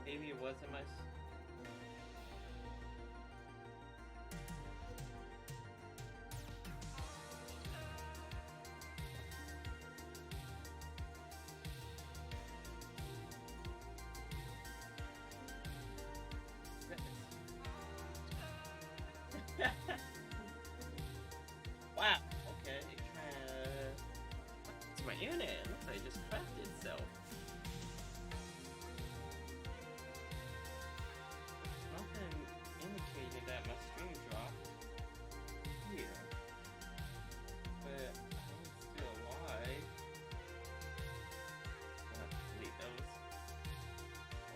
maybe it wasn't my. Wow. Okay. It's my internet. It looks like it just cracked itself. Nothing indicated that my screen dropped here, but I'm still alive. I'm gonna delete those.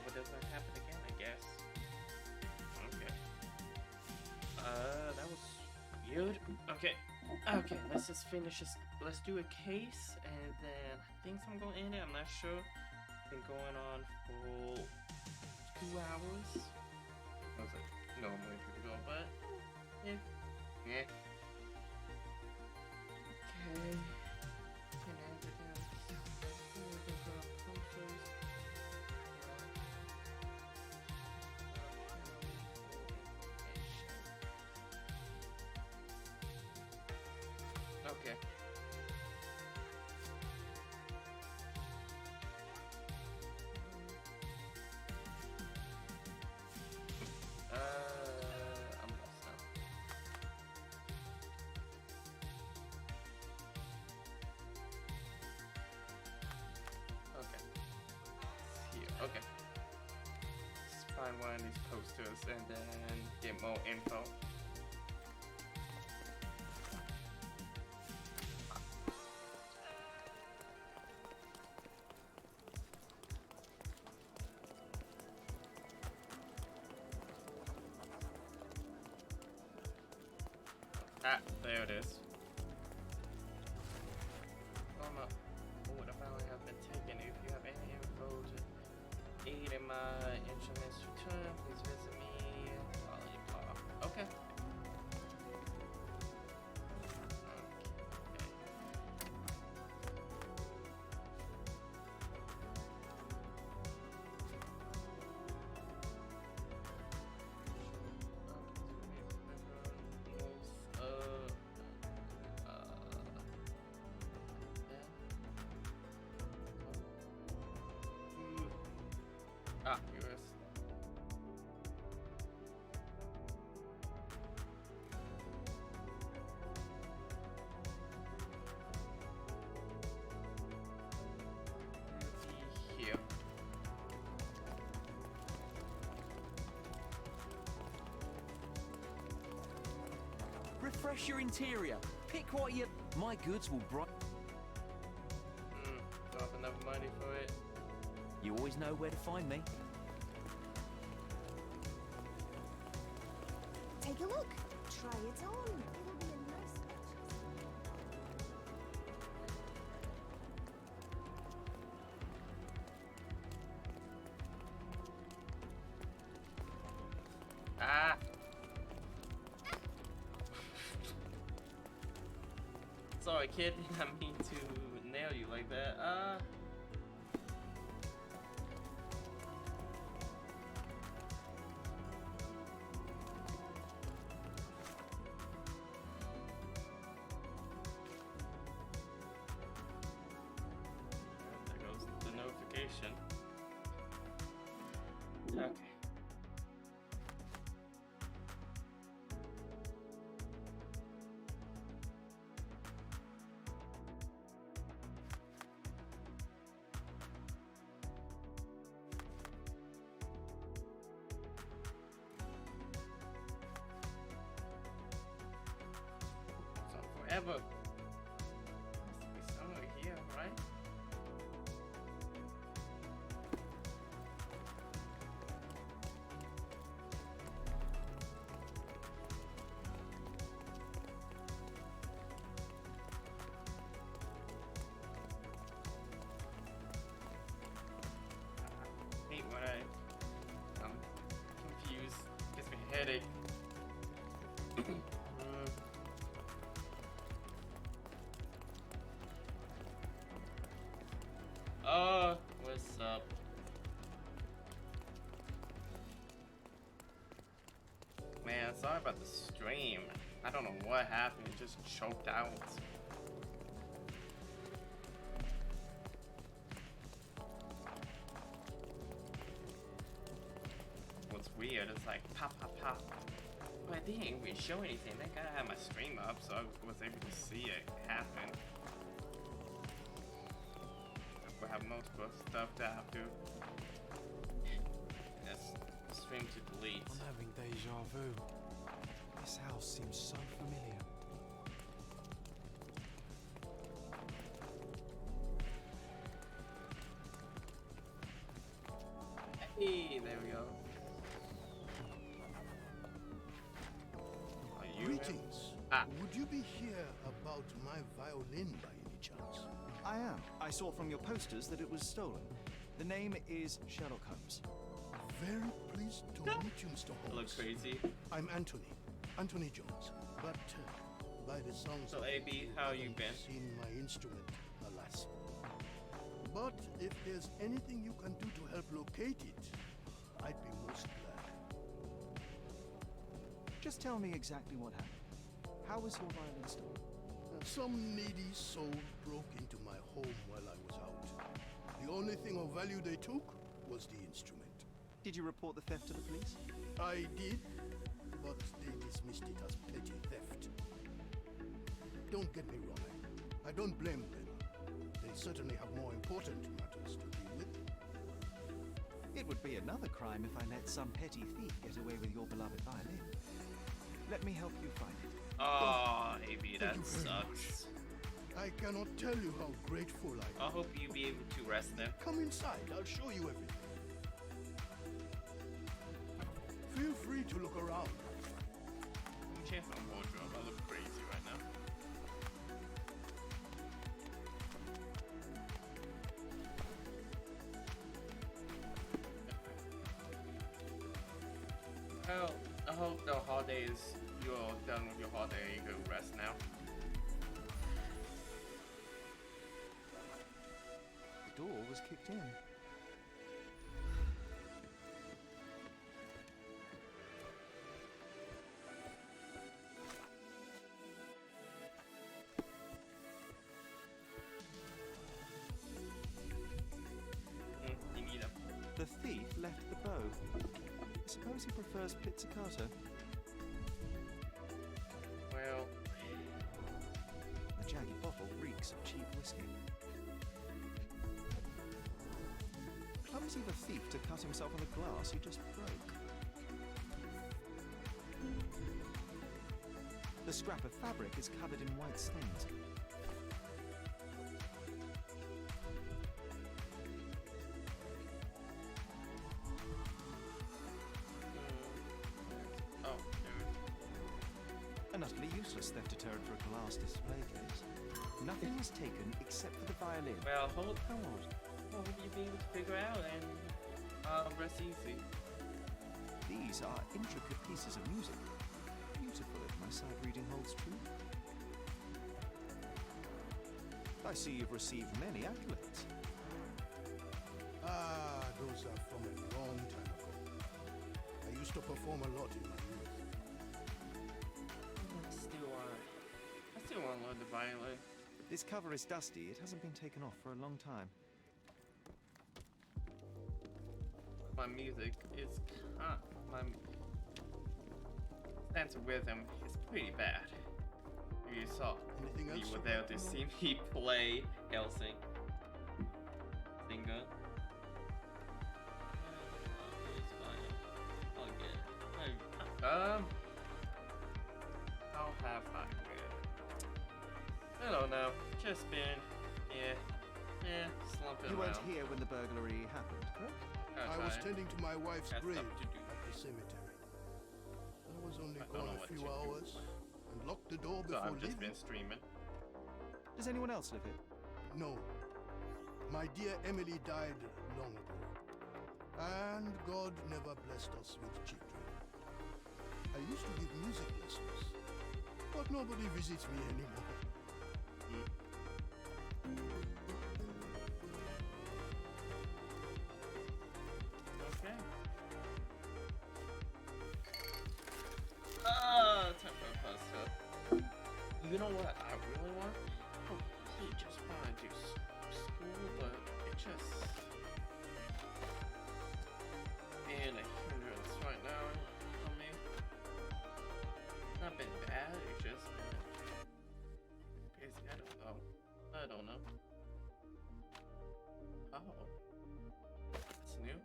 What does that happen again? I guess. Okay. That was weird. Okay. Okay, let's just finish this. Let's do a case, and then I think I'm gonna end it. I'm not sure. Been going on for 2 hours. Was it normally people go, but yeah. Okay. Can end it now. Okay. I'm lost now. Okay. Here. Okay. Let's find one of these posters and then get more info. Ah, there it is. What about have been taken? If you have any info to aid in my insurance return, please visit me. Lollipop. Okay. Ah, US. Here. Refresh your interior. Pick what you... My goods will bright... Don't have enough money for it. You always know where to find me. Take a look. Try it on. It'll be a nice purchase. Ah! Sorry, kid. I didn't mean to nail you like that. There goes the notification. Okay. So forever. Must be somewhere here, right? Hate when I'm confused. Gives me a headache. Oh, what's up? the stream. I don't know what happened. It just choked out. What's weird is like pop, pop, pop. But it didn't even show anything. Thank God I had my stream up, so I was able to see it happen. We have multiple stuff that I have to. Yes, stream to delete. I'm having deja vu. This house seems so familiar. Hey, there we go. Are you him? Greetings. Ah. Would you be here about my violin by any chance? I am. I saw from your posters that it was stolen. The name is Sherlock Holmes. Very pleased to meet you, Mr. I look Holmes. crazy. I'm Anthony Jones. But by the sounds So, of AB, it, how you you been? haven't seen my instrument, alas. But if there's anything you can do to help locate it, I'd be most glad. Just tell me exactly what happened. How was your violin stolen? Some needy soul broke into my home while I was out. The only thing of value they took was the instrument. Did you report the theft to the police? I did, but they dismissed it as petty theft. Don't get me wrong, I don't blame them. They certainly have more important matters to deal with. It would be another crime if I let some petty thief get away with your beloved violin. Let me help you find it. Oh, AB, that Thank you very sucks. I cannot tell you how grateful I I am. hope you be able to rest them. Come inside, I'll show you everything. Feel free to look around. Let me change my wardrobe. I look crazy right now. Well, I hope the holidays, you're all done with your holiday, you can rest now. The door was kicked in. You need a... The thief left the bow. I suppose he prefers pizzicato. Well, The jagged bottle reeks of cheap whiskey. Clumsy of a thief to cut himself on the glass he just broke. The scrap of fabric is covered in white stains. oh, dude. An utterly useless theft deterrent for a glass display case. Nothing was taken except for the violin. Well, hope you be able to figure out and rest easy. These are intricate pieces of music. Beautiful if my side reading holds true. I see you've received many accolades. Ah, those are from a long time ago. I used to perform a lot in my youth. I still want to learn the violin. This cover is dusty. It hasn't been taken off for a long time. My music is my sense of rhythm is pretty bad. You saw, Anything else you you were there want to to see me play Helsing. Singer. It's fine. I'll get it. How have I been? I don't know. Just been, slumping You around. weren't here when the burglary happened, correct? I was tending to my wife's Got grave stuff to do. at the cemetery. I was only I don't gone know a what few you do. hours and locked the door So before I've just leaving. been streaming. Does anyone else live here? No. My dear Emily died long ago. And God never blessed us with children. I used to give music lessons, but nobody visits me anymore. Okay. You know what I really want? I really just want to do school, but it just being a hindrance right now for me. Not been bad, it's just been busy. I don't know. Oh, that's new.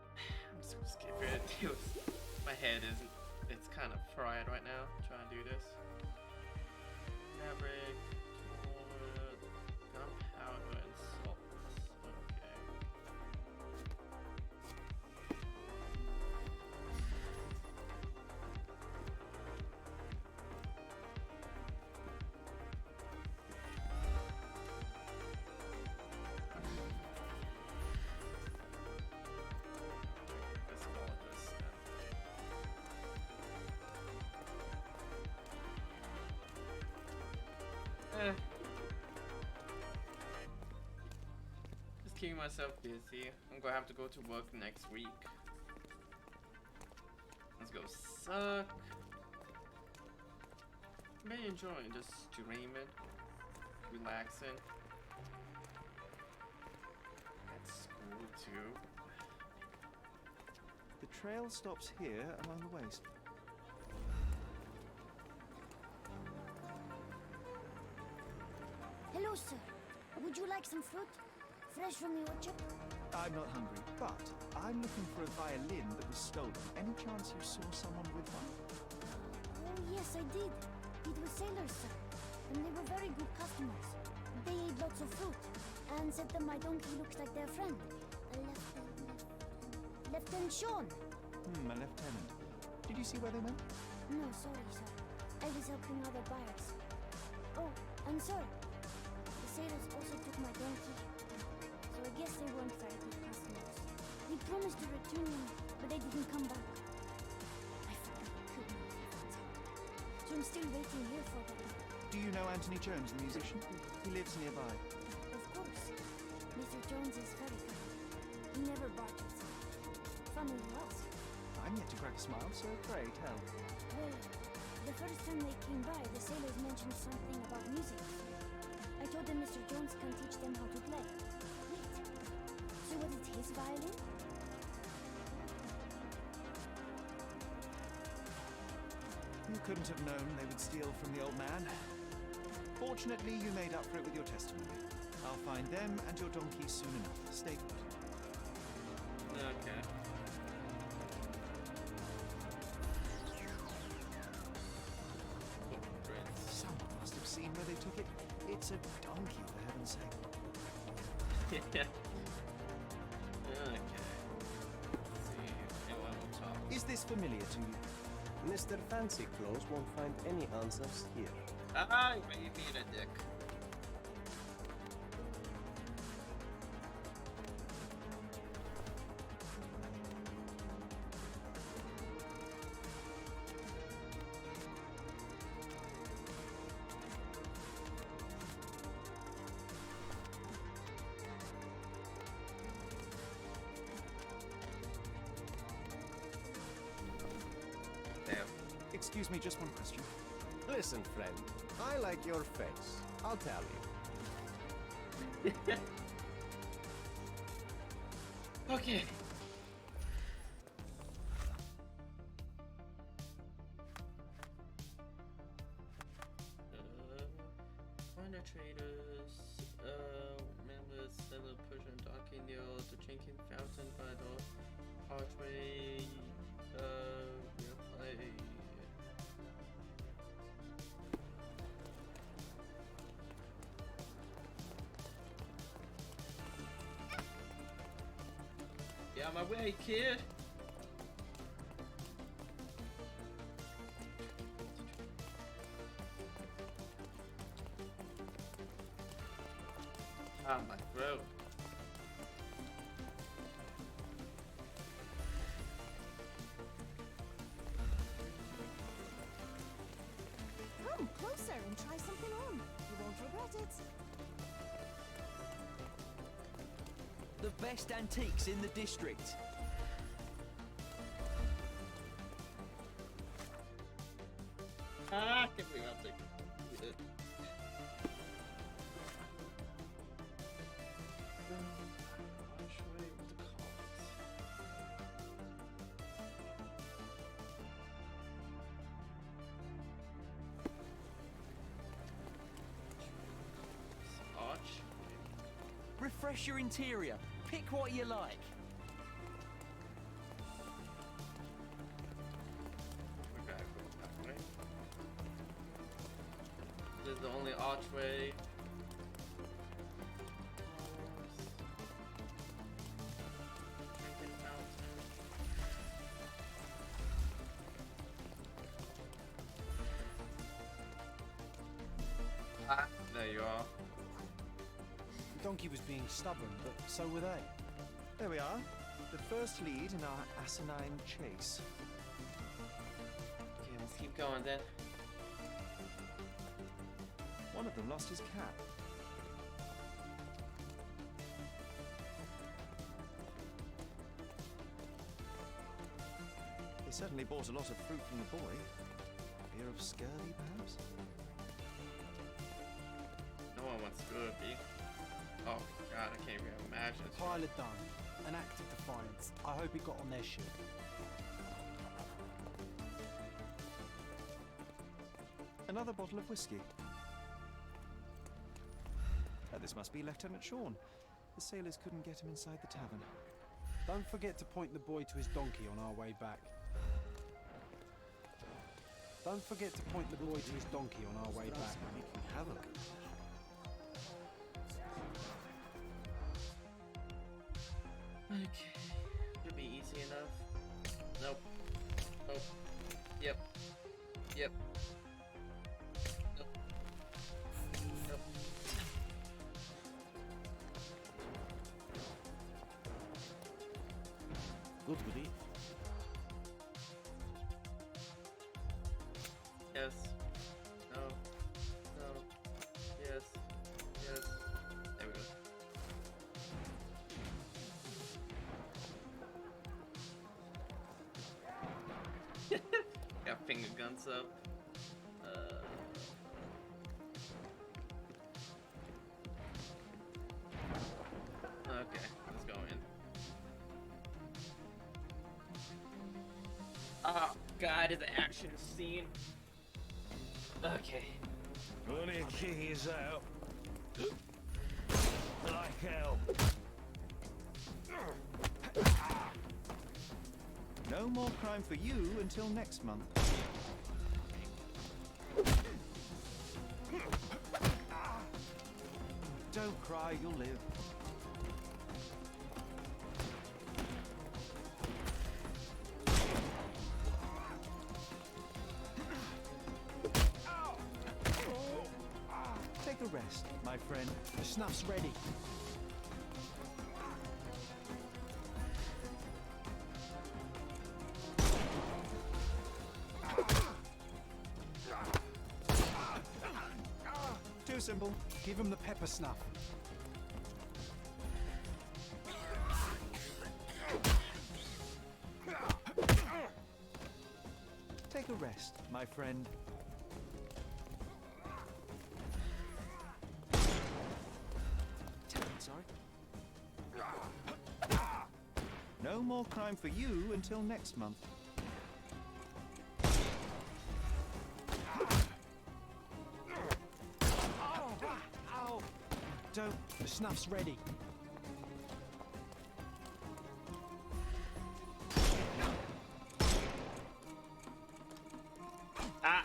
I'm just gonna skip it. My head isn't. It's kind of fried right now. Trying to do this. Fabric, wood, gunpowder, and salt. Okay. Let's call it this then. Just keeping myself busy. I'm gonna have to go to work next week. Let's go suck. I've been enjoying just streaming, relaxing. At school too. The trail stops here along the waste. Hello, sir. Would you like some fruit? Fresh from the orchard? I'm not hungry, but I'm looking for a violin that was stolen. Any chance you saw someone with one? Oh, yes, I did. It was sailors, sir. And they were very good customers. They ate lots of fruit and said that my donkey looks like their friend. Lieutenant Sean. A lieutenant. Did you see where they went? No, sorry, sir. I was helping other buyers. Oh, and sir, the sailors also took my donkey. So I guess they weren't very good customers. They promised to return him, but they didn't come back. I forgot couldn't leave it. So I'm still waiting here for them. Do you know Anthony Jones, the musician? He lives nearby. Of course. Mr. Jones is very kind. He never barges. Funny he was. I'm yet to crack a smile, so pray tell. Well, the first time they came by, the sailors mentioned something about music. I told them Mr. Jones can teach them how to play. Wait, so was it his violin? You couldn't have known they would steal from the old man. Fortunately, you made up for it with your testimony. I'll find them and your donkey soon enough. Stay put. Okay. Someone must have seen where they took it. It's a donkey, for heaven's sake. Yeah. Okay. Let's see. Anyone will talk. Is this familiar to you? Mr. Fancy Clothes won't find any answers here. Ah, you being a dick. Damn. Excuse me, just one question. Listen, friend, I like your face. I'll tell you. Okay. Find the traders, members, seller, Persian docking deal, the drinking fountain by the archway, replay. Get out of my way, kid! Ah, my throat. Come closer and try something on. You won't regret it. The best antiques in the district. I can't believe I'm taking it. Arch. Refresh your interior. Pick what you like. We gotta go that way. This is the only archway. Drinking fountain. Ah, there you are. The donkey was being stubborn, but so were they. There we are. The first lead in our asinine chase. Okay, let's keep going then. One of them lost his cap. They certainly bought a lot of fruit from the boy. Fear of scurvy, perhaps? No one wants scurvy. Oh god, I can't even imagine. Tyler Dunn, an act of defiance. I hope it got on their ship. Another bottle of whiskey. This must be Lieutenant Sean. The sailors couldn't get him inside the tavern. Don't forget to point the boy to his donkey on our way back. Don't forget to point the boy to his donkey on our way back. Making havoc. Okay. Should be easy enough. Nope. Nope. Yep. Yep. Nope. Nope. Good with it. Yes. No. No. Yes. Yes. There we go. Got finger guns up. Okay, let's go in. Oh god, the action scene. Okay. Only keys out. Like hell. No more crime for you until next month. Don't cry, you'll live. Take a rest, my friend. The snuff's ready. Too simple. Give him the pepper snuff. Take a rest, my friend. Sorry. No more crime for you until next month. Ow! Don't. The snuff's ready. Ah!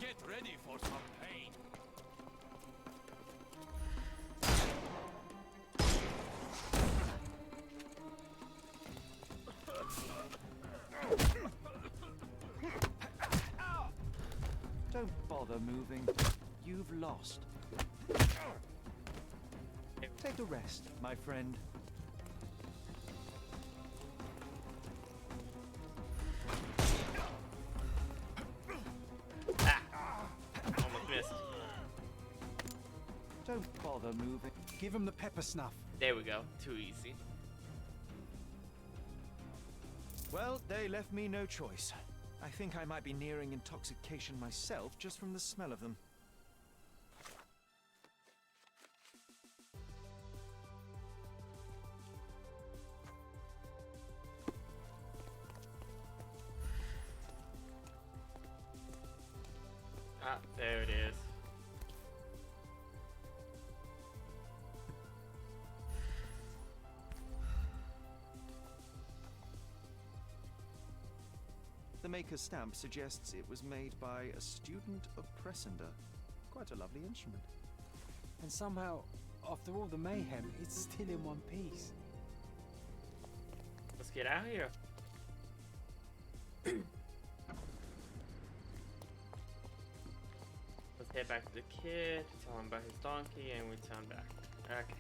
Get ready for some pain. Don't bother moving. You've lost. Take a rest, my friend. Ah! Almost missed. Don't bother moving. Give him the pepper snuff. There we go. Too easy. Well, they left me no choice. I think I might be nearing intoxication myself just from the smell of them. Ah, there it is. The maker's stamp suggests it was made by a student of Pressender. Quite a lovely instrument. And somehow, after all the mayhem, it's still in one piece. Let's get out of here. Let's head back to the kid, tell him about his donkey, and we turn back. Okay.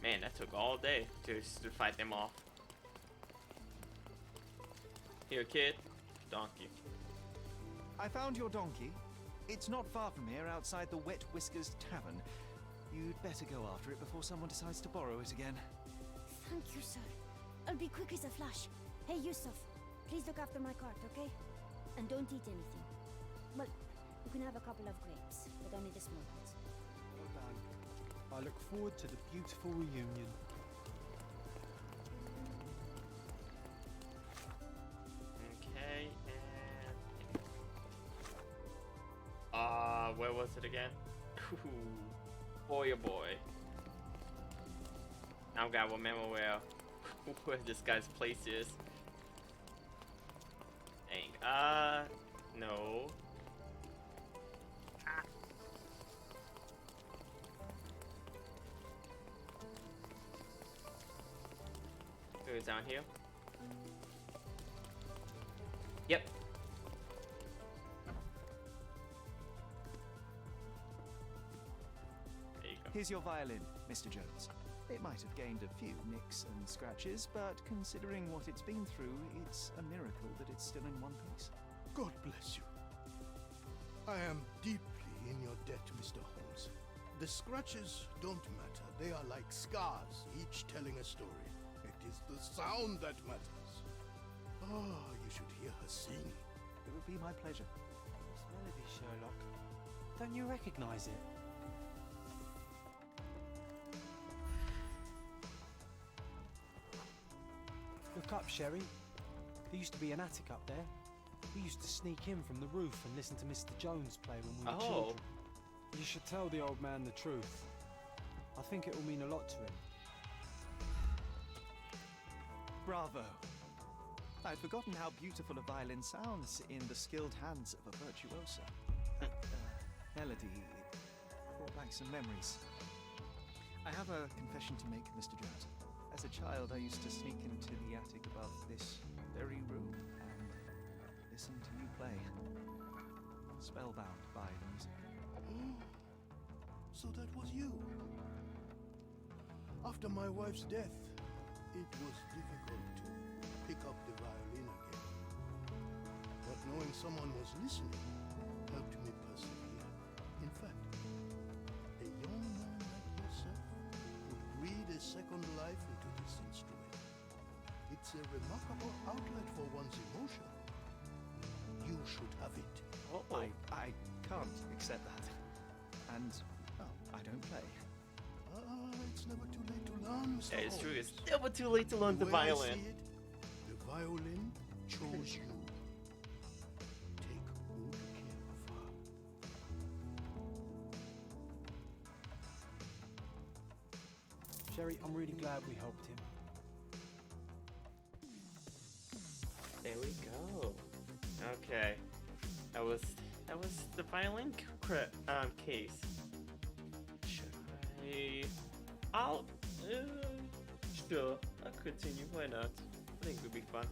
Man, that took all day to fight them off. Here, kid. Donkey. I found your donkey. It's not far from here, outside the Wet Whiskers Tavern. You'd better go after it before someone decides to borrow it again. Thank you, sir. I'll be quick as a flash. Hey, Yusuf, please look after my cart, okay? And don't eat anything. Well, you can have a couple of grapes, but only the small ones. Well done. I look forward to the beautiful reunion. Okay, and where was it again? Boy, oh boy. Now I gotta remember where this guy's place is. Dang. No. Ah. It was down here. Yep. There you go. Here's your violin, Mr. Jones. It might have gained a few nicks and scratches, but considering what it's been through, it's a miracle that it's still in one piece. God bless you. I am deeply in your debt, Mr. Holmes. The scratches don't matter. They are like scars, each telling a story. It is the sound that matters. Oh, you should hear her sing. It would be my pleasure. What's melody, Sherlock? Don't you recognize it? Look up, Sherry. There used to be an attic up there. We used to sneak in from the roof and listen to Mr. Jones play when we were children. You should tell the old man the truth. I think it will mean a lot to him. Bravo! I'd forgotten how beautiful a violin sounds in the skilled hands of a virtuoso. That melody, it brought back some memories. I have a confession to make, Mr. Jones. As a child, I used to sneak into the attic above this very room and listen to you play. Spellbound by the music. Oh, so that was you. After my wife's death, it was difficult to pick up the violin again. But knowing someone was listening helped me persevere. In fact, a young man like yourself could breathe a second life into this instrument. It's a remarkable outlet for one's emotion. You should have it. I can't accept that. And, well, I don't play. It's never too late to learn, Mr. Yeah, it's true. Holmes. It's never too late to learn the way I violin. see it, the violin chose you. Take good care of her. Sherry, I'm really glad we helped him. There we go. Okay, that was the violin case. Should I'll sure. I'll continue. Why not? I think it'll be fun.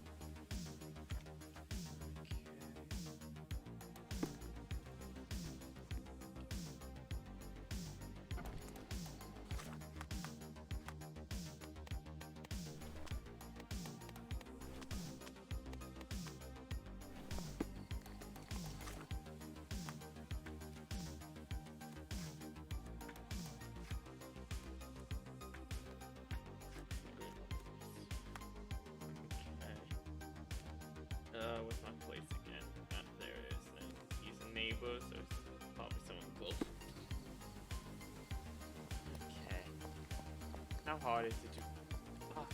neighbors, so it's probably someone close. Okay. How hard is it to... Oh.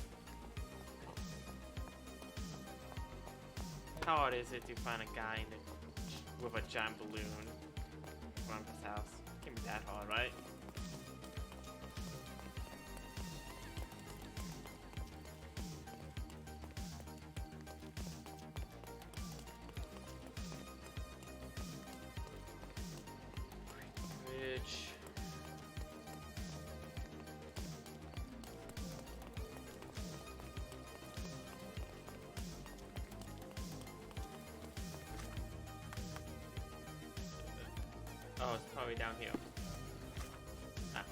How hard is it to find a guy in the, with a giant balloon around his house? Can't be that hard, right? Which... Oh, it's probably down here. Ah.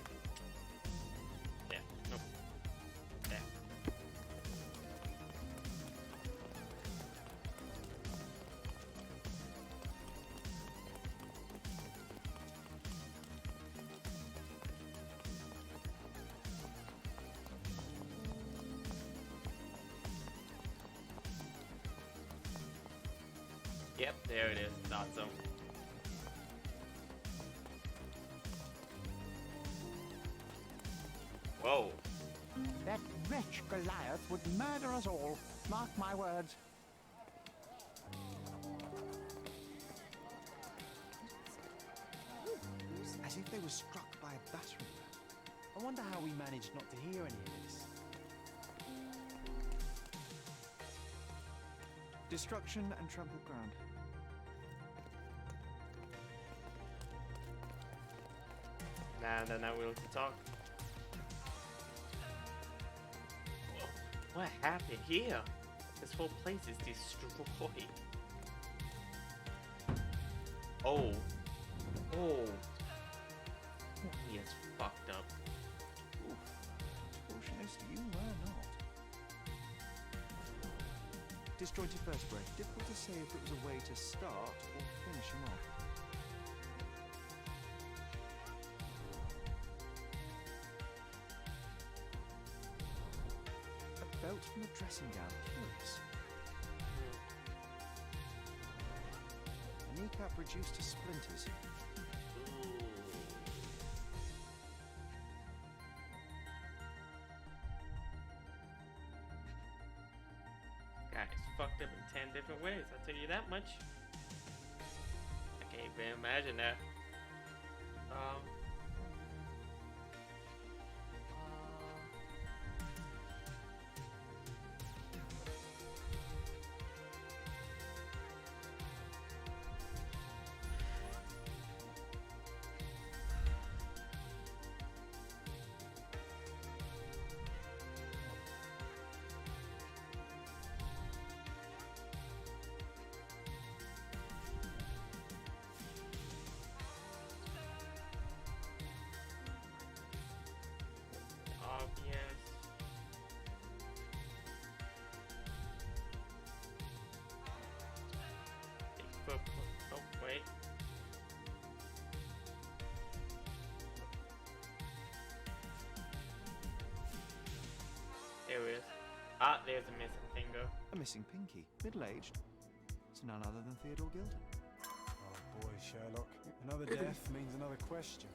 Yeah, nope. There. Yep, there it is. Thought so. Whoa. That wretch Goliath would murder us all. Mark my words. As if they were struck by a battering ram. I wonder how we managed not to hear any of this. Destruction and trampled ground. Nah, they're not willing to talk. What happened here? This whole place is destroyed. Oh. Oh. He is fucked up. Oof. Torsionist, you were not. Disjointed vertebrae. Difficult to say if it was a way to start or finish him off. A belt from a dressing gown. Curious. A kneecap reduced to splinters. Guy is fucked up in 10 different ways, I'll tell you that much. I can't even imagine that. Obvious. Oh, wait. There it is. Ah, there's a missing finger. A missing pinky. Middle-aged. It's none other than Theodore Gilden. Oh boy, Sherlock. Another death means another question.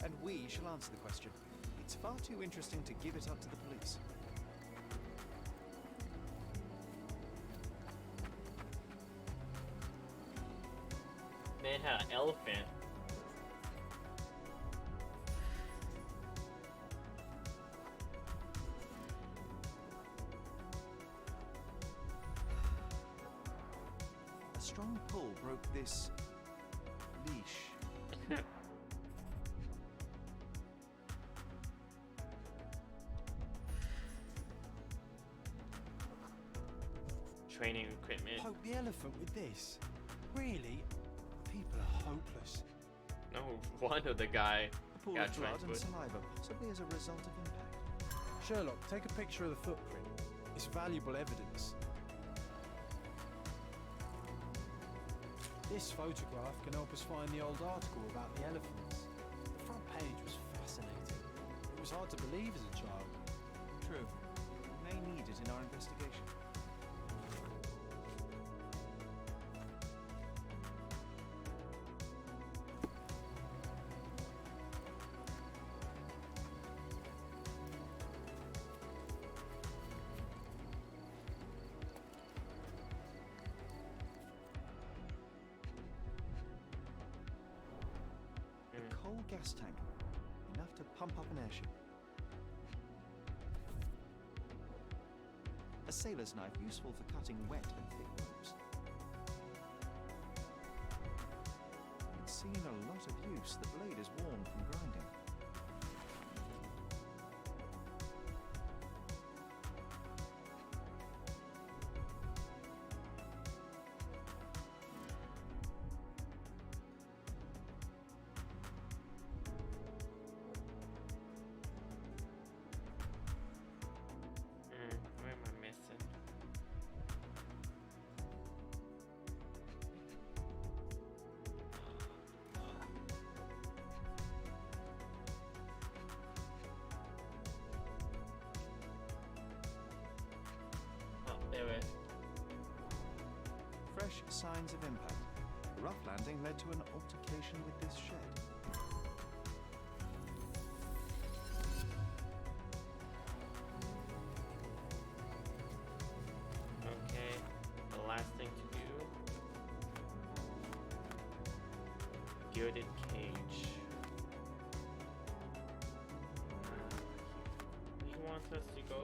And we shall answer the question. It's far too interesting to give it up to the police. Man had an elephant. A strong pull broke this leash. Training equipment. Poke the elephant with this? Really? People are hopeless. No wonder the guy A pool got of blood transport. and saliva, possibly as a result of impact. Sherlock, take a picture of the footprint. It's valuable evidence. This photograph can help us find the old article about the elephants. The front page was fascinating. It was hard to believe as a child. True. We may need it in our investigation. gas tank, enough to pump up an airship. A sailor's knife useful for cutting wet and thick ropes. It's seen a lot of use. The blade is worn from grinding. Where am I missing? Oh, there it is. Fresh signs of impact. The rough landing led to an altercation with this shed. Okay, the last thing to do. Gilded cage. He wants us to go.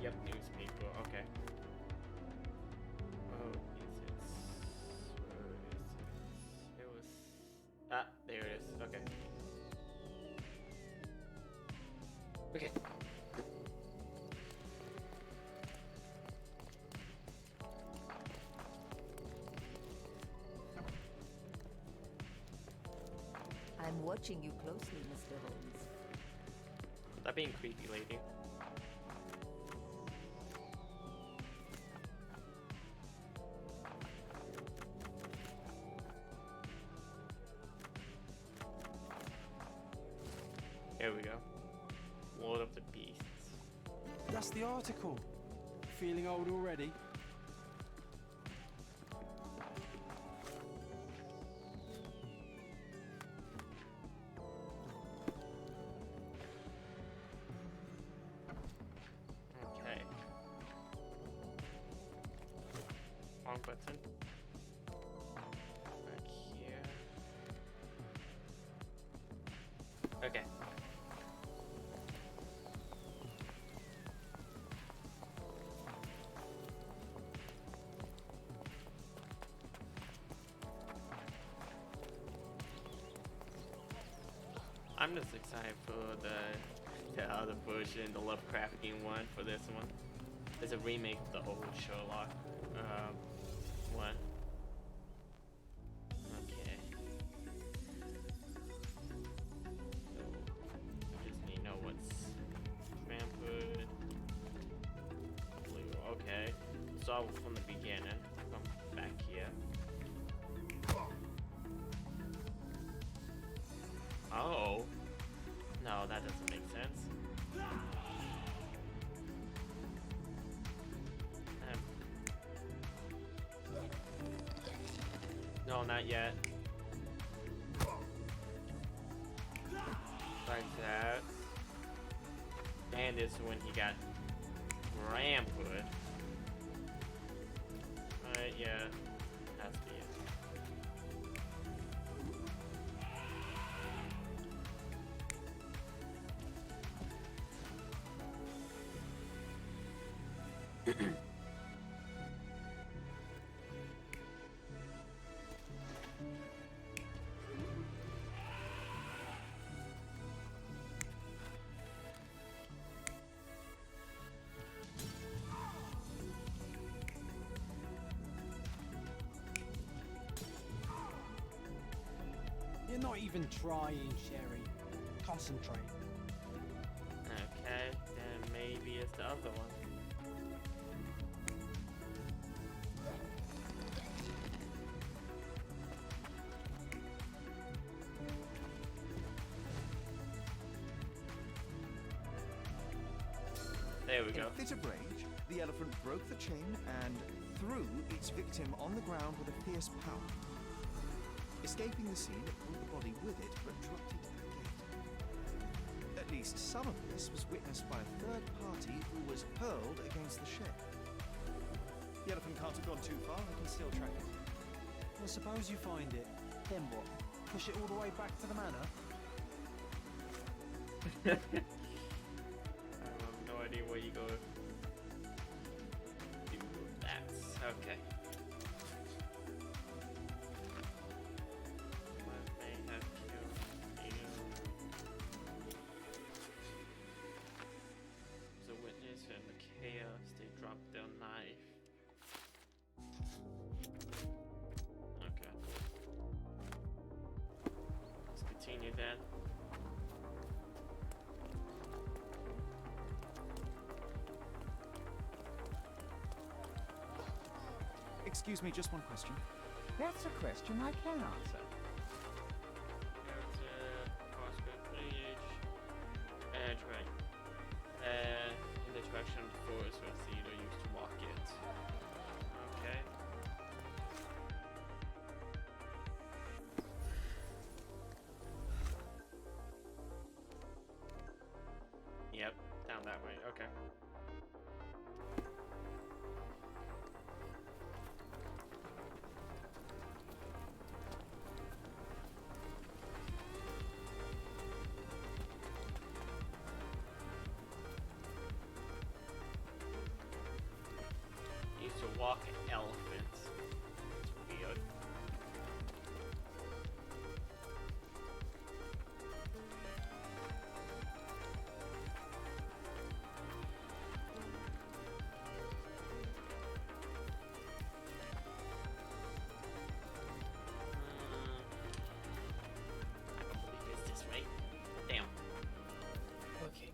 Yep, newspaper. Okay. Oh, is it? Where is it? It was. Ah, there it is. Okay. Okay. I'm watching you closely, Mr. Holmes. Stop being creepy, lady. Here we go. Lord of the Beasts. That's the article. Feeling old already? Okay. Wrong button. Back here. Okay. I'm just excited for the other version, the Lovecraftian one for this one. It's a remake of the old Sherlock one. Okay. So just need to know what's Rampart, blue. Okay. So from the beginning. Come back here. Oh. No, that doesn't make sense. No, not yet. Like that. And this is when he got Rampart. Alright, yeah. Has to be it. You're not even trying, Sherry. Concentrate. Okay, then maybe it's the other one. There we In go. a fit of rage, the elephant broke the chain and threw its victim on the ground with a fierce power. Escaping the scene, it pulled the body with it, but dropped it at the gate. At least some of this was witnessed by a third party who was hurled against the shed. The elephant can't have gone too far, I can still track it. Well, suppose you find it. Then what? Push it all the way back to the manor? I have no idea where you go. Do that. Okay. What may have killed you? Was a witness in the chaos. They dropped their knife. Okay. Let's continue then. Excuse me, just one question. That's a question I can answer. Edge, right. In the direction of the forest where Theodore used to walk it. Okay. Yep, down that way. Okay. Used to walk elephants. It's weird. I don't believe it's this way. Damn. Okay.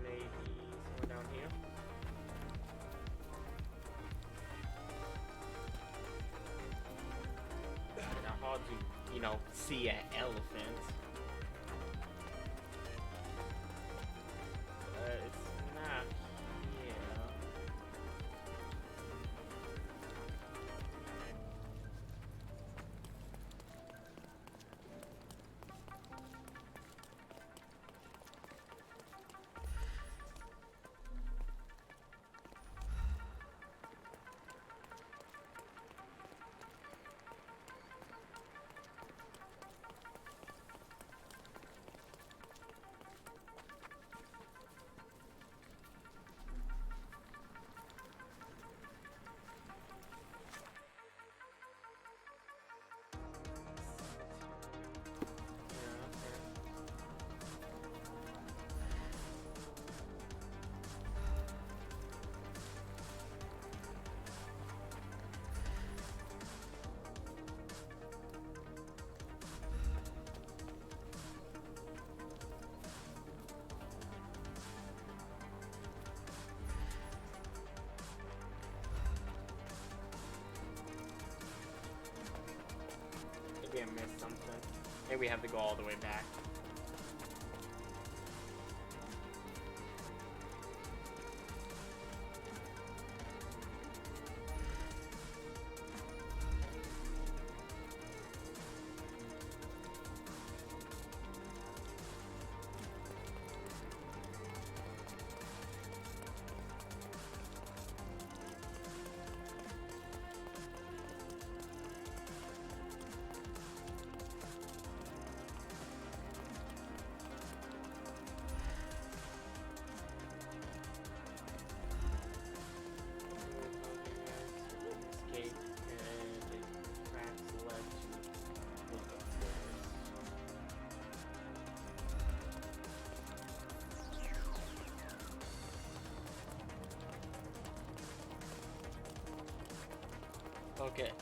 Maybe somewhere down here. Kinda hard to, you know, see an elephant. It's not here. Maybe I missed something. Maybe we have to go all the way back. Escape and it tracks led to the forest. Okay.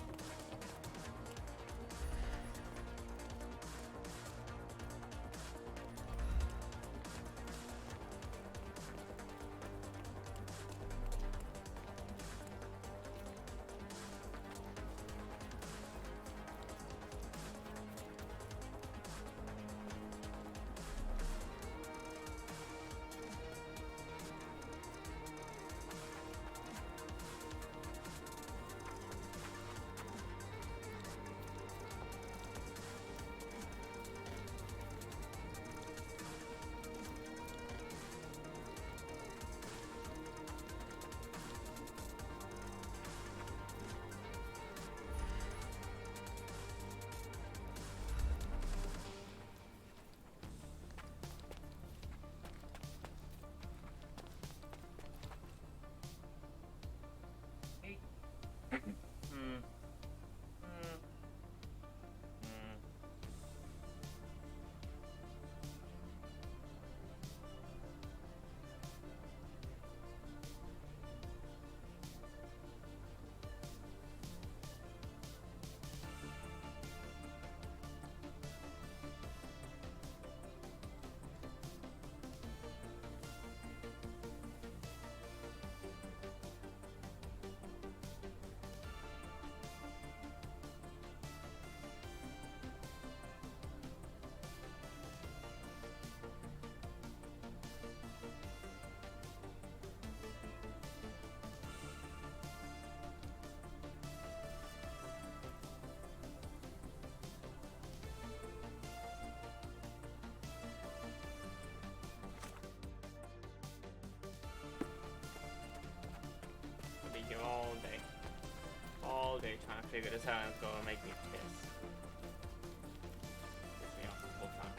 already trying to figure this out and it's gonna make me pissed. Piss me off the whole time.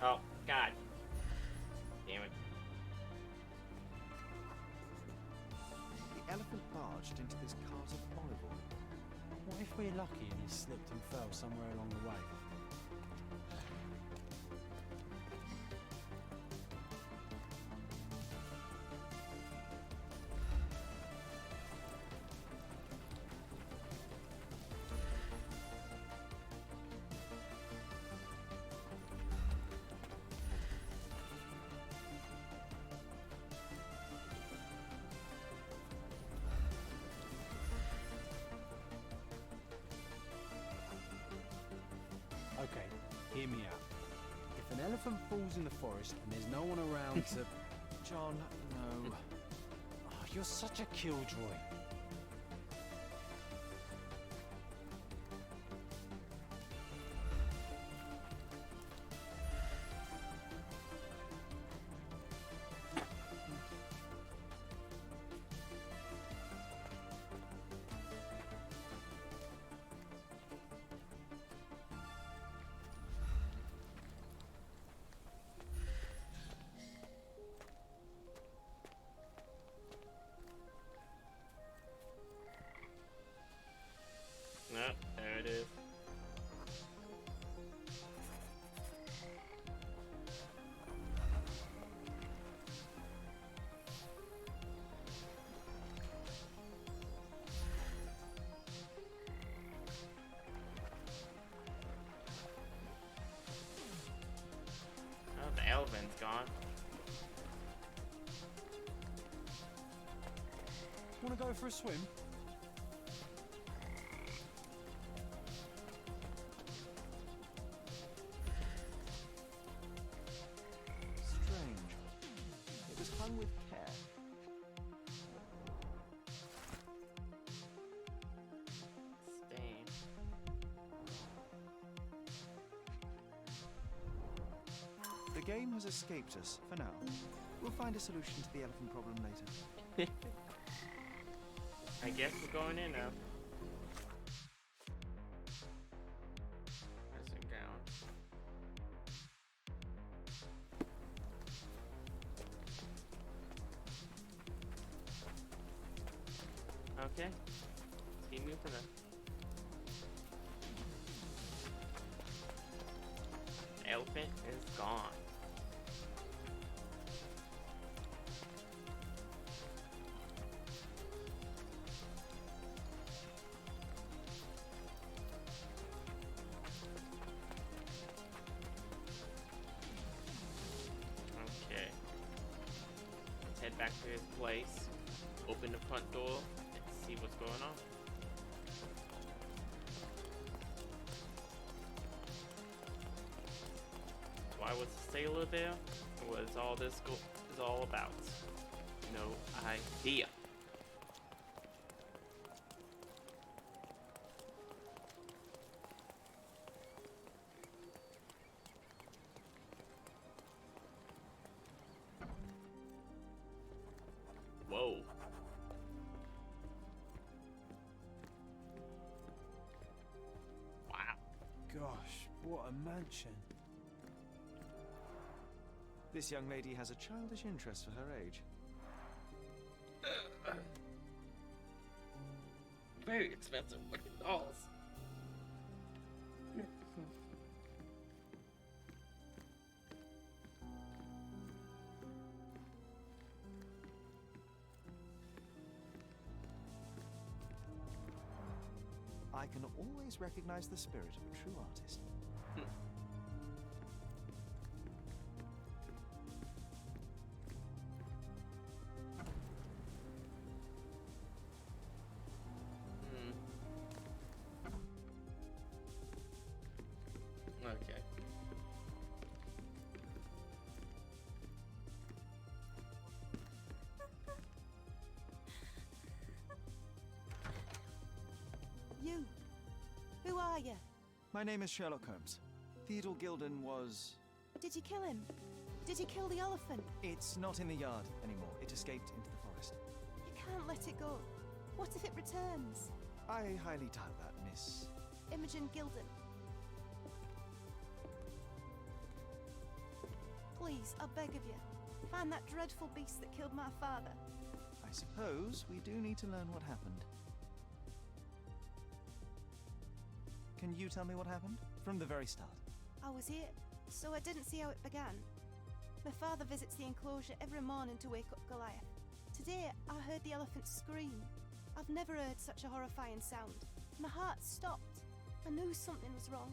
Oh, God. Damn it. The elephant barged into this cart of olive oil. What if we're lucky and he slipped and fell somewhere along the way? Okay, hear me out. If an elephant falls in the forest and there's no one around to... John, no. Oh, you're such a killjoy. No, there it is. Oh, the elephant's gone. Wanna go for a swim? Strange. It was hung with care. Stain. The game has escaped us for now. We'll find a solution to the elephant problem later. I guess we're going in now. Pressing down. Okay. Let's keep moving then. The elephant is gone. Okay. Let's head back to his place. Open the front door and see what's going on. Why was the sailor there? What is all this is all about? No idea. Whoa. Wow. Gosh, what a mansion. This young lady has a childish interest for her age. Very expensive looking dolls. I can always recognize the spirit of a true artist. Okay. You. Who are you? My name is Sherlock Holmes. Theodore Gilden was Did you kill him? Did you kill the elephant? It's not in the yard anymore. It escaped into the forest. You can't let it go. What if it returns? I highly doubt that, Miss. Imogen Gilden. Please, I beg of you, find that dreadful beast that killed my father. I suppose we do need to learn what happened. Can you tell me what happened? From the very start. I was here, so I didn't see how it began. My father visits the enclosure every morning to wake up Goliath. Today, I heard the elephant scream. I've never heard such a horrifying sound. My heart stopped. I knew something was wrong.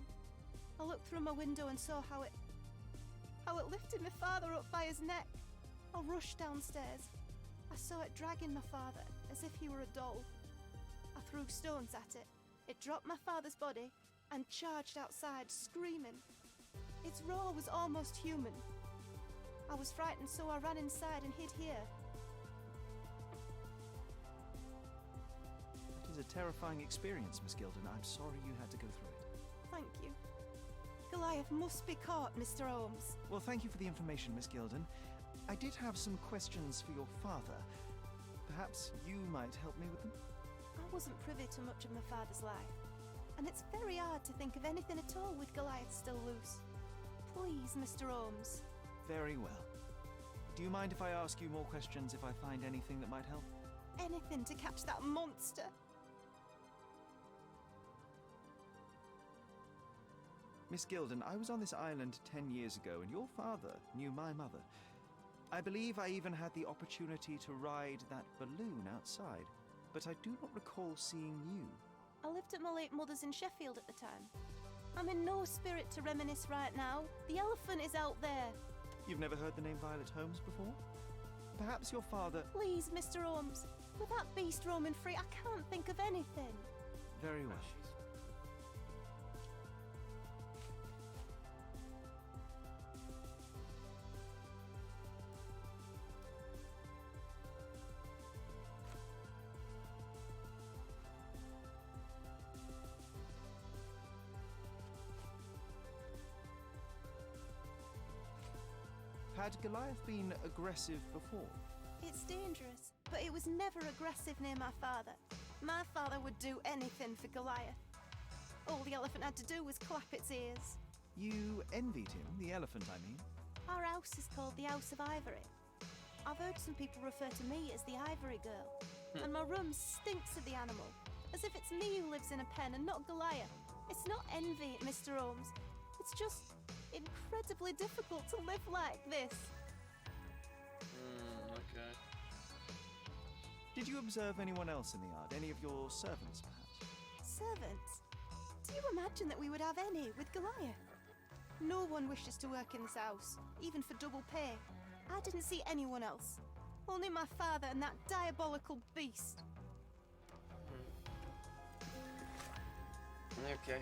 I looked through my window and saw how it lifted my father up by his neck. I rushed downstairs. I saw it dragging my father as if he were a doll. I threw stones at it. It dropped my father's body and charged outside, screaming. Its roar was almost human. I was frightened, so I ran inside and hid here. That is a terrifying experience, Miss Gilden. I'm sorry you had to go through it. Thank you. Goliath must be caught, Mr. Holmes. Well, thank you for the information, Miss Gilden. I did have some questions for your father. Perhaps you might help me with them? I wasn't privy to much of my father's life, and it's very hard to think of anything at all with Goliath still loose. Please, Mr. Holmes. Very well. Do you mind if I ask you more questions if I find anything that might help? Anything to catch that monster. Miss Gilden, I was on this island 10 years ago, and your father knew my mother. I believe I even had the opportunity to ride that balloon outside, but I do not recall seeing you. I lived at my late mother's in Sheffield at the time. I'm in no spirit to reminisce right now. The elephant is out there. You've never heard the name Violet Holmes before? Perhaps your father... Please, Mr. Holmes. With that beast roaming free, I can't think of anything. Very well. Had Goliath been aggressive before? It's dangerous, but it was never aggressive near my father. My father would do anything for Goliath. All the elephant had to do was clap its ears. You envied him, the elephant, I mean? Our house is called the House of Ivory. I've heard some people refer to me as the Ivory Girl, and my room stinks of the animal, as if it's me who lives in a pen and not Goliath. It's not envy, Mr. Holmes. It's just incredibly difficult to live like this. Okay. Did you observe anyone else in the yard? Any of your servants, perhaps? Servants? Do you imagine that we would have any with Goliath? No one wishes to work in this house, even for double pay. I didn't see anyone else. Only my father and that diabolical beast. Okay.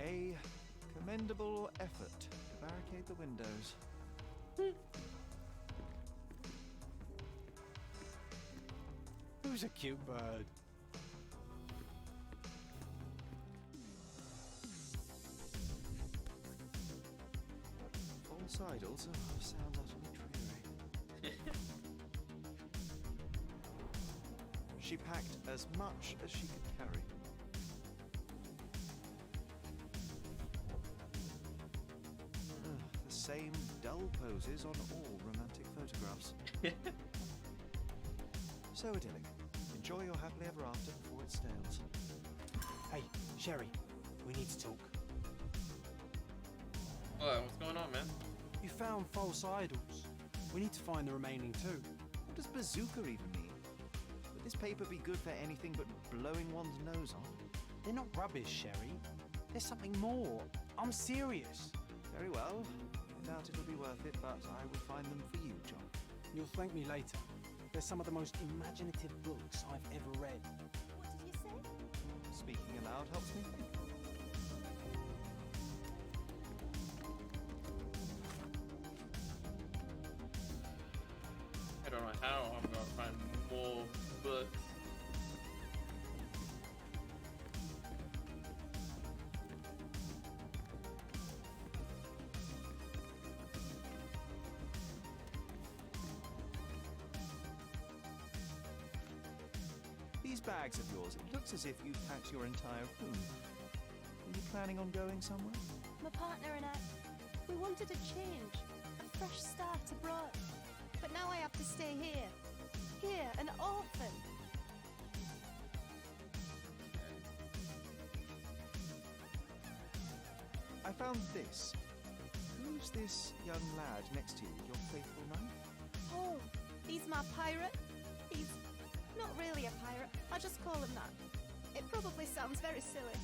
A commendable effort to barricade the windows. Who's a cute bird? False idols? Oh, sounds utterly dreary. She packed as much as she could carry. The same dull poses on all romantic photographs. So idyllic. Enjoy your happily ever after before it stales. Hey, Sherry, we need to talk. What? What's going on, man? You found false idols. We need to find the remaining two. What does bazooka even mean? Would this paper be good for anything but blowing one's nose on? They're not rubbish, Sherry. There's something more. I'm serious. Very well. doubt it'll be worth it, but I will find them for you, John. You'll thank me later. They're some of the most imaginative books I've ever read. What did you say? Speaking aloud helps me think. I don't know how I'm gonna find more books. These bags of yours, it looks as if you've packed your entire room. Are you planning on going somewhere? My partner and I, we wanted a change, a fresh start abroad. But now I have to stay here. Here, an orphan. I found this. Who's this young lad next to you, your faithful knight? Oh, he's my pirate. He's not really a pirate. I just call him that. It probably sounds very silly.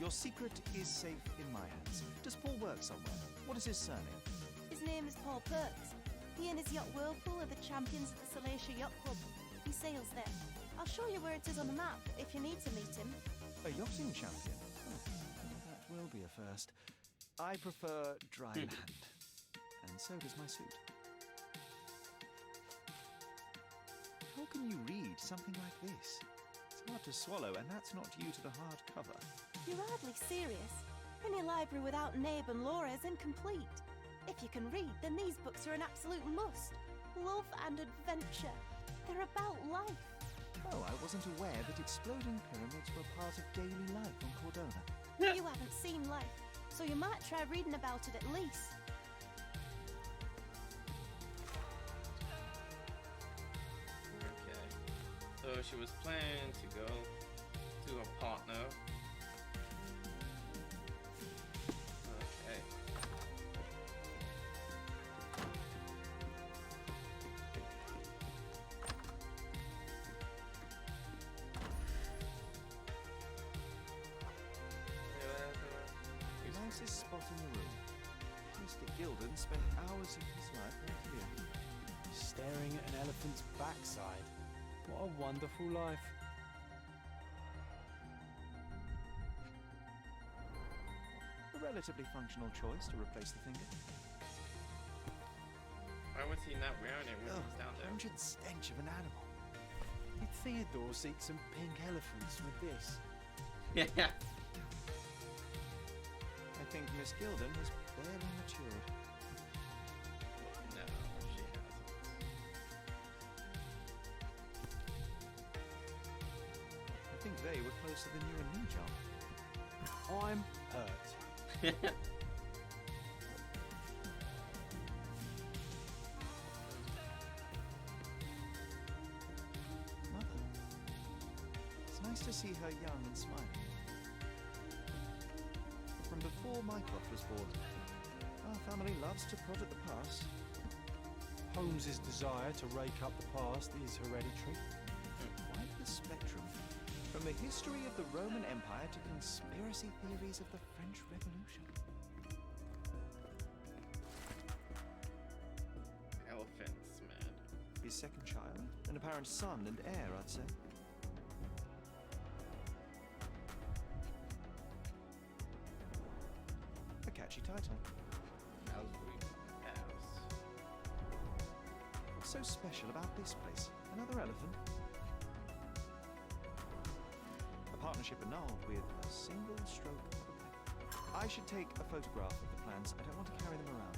Your secret is safe in my hands. Does Paul work somewhere? What is his surname? His name is Paul Perks. He and his yacht Whirlpool are the champions of the Salacia Yacht Club. He sails there. I'll show you where it is on the map if you need to meet him. A yachting champion? Oh, that will be a first. I prefer dry land. And so does my suit. How can you read something like this? It's hard to swallow, and that's not due to the hard cover. You're hardly serious. Any library without Nabe and Laura is incomplete. If you can read, then these books are an absolute must. Love and adventure. They're about life. Oh, I wasn't aware that exploding pyramids were part of daily life on Cordona. You haven't seen life, so you might try reading about it at least. Okay. So she was planning to go to a partner. Okay. Nicest spot in the room. Mr. Gilden spent hours of his life right here. Staring at an elephant's backside. What a wonderful life. A relatively functional choice to replace the finger. Why was he not wearing it when he was down there? Pungent stench of an animal. Did Theodore seek some pink elephants with this? Yeah. I think Miss Gilden has barely matured. No, she hasn't. I think they were closer than you and me, John. I'm hurt. Mother. It's nice to see her young and smiling. From before Mycroft was born, our family loves to prod at the past. Holmes's desire to rake up the past is hereditary. Quite the spectrum. From the history of the Roman Empire to conspiracy theories of the French Revolution. Elephants, man. His second child, an apparent son and heir, I'd say. A catchy title. House. What's so special about this place? Another elephant? A partnership annulled with a single stroke of a pen. I should take a photograph of the plans. I don't want to carry them around.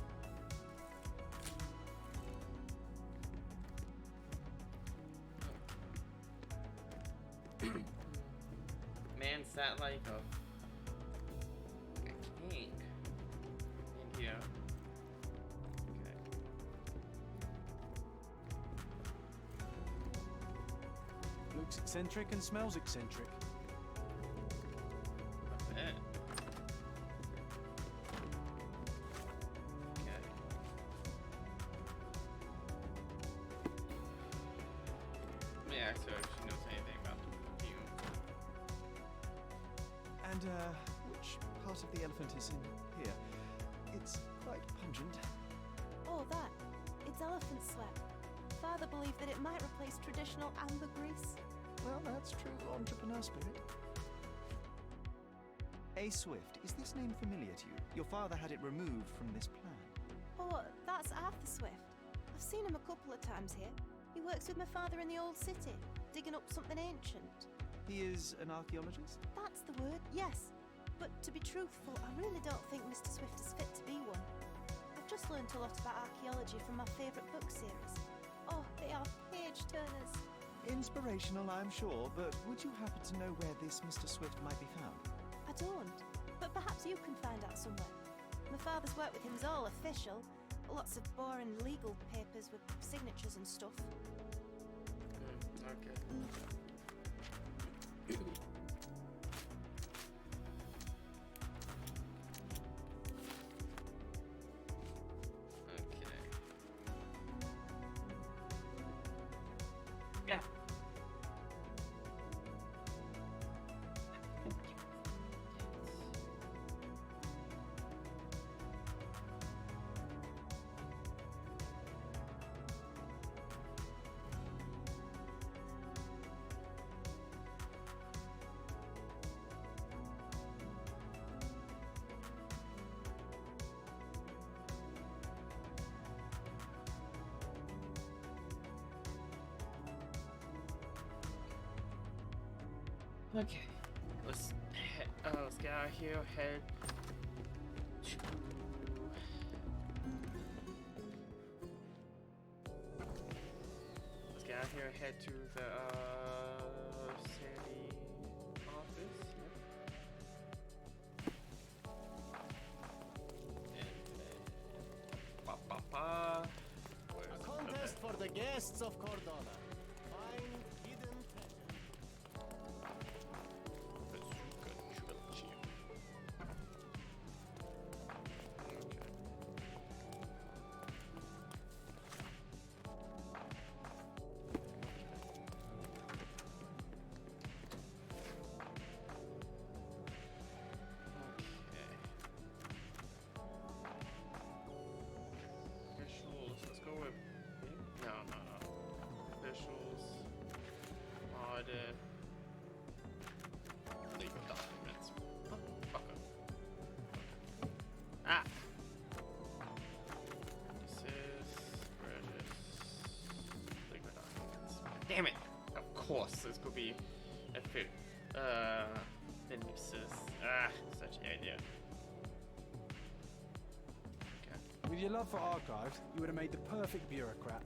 Man sat like a king in here. Okay. Looks eccentric and smells eccentric. I bet. Okay. Let me ask her if she knows anything about the perfume. And, which part of the elephant is in here? It's quite pungent. Oh, that. It's elephant sled. Father believed that it might replace traditional ambergris. Well, that's true entrepreneur spirit. A. Swift, is this name familiar to you? Your father had it removed from this plan. Oh, that's Arthur Swift. I've seen him a couple of times here. He works with my father in the old city, digging up something ancient. He is an archaeologist? That's the word, yes. But to be truthful, I really don't think Mr. Swift is fit to be one. I've just learnt a lot about archaeology from my favourite book series. Oh, they are page-turners. Inspirational, I'm sure, but would you happen to know where this Mr. Swift might be found? I don't, but perhaps you can find out somewhere. My father's work with him is all official. Lots of boring legal papers with signatures and stuff. Okay. Yeah. Okay, let's get out of here. Head to Head to the city office. Yep. A contest for the guests of Cordona. Find hidden treasure. Officials, let's go with no. Officials, audit, legal documents. Motherfucker. Ah! This is legal documents. Damn it! Of course, this could be a fit. This is such an idea. With your love for archives, you would have made the perfect bureaucrat.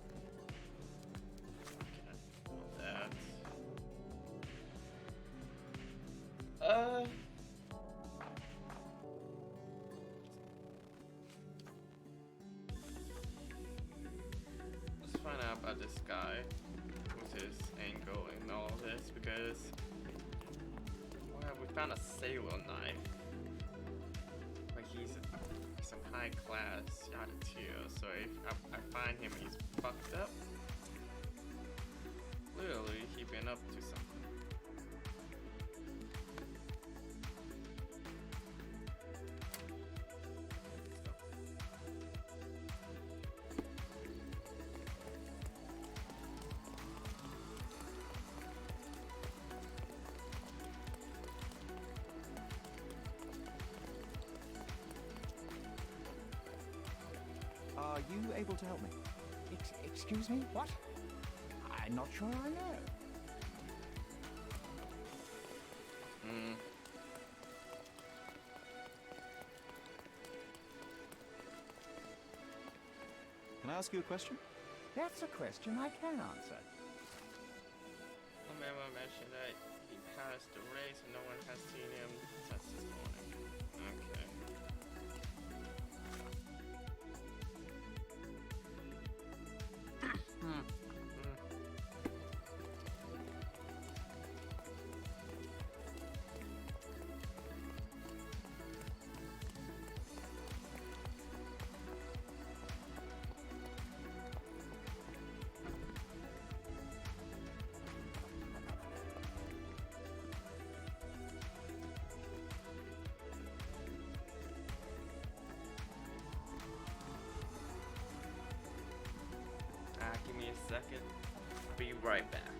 Let's find out about this guy with his angle and all this because we found a sailor knife, but he's some high class yada tier. So if I find him, he's fucked up. Clearly, he been up to something. Are you able to help me? Excuse me? What? I'm not sure I know. Can I ask you a question? That's a question I can answer. Remember I mentioned that he passed the race and no one has seen him since this morning. Okay. second. Be right back.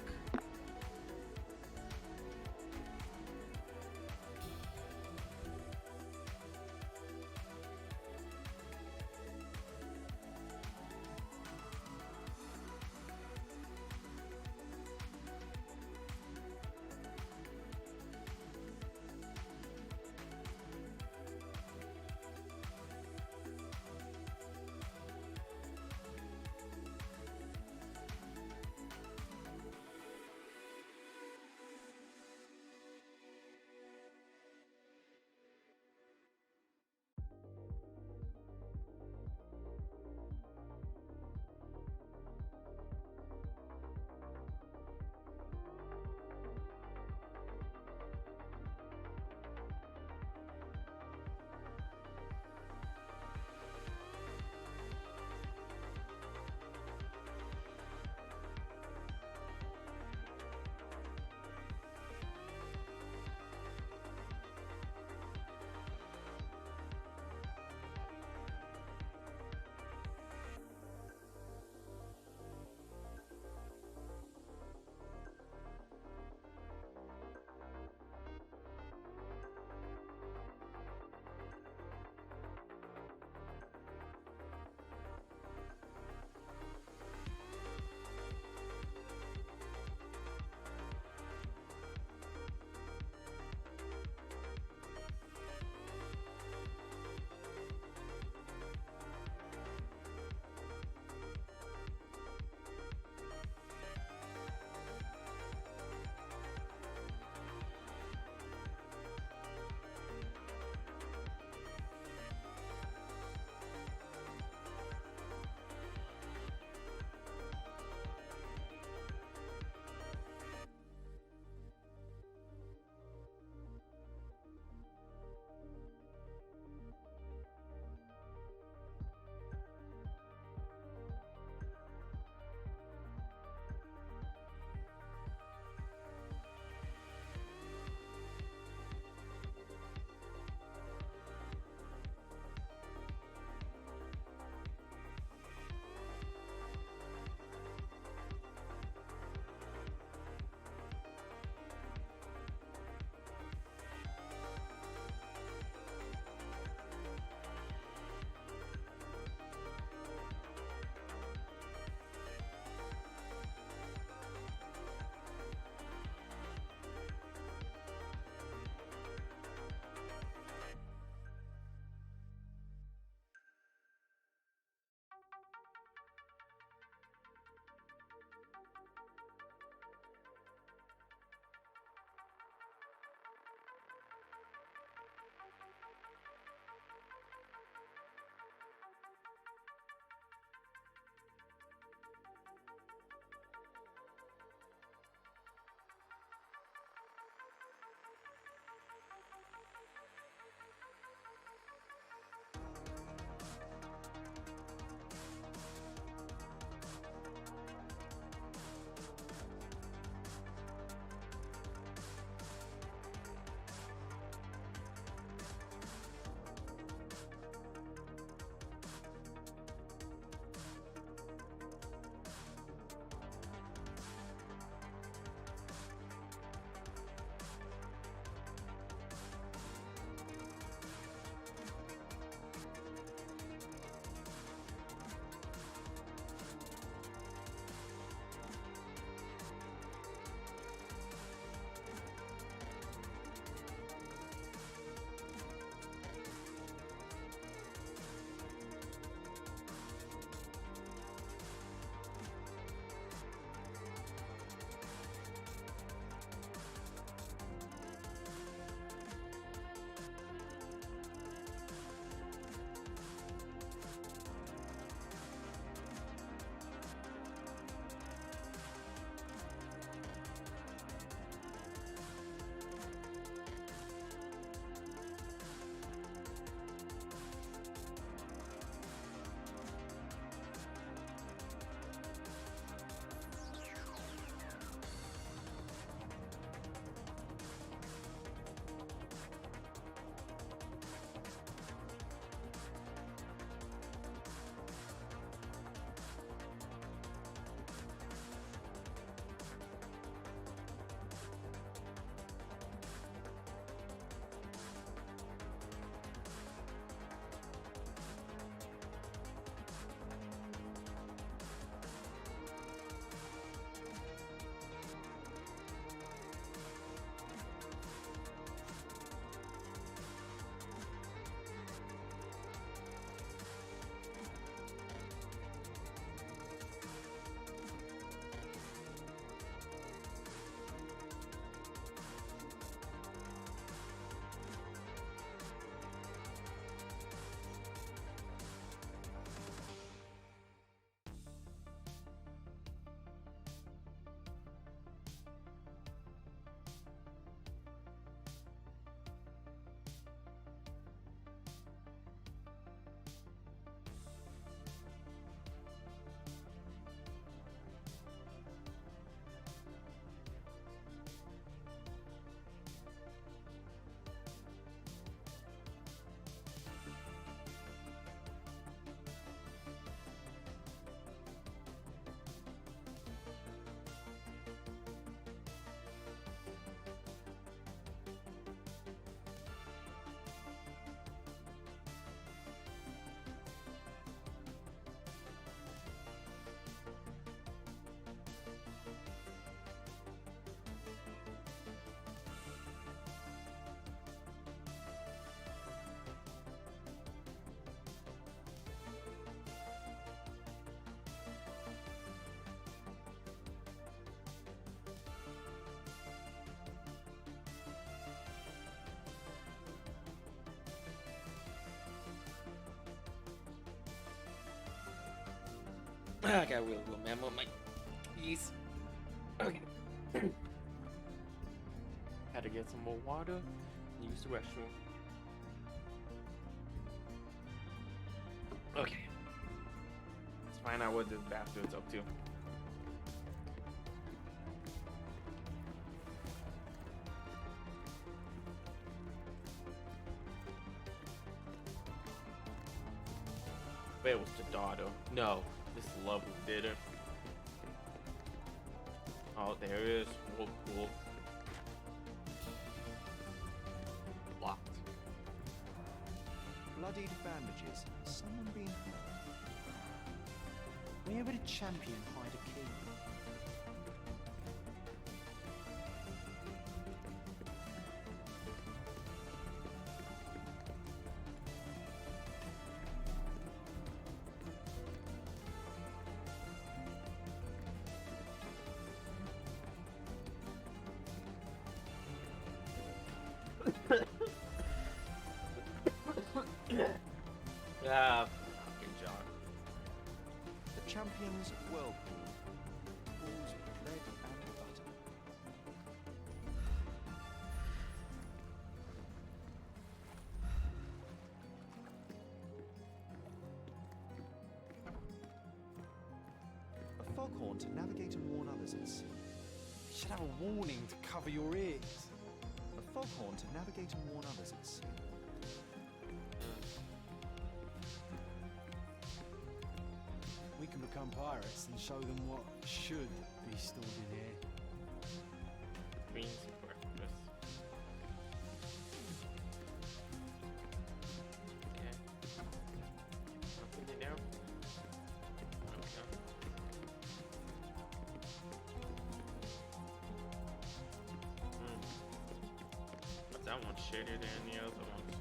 I got real remember my keys. Okay. Had to get some more water and use the restroom. Okay. Let's find out what this bastard's up to. Where was the daughter? No, this lovely bitter. Oh, there it is. Cool, cool. Locked. Bloodied bandages. Has someone been hurt? Where would a champion hide a key? Ah, fucking John. The champion's whirlpool. Pools of bread and butter. A foghorn to navigate and warn others at sea. You should have a warning to cover your ears. A foghorn to navigate and warn others at sea. We can become pirates and show them what should be stored in here. Queen's breakfast. Okay. Nothing in there. Okay. But that one's shittier than the other ones.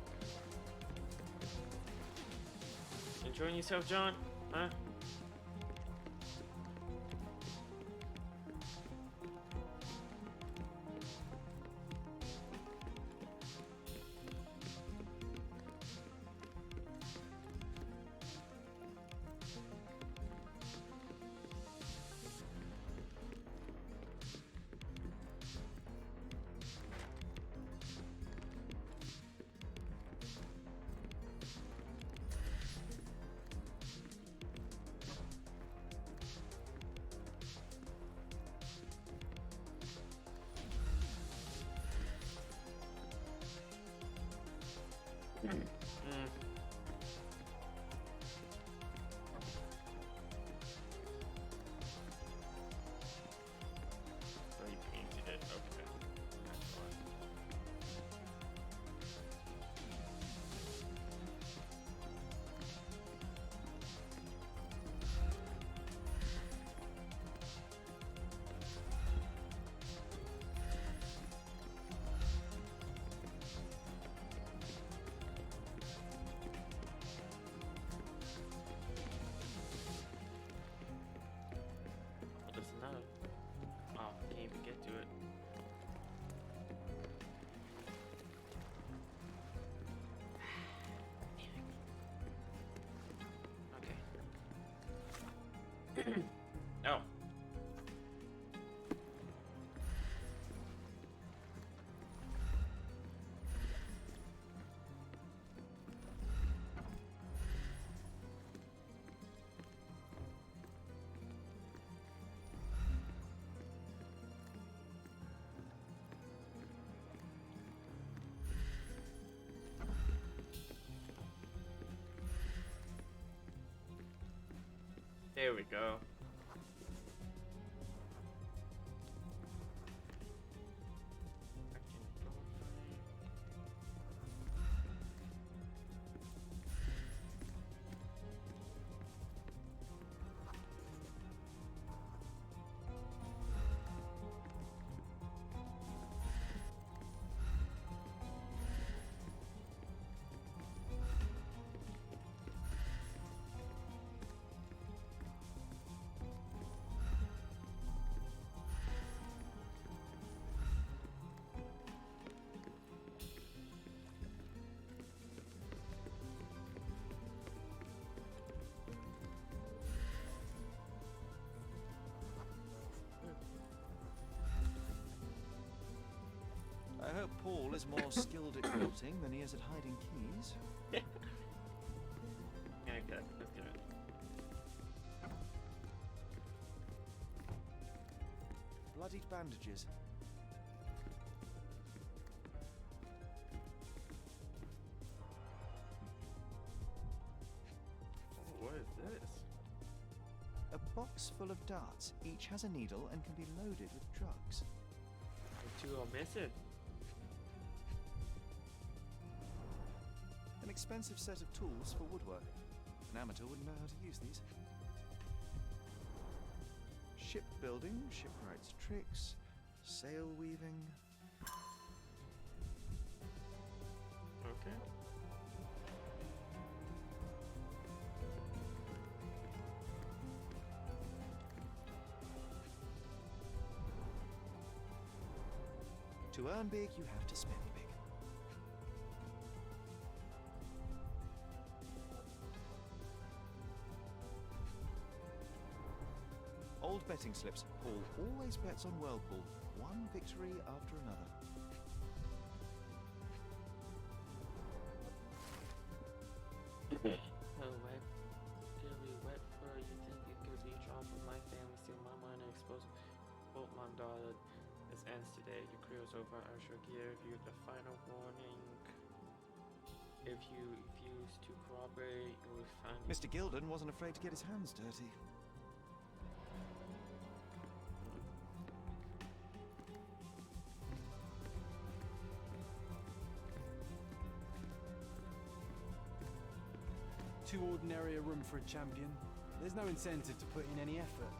Enjoying yourself, John? Huh? So he painted it. Okay. That's fine. What does it know? Oh, can't even get to it. Okay. Oh. There we go. Paul is more skilled at quilting than he is at hiding keys. Yeah, good. Let's get it. Bloodied bandages. What is this? A box full of darts. Each has a needle and can be loaded with drugs. The two are missing. An expensive set of tools for woodwork. An amateur wouldn't know how to use these. Shipbuilding, shipwright's tricks, sail weaving. Okay. To earn big, you have to spend big. Old betting slips. Paul always bets on Whirlpool. One victory after another. Oh, wet. Really wet fur. You think it could be dropped with my family? Steal my mind and expose both my daughter. This ends today. Your career's over. I shall give you the final warning. If you refuse to cooperate, you will find. Mr. Gilden wasn't afraid to get his hands dirty. Too ordinary a room for a champion. There's no incentive to put in any effort.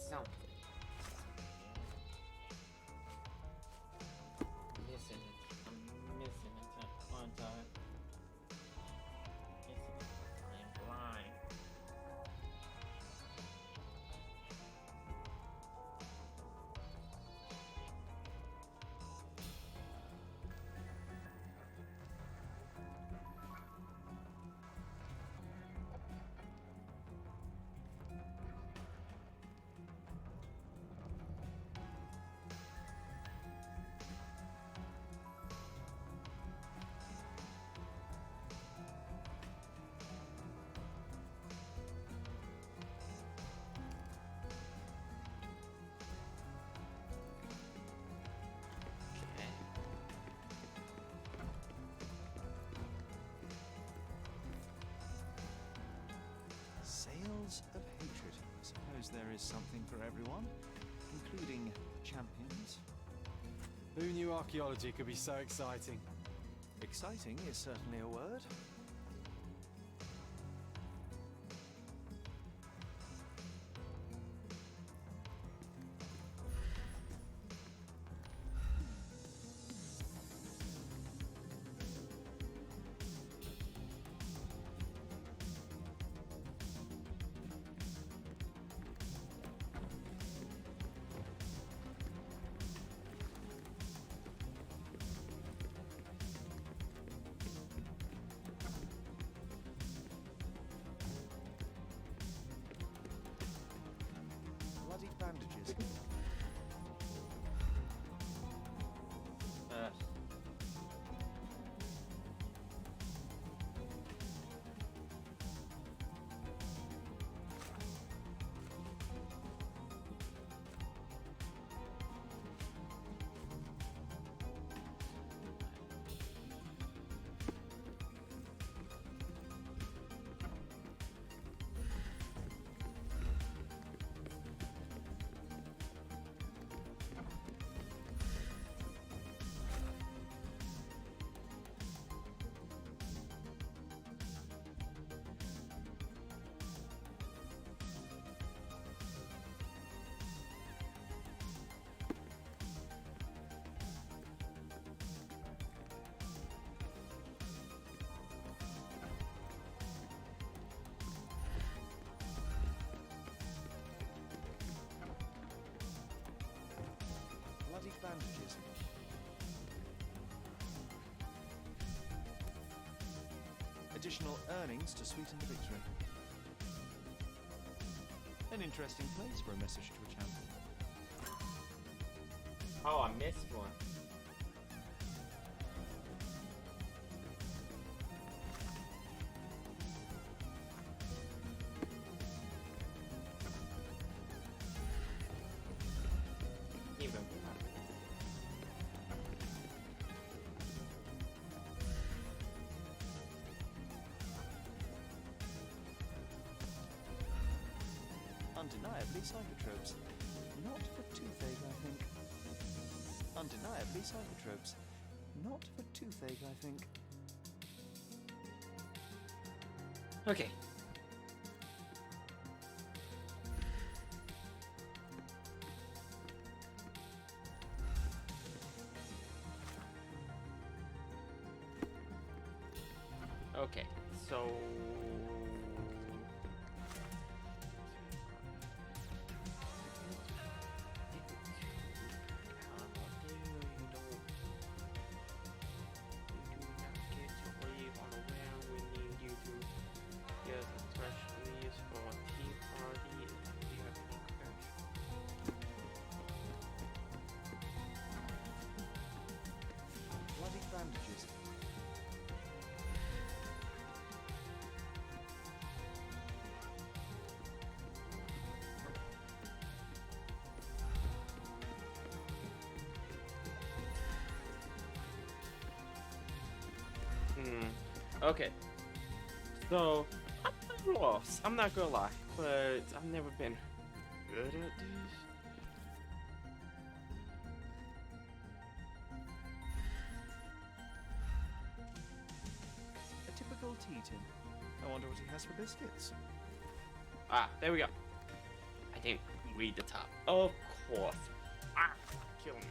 Something. Missing it. I'm missing it. Aren't I? Missing it. I'm blind. Sails of hatred. I suppose there is something for everyone, including champions. Who knew archaeology could be so exciting? Exciting is certainly a word. additional earnings to sweeten the victory. An interesting place for a message to a champion. Oh, I missed one. Even Undeniably psychotropes. Not for toothache, I think. Undeniably psychotropes. Not for toothache, I think. Okay. Okay, so Bloody bandages. Okay. So, I'm lost. I'm not gonna lie, but I've never been good at this. A typical tea tin. I wonder what he has for biscuits. Ah, there we go. I didn't read the top. Of course. Ah, kill me.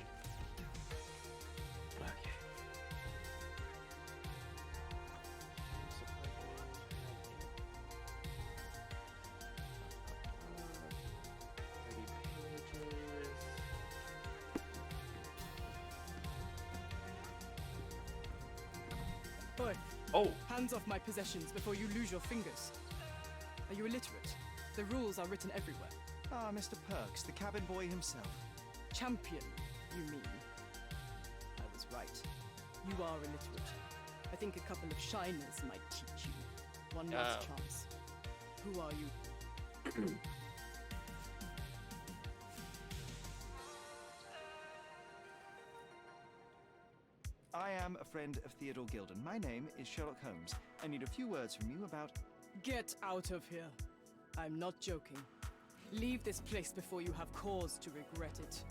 Okay. Boy, Oh, hands off my possessions before you lose your fingers. Are you illiterate? The rules are written everywhere. Ah, Mr. Perks, the cabin boy himself. Champion, you mean? I was right. You are illiterate. I think a couple of shiners might teach you. One last chance. Who are you? I am a friend of Theodore Gilden. My name is Sherlock Holmes. I need a few words from you about... Get out of here. I'm not joking. Leave this place before you have cause to regret it.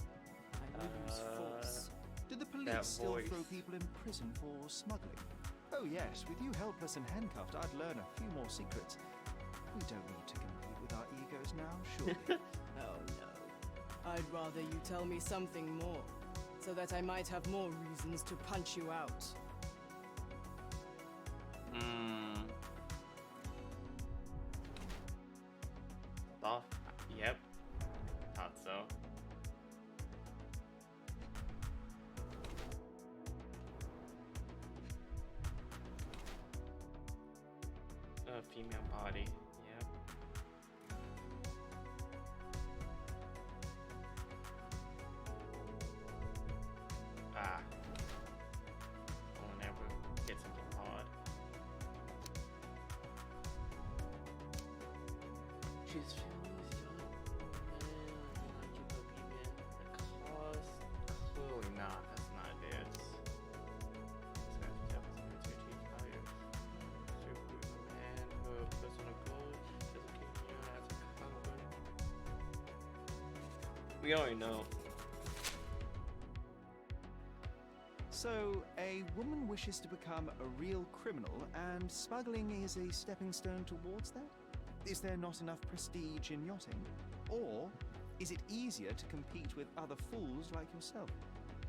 I will use force. Do the police still throw people in prison for smuggling? Oh yes, with you helpless and handcuffed, I'd learn a few more secrets. We don't need to compete with our egos now, surely. Oh no. I'd rather you tell me something more, so that I might have more reasons to punch you out. Oh, yep. Thought so. A female body. Yep. Ah. Whenever get something odd. She's clearly not. That's not it. We already know. So, a woman wishes to become a real criminal, and smuggling is a stepping stone towards that? Is there not enough prestige in yachting? Or is it easier to compete with other fools like yourself?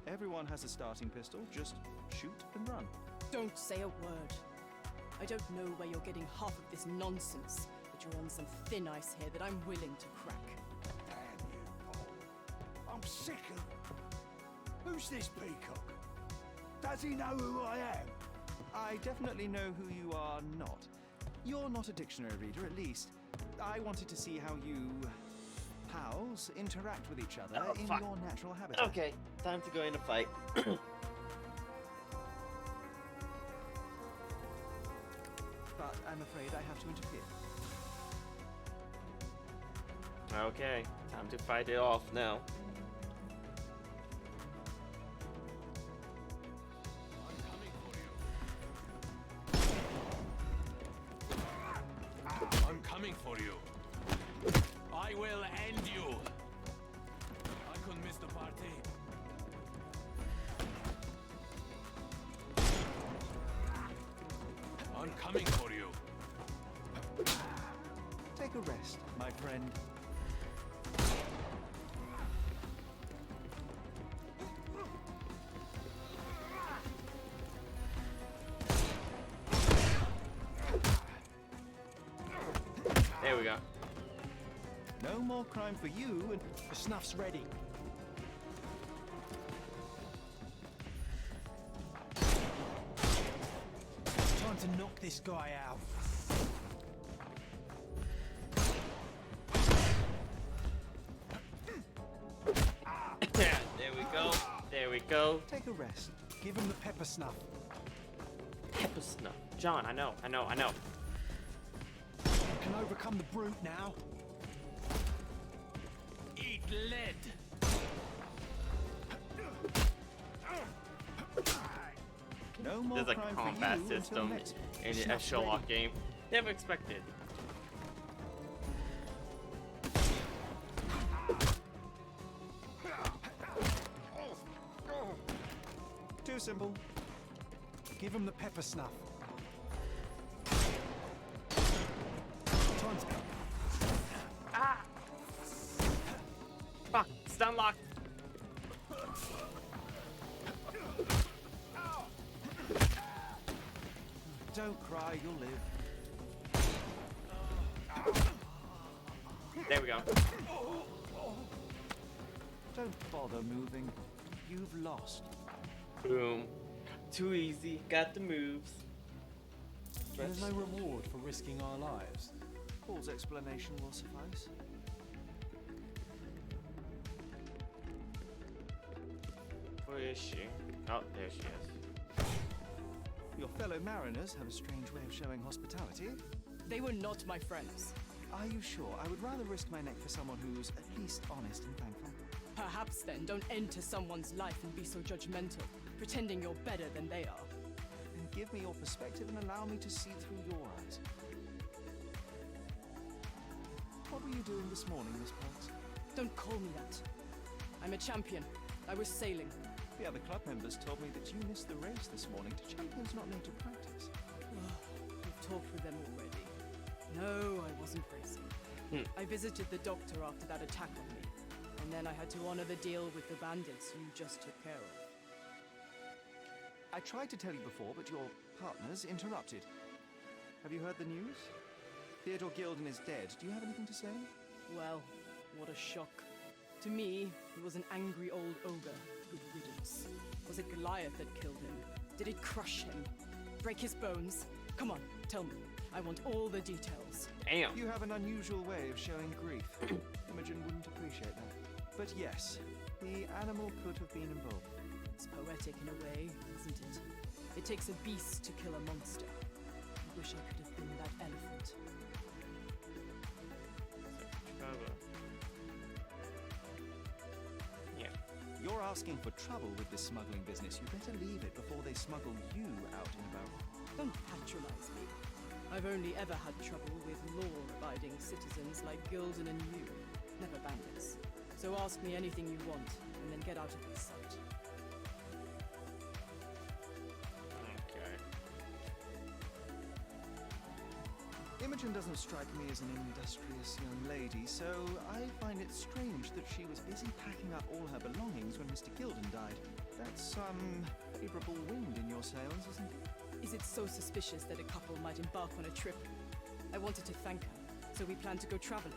Everyone has a starting pistol, just shoot and run. Don't say a word. I don't know where you're getting half of this nonsense, but you're on some thin ice here that I'm willing to crack. Damn you, Paul. I'm sick of... Who's this peacock? Does he know who I am? I definitely know who you are not. You're not a dictionary reader, at least. I wanted to see how you pals interact with each other in your natural habitat. Okay, time to go in a fight. But I'm afraid I have to interfere. Okay, time to fight it off now. I'm coming for you. I will end you. I couldn't miss the party. I'm coming for you. Take a rest, my friend. There we go. No more crime for you, and the snuff's ready. Time to knock this guy out. There we go. There we go. Take a rest. Give him the pepper snuff. Pepper snuff. John, I know. You can overcome the brute now. Eat lead. No more There's a crime combat for you system next. in a Snuff's Sherlock ready. game. Never expected. Too simple. Give him the pepper snuff. Time to... Fuck, stun lock. Don't cry, you'll live. There we go. Don't bother moving. You've lost. Boom. Too easy. Got the moves. There's no reward for risking our lives. Paul's explanation will suffice. Where is she? Oh, there she is. Your fellow mariners have a strange way of showing hospitality. They were not my friends. Are you sure? I would rather risk my neck for someone who's at least honest and thankful. Perhaps then don't enter someone's life and be so judgmental, pretending you're better than they are. And give me your perspective and allow me to see through your eyes. What were you doing this morning, Miss Parks? Don't call me that. I'm a champion. I was sailing. The other club members told me that you missed the race this morning. Do champions not need to practice? You've talked with them already. No, I wasn't racing. I visited the doctor after that attack on me, and then I had to honor the deal with the bandits you just took care of. I tried to tell you before, but your partners interrupted. Have you heard the news? Theodore Gilden is dead. Do you have anything to say? Well, what a shock. To me, he was an angry old ogre. Good riddance. Was it Goliath that killed him? Did it crush him? Break his bones? Come on, tell me. I want all the details. Damn. You have an unusual way of showing grief. Imogen wouldn't appreciate that. But yes, the animal could have been involved. It's poetic in a way, isn't it? It takes a beast to kill a monster. I wish I could have been that elephant. Yeah. You're asking for trouble with this smuggling business. You better leave it before they smuggle you out and about. Don't patronize me. I've only ever had trouble with law-abiding citizens like Gilden and you, never bandits. So ask me anything you want, and then get out of my sight. Okay. Imogen doesn't strike me as an industrious young lady, so I find it strange that she was busy packing up all her belongings when Mr. Gilden died. That's some favorable wind in your sails, isn't it? Is it so suspicious that a couple might embark on a trip? I wanted to thank her, so we planned to go traveling.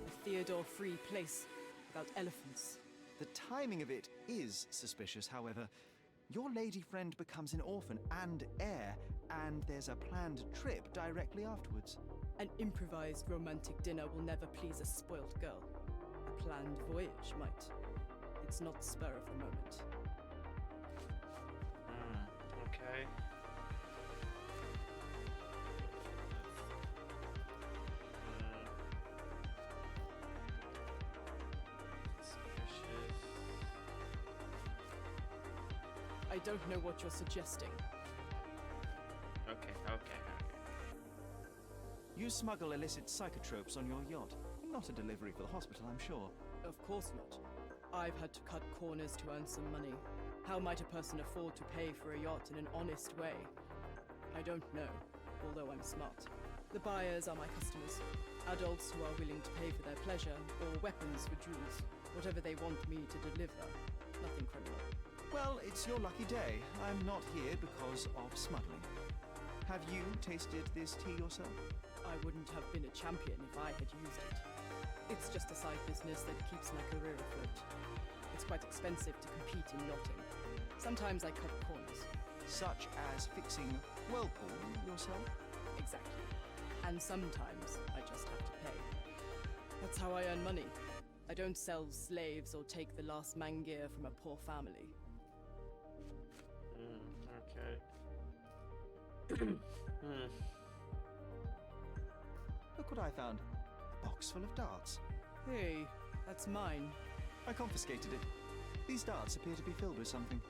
A Theodore-free place, without elephants. The timing of it is suspicious, however. Your lady friend becomes an orphan and heir, and there's a planned trip directly afterwards. An improvised romantic dinner will never please a spoilt girl. A planned voyage might. It's not spur of the moment. Okay. Suspicious. I don't know what you're suggesting. Okay. You smuggle illicit psychotropes on your yacht. Not a delivery for the hospital, I'm sure. Of course not. I've had to cut corners to earn some money. How might a person afford to pay for a yacht in an honest way? I don't know, although I'm smart. The buyers are my customers. Adults who are willing to pay for their pleasure, or weapons for jewels. Whatever they want me to deliver. Nothing criminal. Well, it's your lucky day. I'm not here because of smuggling. Have you tasted this tea yourself? I wouldn't have been a champion if I had used it. It's just a side business that keeps my career afloat. It's quite expensive to compete in yachting. Sometimes I cut corners. Such as fixing whirlpool yourself? Exactly. And sometimes I just have to pay. That's how I earn money. I don't sell slaves or take the last mangear from a poor family. Okay. Look what I found. A box full of darts. Hey, that's mine. I confiscated it. These darts appear to be filled with something.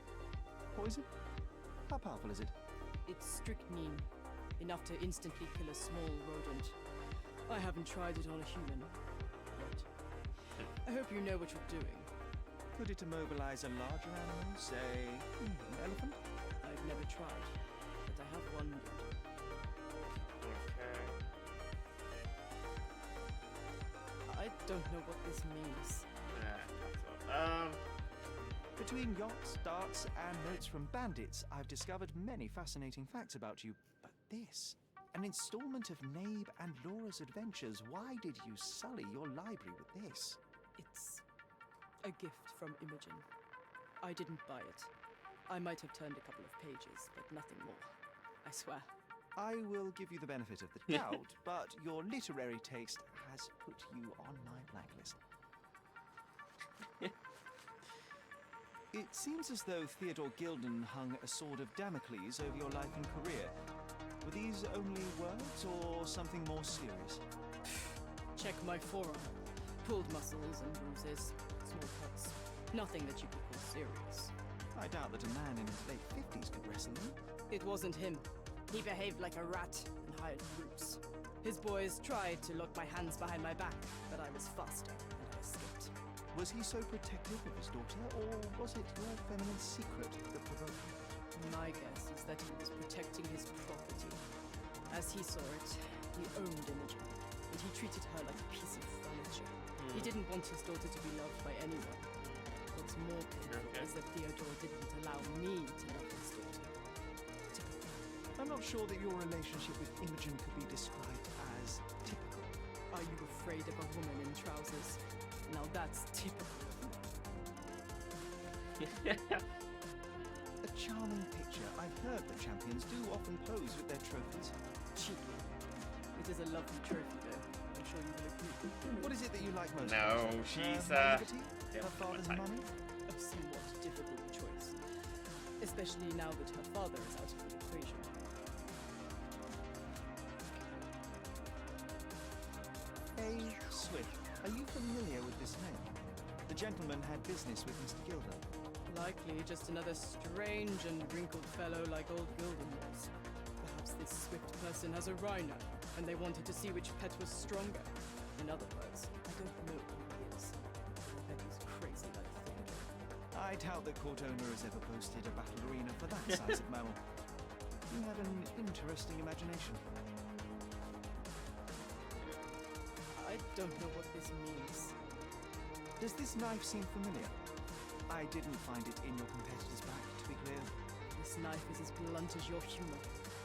Poison? How powerful is it? It's strychnine. Enough to instantly kill a small rodent. I haven't tried it on a human. Yet. I hope you know what you're doing. Could it immobilize a larger animal, say, an elephant? I've never tried, but I have wondered. Okay. I don't know what this means. Between yachts, darts, and notes from bandits, I've discovered many fascinating facts about you. But this, an installment of Nabe and Laura's adventures. Why did you sully your library with this? It's a gift from Imogen. I didn't buy it. I might have turned a couple of pages, but nothing more. I swear. I will give you the benefit of the doubt, but your literary taste has put you on my blacklist. It seems as though Theodore Gilden hung a sword of Damocles over your life and career. Were these only words or something more serious? Check my forearm. Pulled muscles and bruises, small cuts. Nothing that you could call serious. I doubt that a man in his late 50s could wrestle you. It wasn't him. He behaved like a rat and hired brutes. His boys tried to lock my hands behind my back, but I was faster and I escaped. Was he so protective of his daughter, or was it your feminine secret that provoked him? My guess is that he was protecting his property. As he saw it, he owned Imogen, and he treated her like a piece of furniture. He didn't want his daughter to be loved by anyone. What's more painful is that Theodore didn't allow me to love his daughter. Typical. I'm not sure that your relationship with Imogen could be described as typical. Are you afraid of a woman in trousers? Now that's typical of me. A charming picture. I've heard that champions do often pose with their trophies. Cheeky. It is a lovely trophy, though. I'm sure you will agree. What is it that you like most? No, she's naivety? Her father's money? A somewhat difficult choice. Especially now that her father is out of the equation. A. Swift. Are you familiar with this name? The gentleman had business with Mr. Gilder. Likely just another strange and wrinkled fellow like old Gilden was. Perhaps this Swift person has a rhino, and they wanted to see which pet was stronger. In other words, I don't know who he is. I bet he's crazy like Theodore. I doubt that court owner has ever boasted a battle arena for that size of mammal. You have an interesting imagination. I don't know what this means. Does this knife seem familiar? I didn't find it in your competitor's back, to be clear. This knife is as blunt as your humor.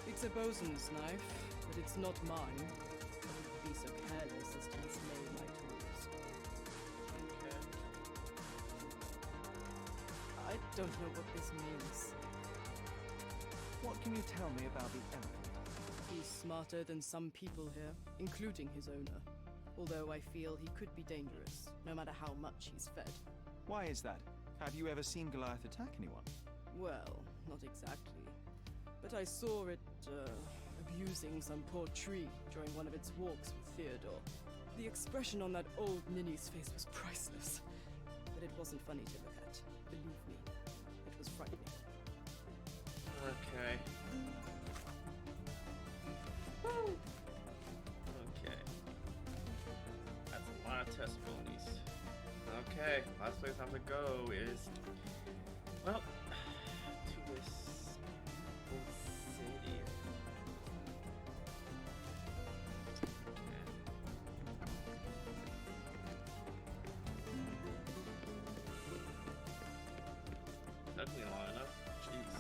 It's a bosun's knife, but it's not mine. I wouldn't be so careless as to mislay my tools. Okay. I don't know what this means. What can you tell me about the elephant? He's smarter than some people here, including his owner. Although I feel he could be dangerous, no matter how much he's fed. Why is that? Have you ever seen Goliath attack anyone? Well, not exactly. But I saw it, abusing some poor tree during one of its walks with Theodore. The expression on that old ninny's face was priceless. But it wasn't funny to look at. Believe me, it was frightening. Okay. Woo! Okay. That's a lot of testimonies. Okay, last place I have to go is, well, to this old city. That took me long enough. Jeez.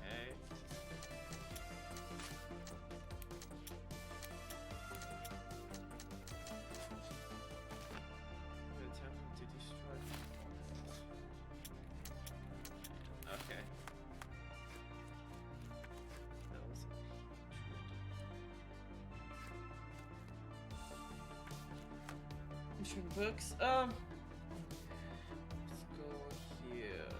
Okay. Attempting to destroy. Okay. That was Mission books. Let's go here.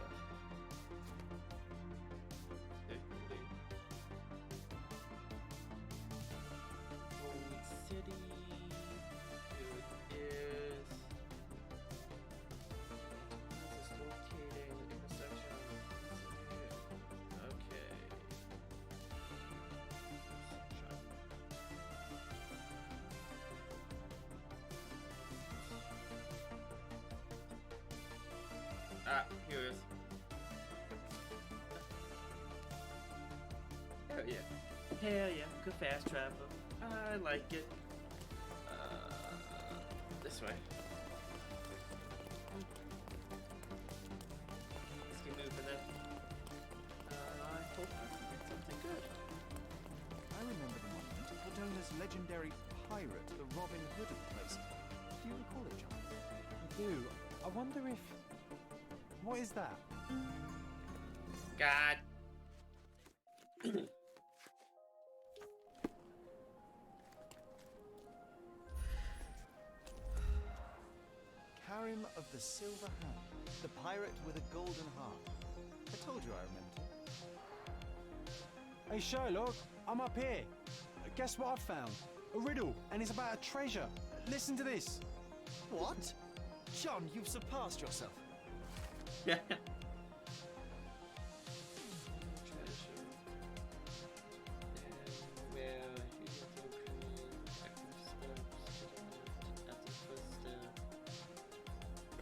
Holy City. Here it is. This is located in the intersection. Okay. Ah, here it is. Hell yeah. Hell yeah. Good fast travel. I like it. This way. Let's keep moving then. I hope I can get something good. I remember the monument. Cordona's legendary pirate, the Robin Hood of the place. Do you recall it, John? I do. I wonder if... What is that? God. Karim of the Silver Hand, the pirate with a golden heart. I told you I remembered him. Hey Sherlock, I'm up here. Guess what I found? A riddle, and it's about a treasure. Listen to this. What? John, you've surpassed yourself. Yeah.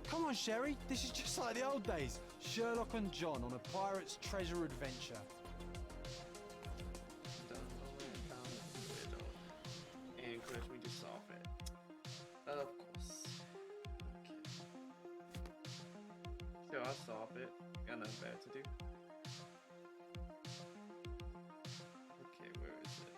Come on, Sherry. This is just like the old days. Sherlock and John on a pirate's treasure adventure. And encourage me to solve it. Of course. Okay. So I'll solve it. Got nothing better to do. Okay, where is it?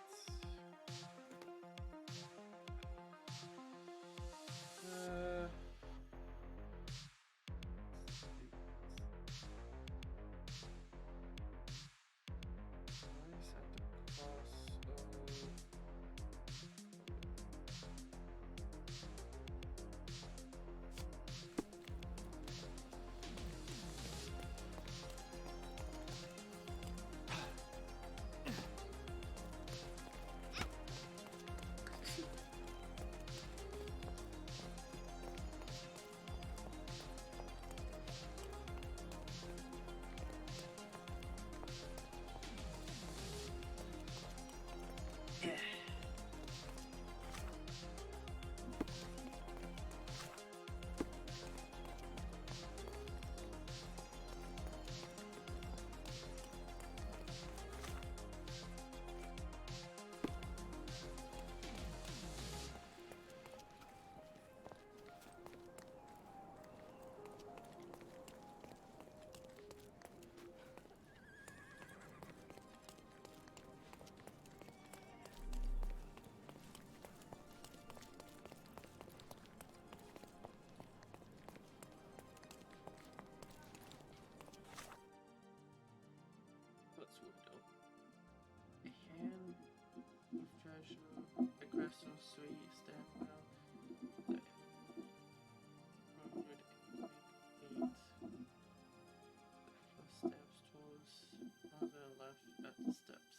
will do. A hand of treasure, a crystal sweet step well. Steps towards other left at the steps.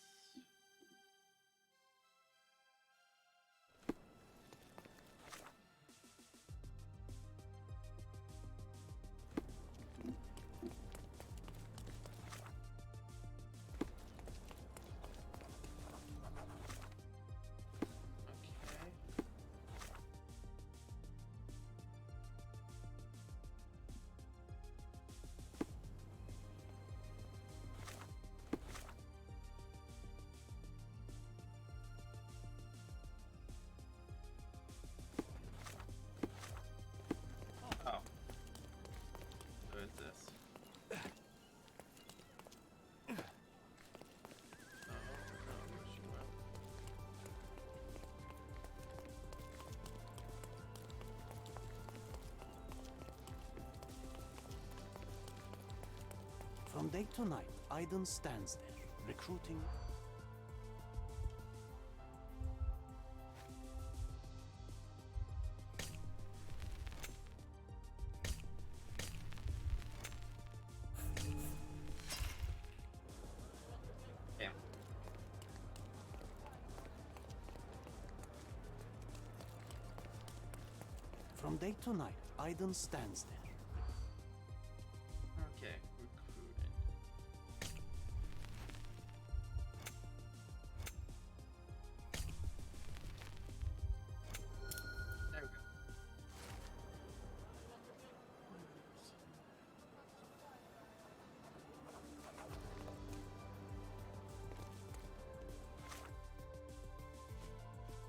Oh. So it's this. From day to night, Aiden stands there, recruiting. Damn. From day to night, Aiden stands there. Okay, recruiting. There we go.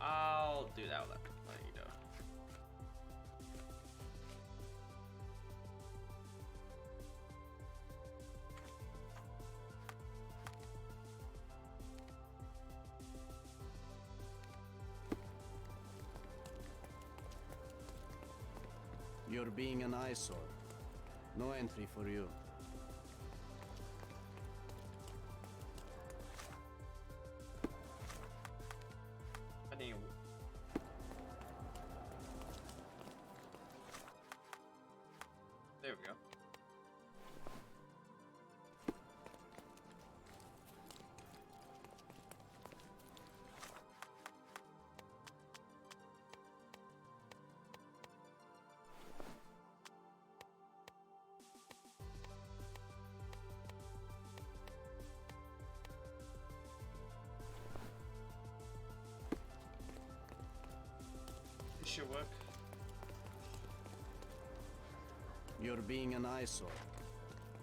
I'll do that without letting you know. You're being an eyesore. No entry for you. Anyway. There we go. This should work. You're being an eyesore.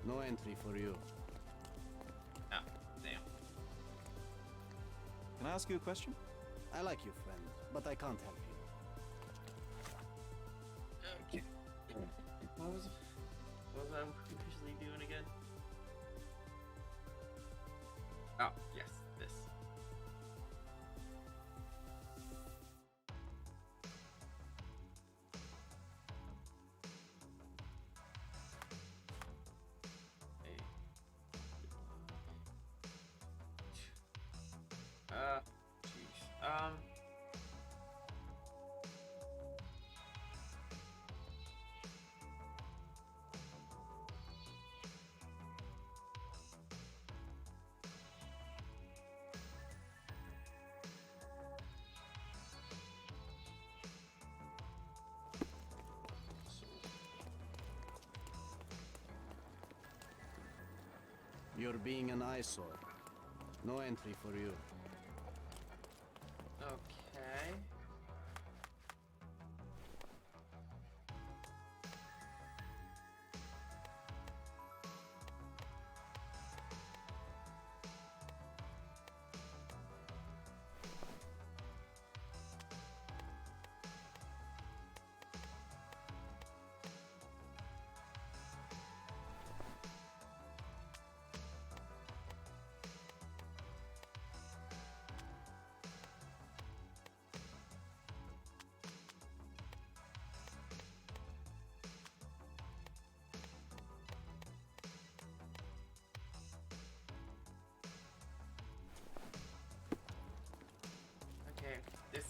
No entry for you. Ah, damn. Can I ask you a question? I like you, friend, but I can't help you. Okay. What was I usually doing again? Oh, yes, this. Jeez. You're being an eyesore. No entry for you. Okay.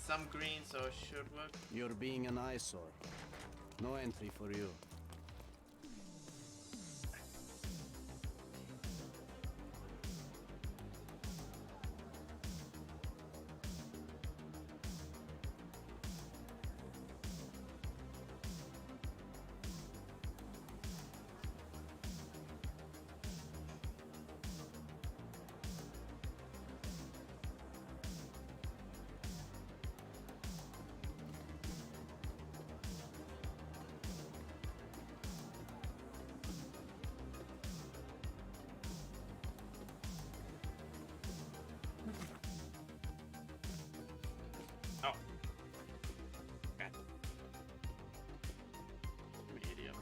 some green, so it should work. You're being an eyesore. No entry for you. Oh. God. I'm an idiot.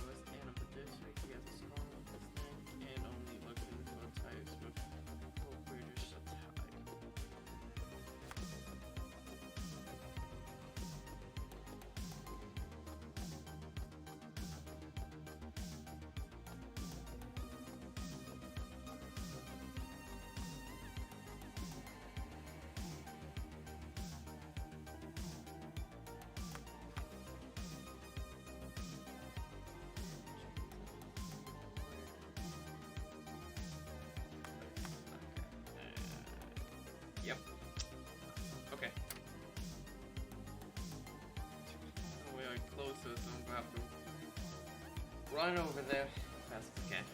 What's the end of the district? You have to scroll with this thing and only looking for types with full British type. Yep. Okay. Oh, we are closer, so I'm gonna have to run over there as fast as I can.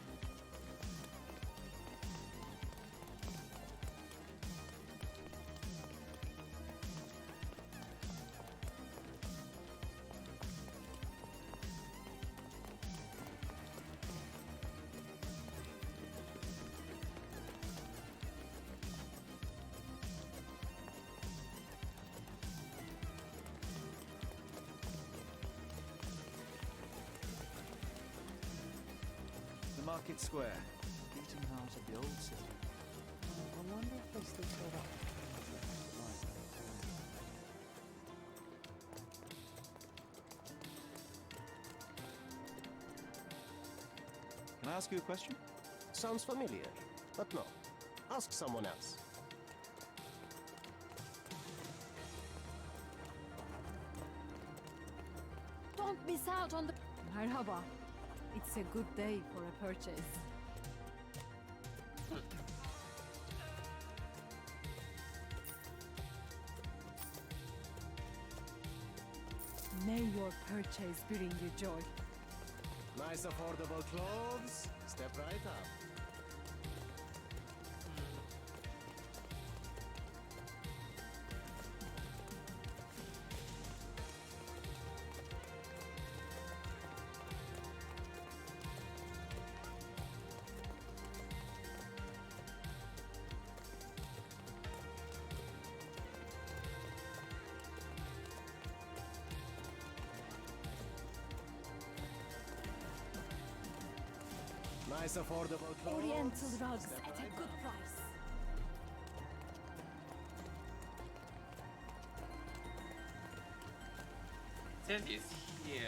The Market Square. Beating heart of the old city. I wonder if they still set up. Can I ask you a question? Sounds familiar, but no. Ask someone else. Don't miss out on the... Marhaba. It's a good day for a purchase. May your purchase bring you joy. Nice affordable clothes. Step right up. Nice affordable clothes. Oriental rugs Step at a right good up. price. It says he's here.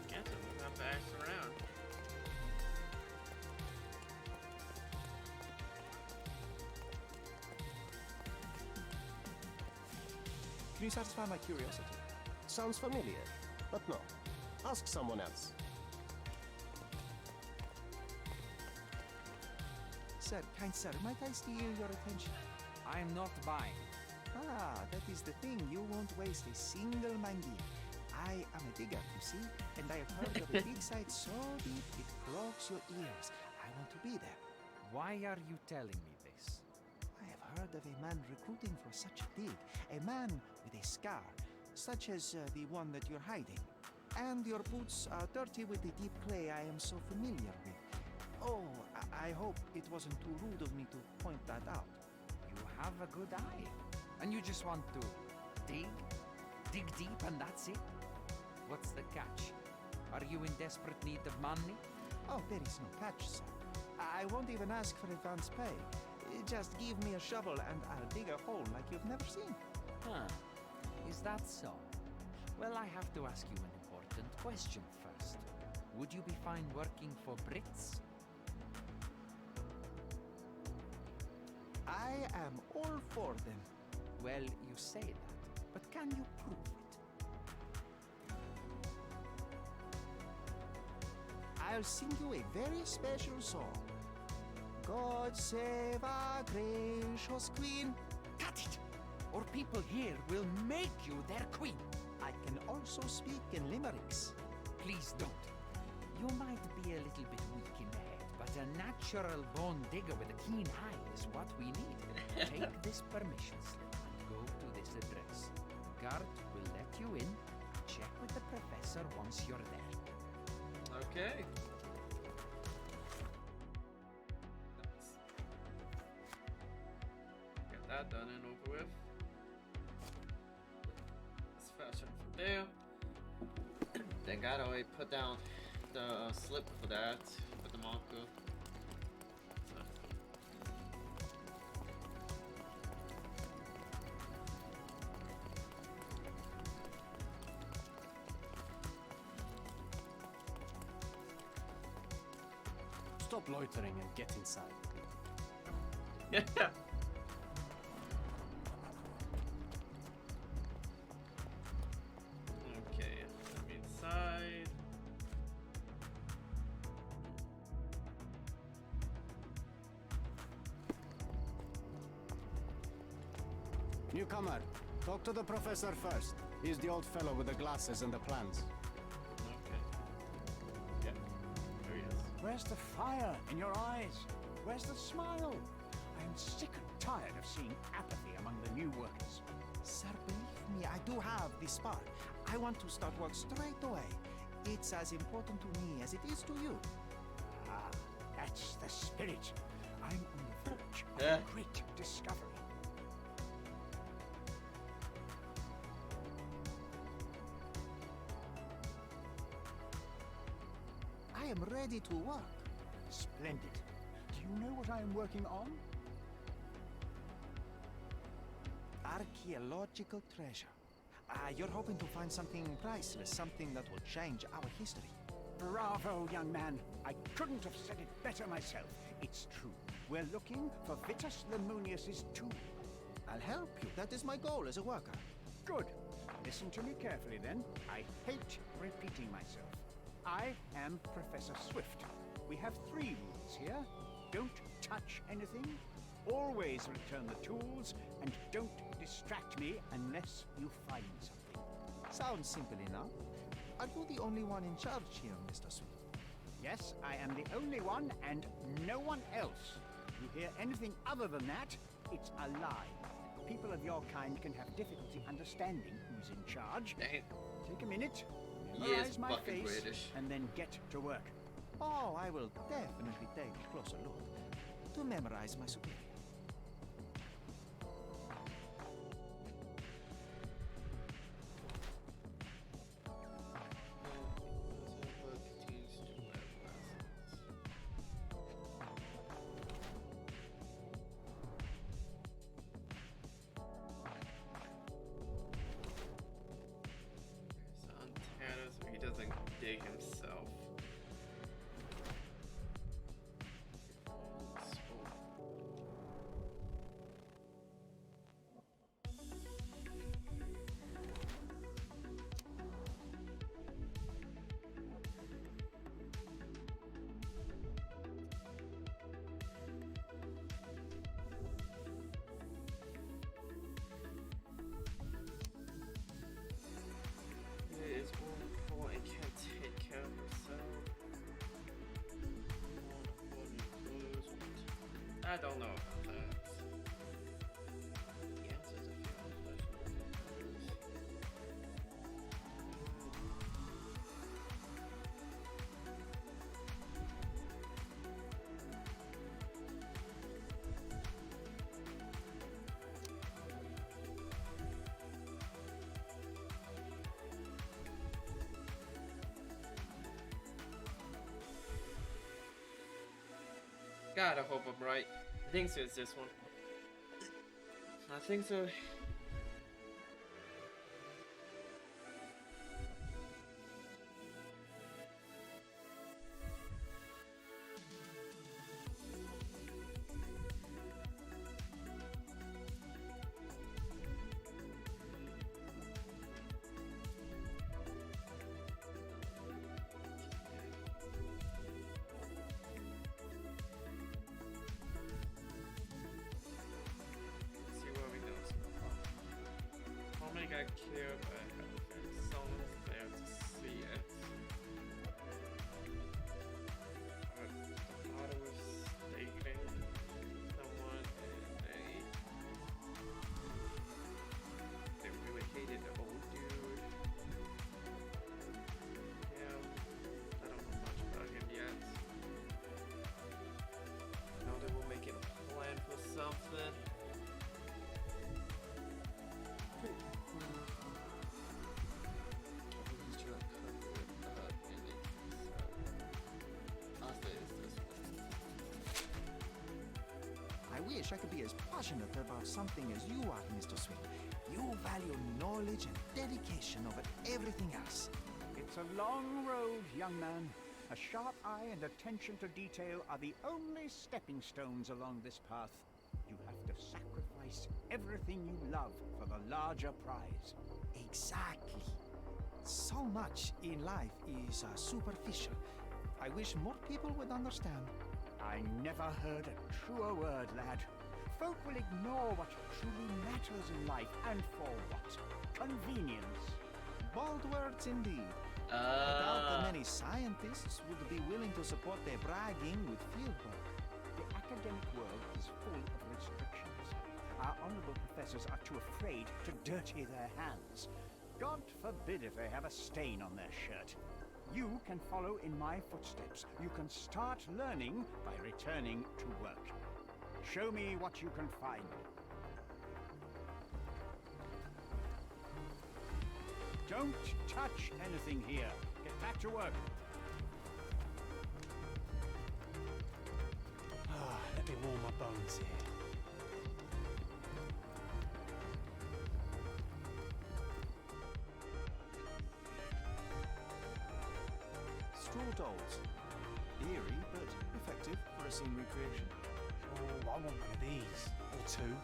I guess I'm not back around. Can you satisfy my curiosity? Sounds familiar, but no. Ask someone else. Sir, kind sir, might I steal your attention? I am not buying. Ah, that is the thing. You won't waste a single mangi. I am a digger, you see, and I have heard of a dig site so deep it clogs your ears. I want to be there. Why are you telling me this? I have heard of a man recruiting for such a dig. A man with a scar, such as the one that you're hiding. And your boots are dirty with the deep clay I am so familiar with. Oh, I hope it wasn't too rude of me to point that out. You have a good eye. And you just want to dig? Dig deep and that's it? What's the catch? Are you in desperate need of money? Oh, there is no catch, sir. I won't even ask for advance pay. Just give me a shovel and I'll dig a hole like you've never seen. Huh. Is that so? Well, I have to ask you an important question first. Would you be fine working for Brits? I am all for them. Well, you say that, but can you prove it? I'll sing you a very special song. God save our gracious queen. Cut it! Or people here will make you their queen. I can also speak in limericks. Please don't. You might be a little bit weak in the head, but a natural bone digger with a keen eye is what we need. Take this permission slip and go to this address. Guard will let you in. Check with the professor once you're there. Okay. Get that done and over with. Let's fast run from there. Then gotta put down the slip for that, for the marker. Stop loitering and get inside. Yeah. Okay, I'm inside. Newcomer, talk to the professor first. He's the old fellow with the glasses and the plans. Okay. Yeah, there he is. Where's the fire in your eyes? Where's the smile? I'm sick and tired of seeing apathy among the new workers. Sir, believe me, I do have the spark. I want to start work straight away. It's as important to me as it is to you. Ah, that's the spirit. I'm on the verge of Yeah. a great discovery. I am ready to work. Splendid. Do you know what I am working on? Archaeological treasure. You're hoping to find something priceless, something that will change our history. Bravo, young man. I couldn't have said it better myself. It's true. We're looking for Vitus Lemonius's tomb. I'll help you. That is my goal as a worker. Good. Listen to me carefully then. I hate repeating myself. I am Professor Swift. We have 3 rules here. Don't touch anything, always return the tools, and don't distract me unless you find something. Sounds simple enough. Are you the only one in charge here, Mr. Swift? Yes, I am the only one and no one else. You hear anything other than that, it's a lie. People of your kind can have difficulty understanding who's in charge. Dang. Take a minute, He is memorize my fucking face, British. and then get to work. Oh, I will definitely take a closer look to memorize my superior. So he doesn't dig himself. It is more important you can take care of yourself. I don't know about that. The answers are God, I hope I'm right. I think so, it's this one. I think so. I care, but someone's there to see it. I thought it was dating someone and they really hated the old dude. Yeah, I don't know much about him yet. Now they will make a plan for something. I wish I could be as passionate about something as you are, Mr. Swift. You value knowledge and dedication over everything else. It's a long road, young man. A sharp eye and attention to detail are the only stepping stones along this path. You have to sacrifice everything you love for the larger prize. Exactly. So much in life is superficial. I wish more people would understand. I never heard a truer word, lad. Folk will ignore what truly matters in life, and for what? Convenience. Bold words indeed. I doubt that many scientists would be willing to support their bragging with fieldwork. The academic world is full of restrictions. Our honorable professors are too afraid to dirty their hands. God forbid if they have a stain on their shirt. You can follow in my footsteps. You can start learning by returning to work. Show me what you can find. Don't touch anything here. Get back to work. Let me warm my bones here. Straw dolls. Eerie, but effective for a scene recreation. Oh, I want one of these. Or two.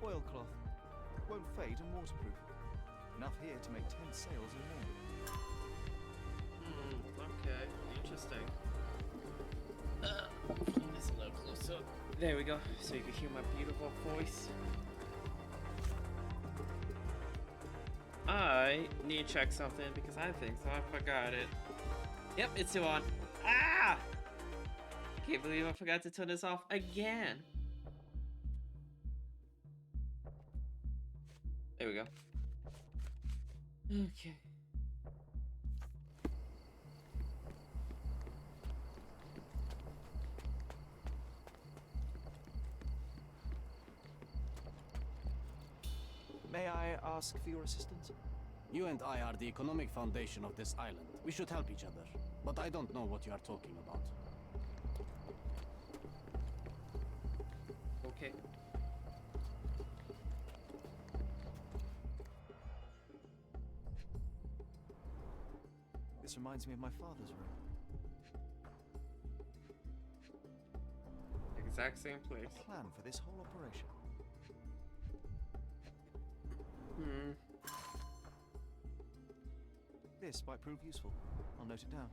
Oilcloth. Won't fade and waterproof. Enough here to make 10 sails in one. Okay, interesting. This a little closer. There we go, so you can hear my beautiful voice. I need to check something because I think so. I forgot it. Yep, it's still on. Ah! Can't believe I forgot to turn this off again. There we go. Okay. May I ask for your assistance? You and I are the economic foundation of this island. We should help each other. But I don't know what you are talking about. Okay. This reminds me of my father's room. Exact same place. A plan for this whole operation. This might prove useful. I'll note it down.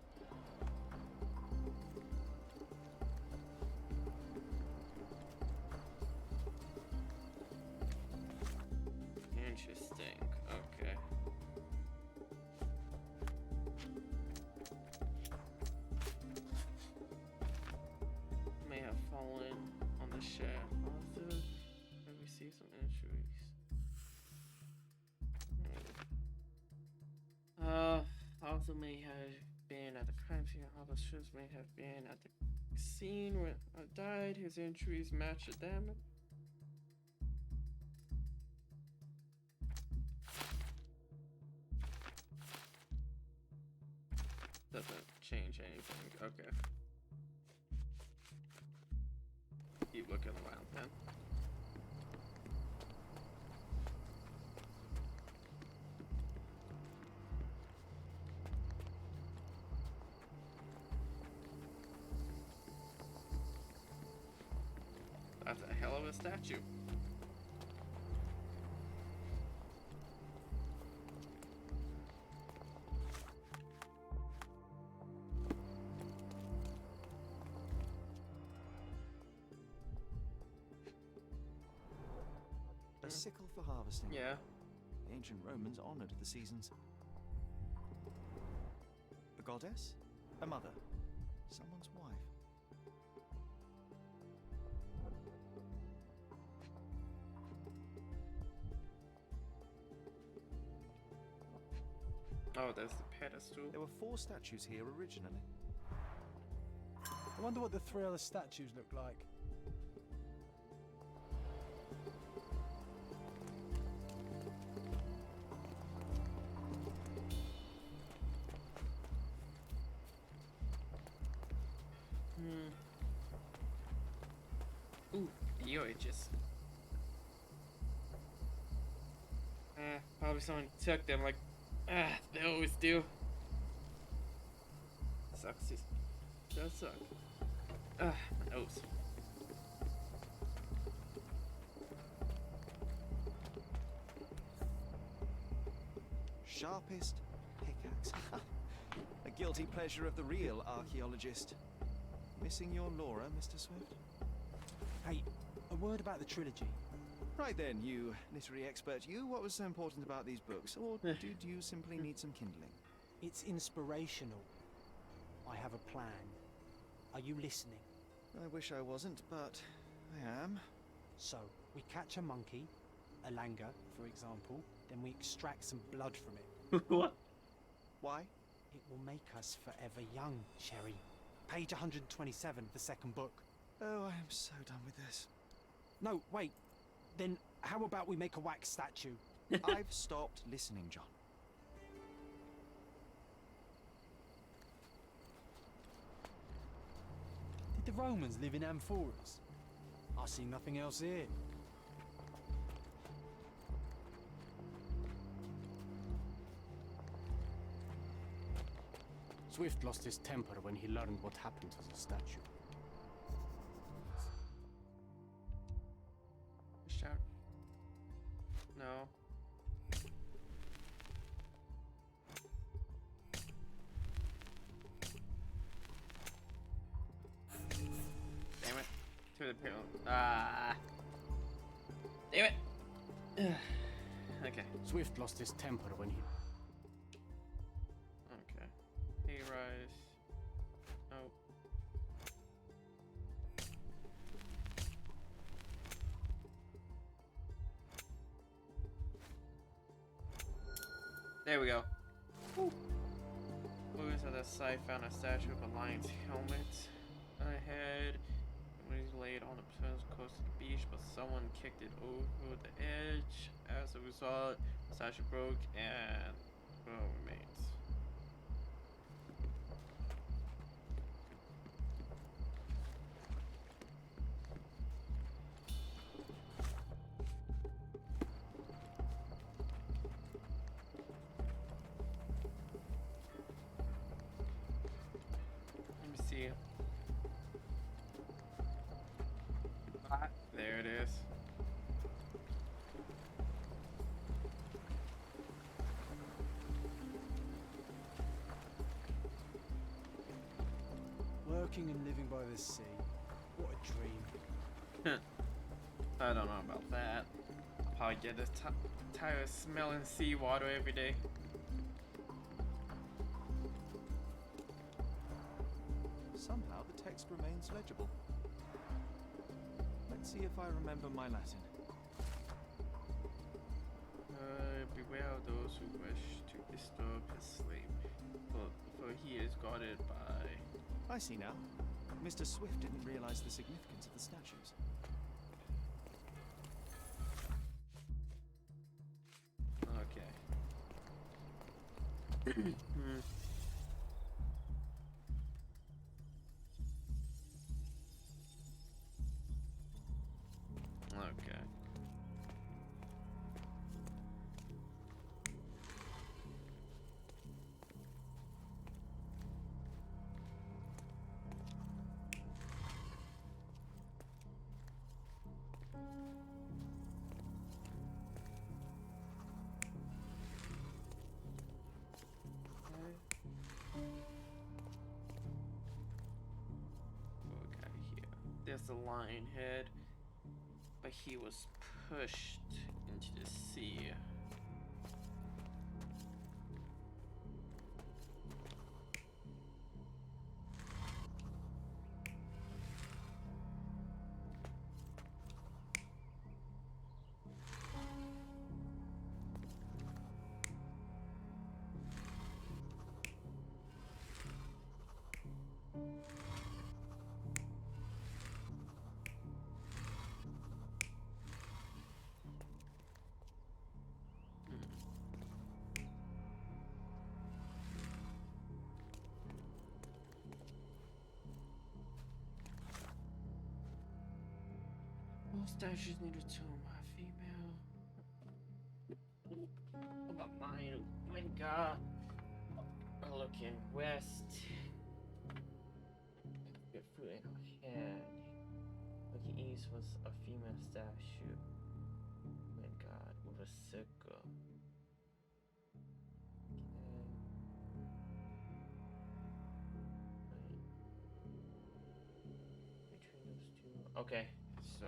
Interesting. Okay. May have fallen on the shed. Also, have received some injuries. Also may have been at the crime scene. All the shoes may have been at the scene when I died. His injuries match the damage. Doesn't change anything. Okay. Keep looking around then. That's a hell of a statue. A sickle for harvesting. Yeah. The ancient Romans honored the seasons. A goddess? A mother? Someone's wife? Oh, there's the pedestal. There were 4 statues here originally. I wonder what the 3 other statues look like. Ooh, the oages. Probably someone took them like, they always do. Sucks. It does suck. My nose. Sharpest pickaxe. A guilty pleasure of the real archaeologist. Missing your Laura, Mr. Swift? Hey, a word about the trilogy. Right then, you literary expert, you, what was so important about these books? Or did you simply need some kindling? It's inspirational. I have a plan. Are you listening? I wish I wasn't, but I am. So, we catch a monkey, a langa, for example, then we extract some blood from it. What? Why? It will make us forever young, Sherry. Page 127 of the second book. Oh, I am so done with this. No, wait. Then how about we make a wax statue? I've stopped listening, John. Did the Romans live in amphoras? I see nothing else here. Swift lost his temper when he learned what happened to the statue. Shout. No. Damn it. To the pillow. Ah. Damn it. Okay. Swift lost his temper when he... Okay. Hey, rise. Oh. There we go. Louis on the side found a statue of a lion's helmet ahead. When he laid on the close to the beach, but someone kicked it over the edge. As a result, the statue broke and remains. See. Ah, there it is. Working and living by the sea. What a dream. I don't know about that. I'll probably get this tired of smelling seawater every day. Somehow the text remains legible. Let's see if I remember my Latin. beware of those who wish to disturb his sleep, for he is guarded by... I see now. Mr. Swift didn't realize the significance of the statues. Okay. Okay. Okay, here. There's the lion head, but he was pushed into the sea. All statues need a tomb. A female. About mine. Winka. Looking west. Good foot in her hand. Looking east was a female statue. Winka with a sickle. Between those two. Okay, so.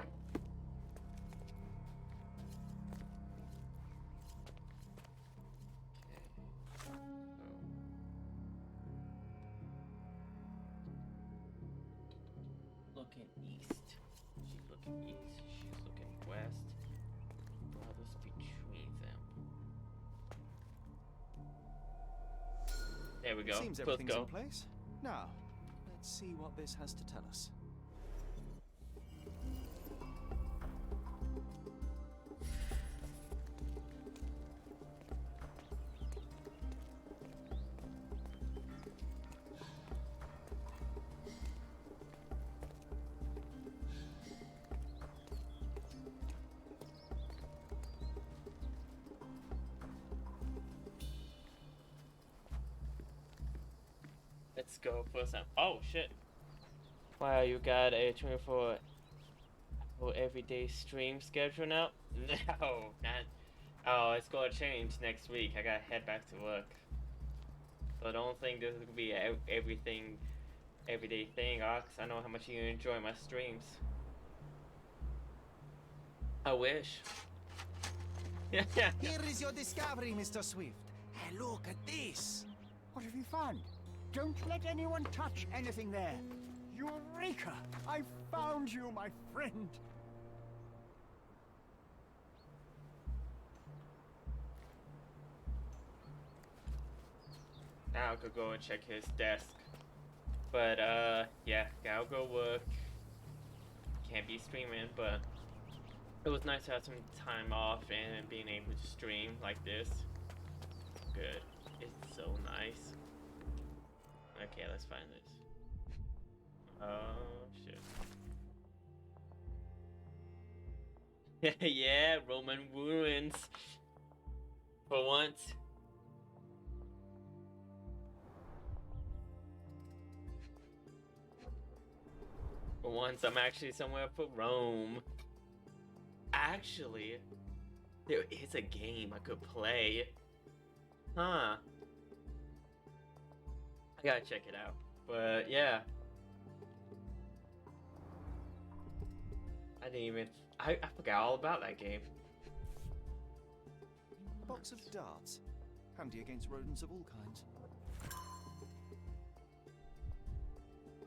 Looking east. She's looking east. She's looking west. Brothers between them. There we go. Seems Let's everything's go. in place. Now, let's see what this has to tell us. Let's go for some. Oh shit! Wow, you got a 24 everyday stream schedule now? No, not. Oh, it's gonna change next week. I gotta head back to work. So I don't think this is gonna be a everyday thing, Ox. I know how much you enjoy my streams. I wish. Here is your discovery, Mr. Swift. Hey, look at this. What have you found? Don't let anyone touch anything there. Eureka! I found you, my friend. Now I could go and check his desk. But, yeah, gotta go work. Can't be streaming, but it was nice to have some time off and being able to stream like this. Good. It's so nice. Okay, let's find this. Oh, shit. Yeah, Roman ruins. For once. For once, I'm actually somewhere for Rome. Actually, there is a game I could play. Huh. I gotta check it out. But, yeah. I didn't even... I forgot all about that game. Box of darts. Handy against rodents of all kinds.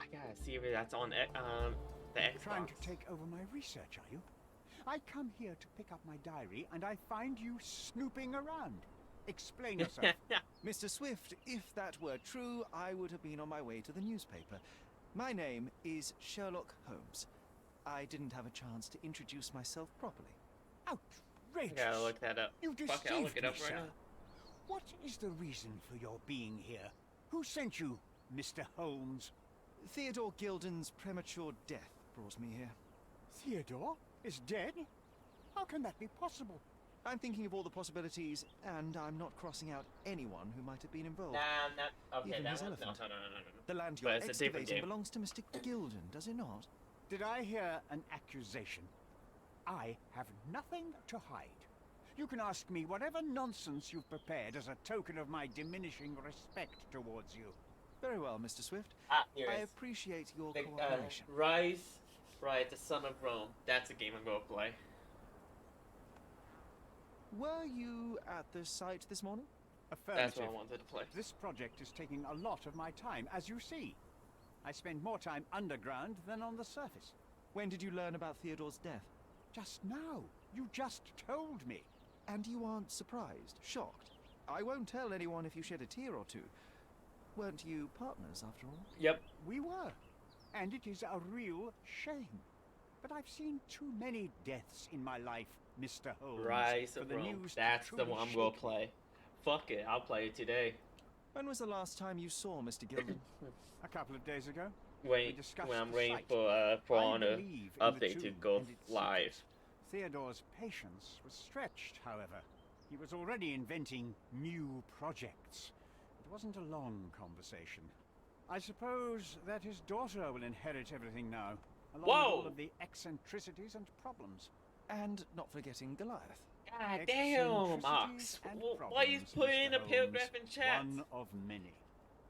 I gotta see if that's on the Xbox. Trying to take over my research, are you? I come here to pick up my diary, and I find you snooping around. Explain yourself. Mr. Swift, if that were true, I would have been on my way to the newspaper. My name is Sherlock Holmes. I didn't have a chance to introduce myself properly. Outrageous! Gotta look that up. You Fuck it, I'll look deceived it me, up right sir. now. What is the reason for your being here? Who sent you, Mr. Holmes? Theodore Gilden's premature death brought me here. Theodore is dead? How can that be possible? I'm thinking of all the possibilities, and I'm not crossing out anyone who might have been involved. Nah, okay, Even that his one. elephant. No. The land But you're it's a different excavating game. belongs to Mr. Gilden, does it not? Did I hear an accusation? I have nothing to hide. You can ask me whatever nonsense you've prepared as a token of my diminishing respect towards you. Very well, Mr. Swift. Here I it is. appreciate your The, cooperation. Rise, right, the Son of Rome. That's a game I'm gonna play. Were you at the site this morning? Affirmative. That's what I wanted to play. This project is taking a lot of my time, as you see. I spend more time underground than on the surface. When did you learn about Theodore's death? Just now. You just told me. And you aren't surprised, shocked? I won't tell anyone if you shed a tear or two. Weren't you partners, after all? Yep. We were. And it is a real shame. But I've seen too many deaths in my life, Mr. Holmes. Rise for of the Rome. news to That's the truly one I'm gonna shake me. play. Fuck it, I'll play it today. When was the last time you saw Mr. Gilden? A couple of days ago. Wait, discussed when I'm the waiting site. for I on a believe in the update to tomb go and its live. secrets. Theodore's patience was stretched, however. He was already inventing new projects. It wasn't a long conversation. I suppose that his daughter will inherit everything now, along with all Whoa! of the eccentricities and problems. And not forgetting Goliath. God damn, Ox. Why you put in a paragraph in chat? One of many.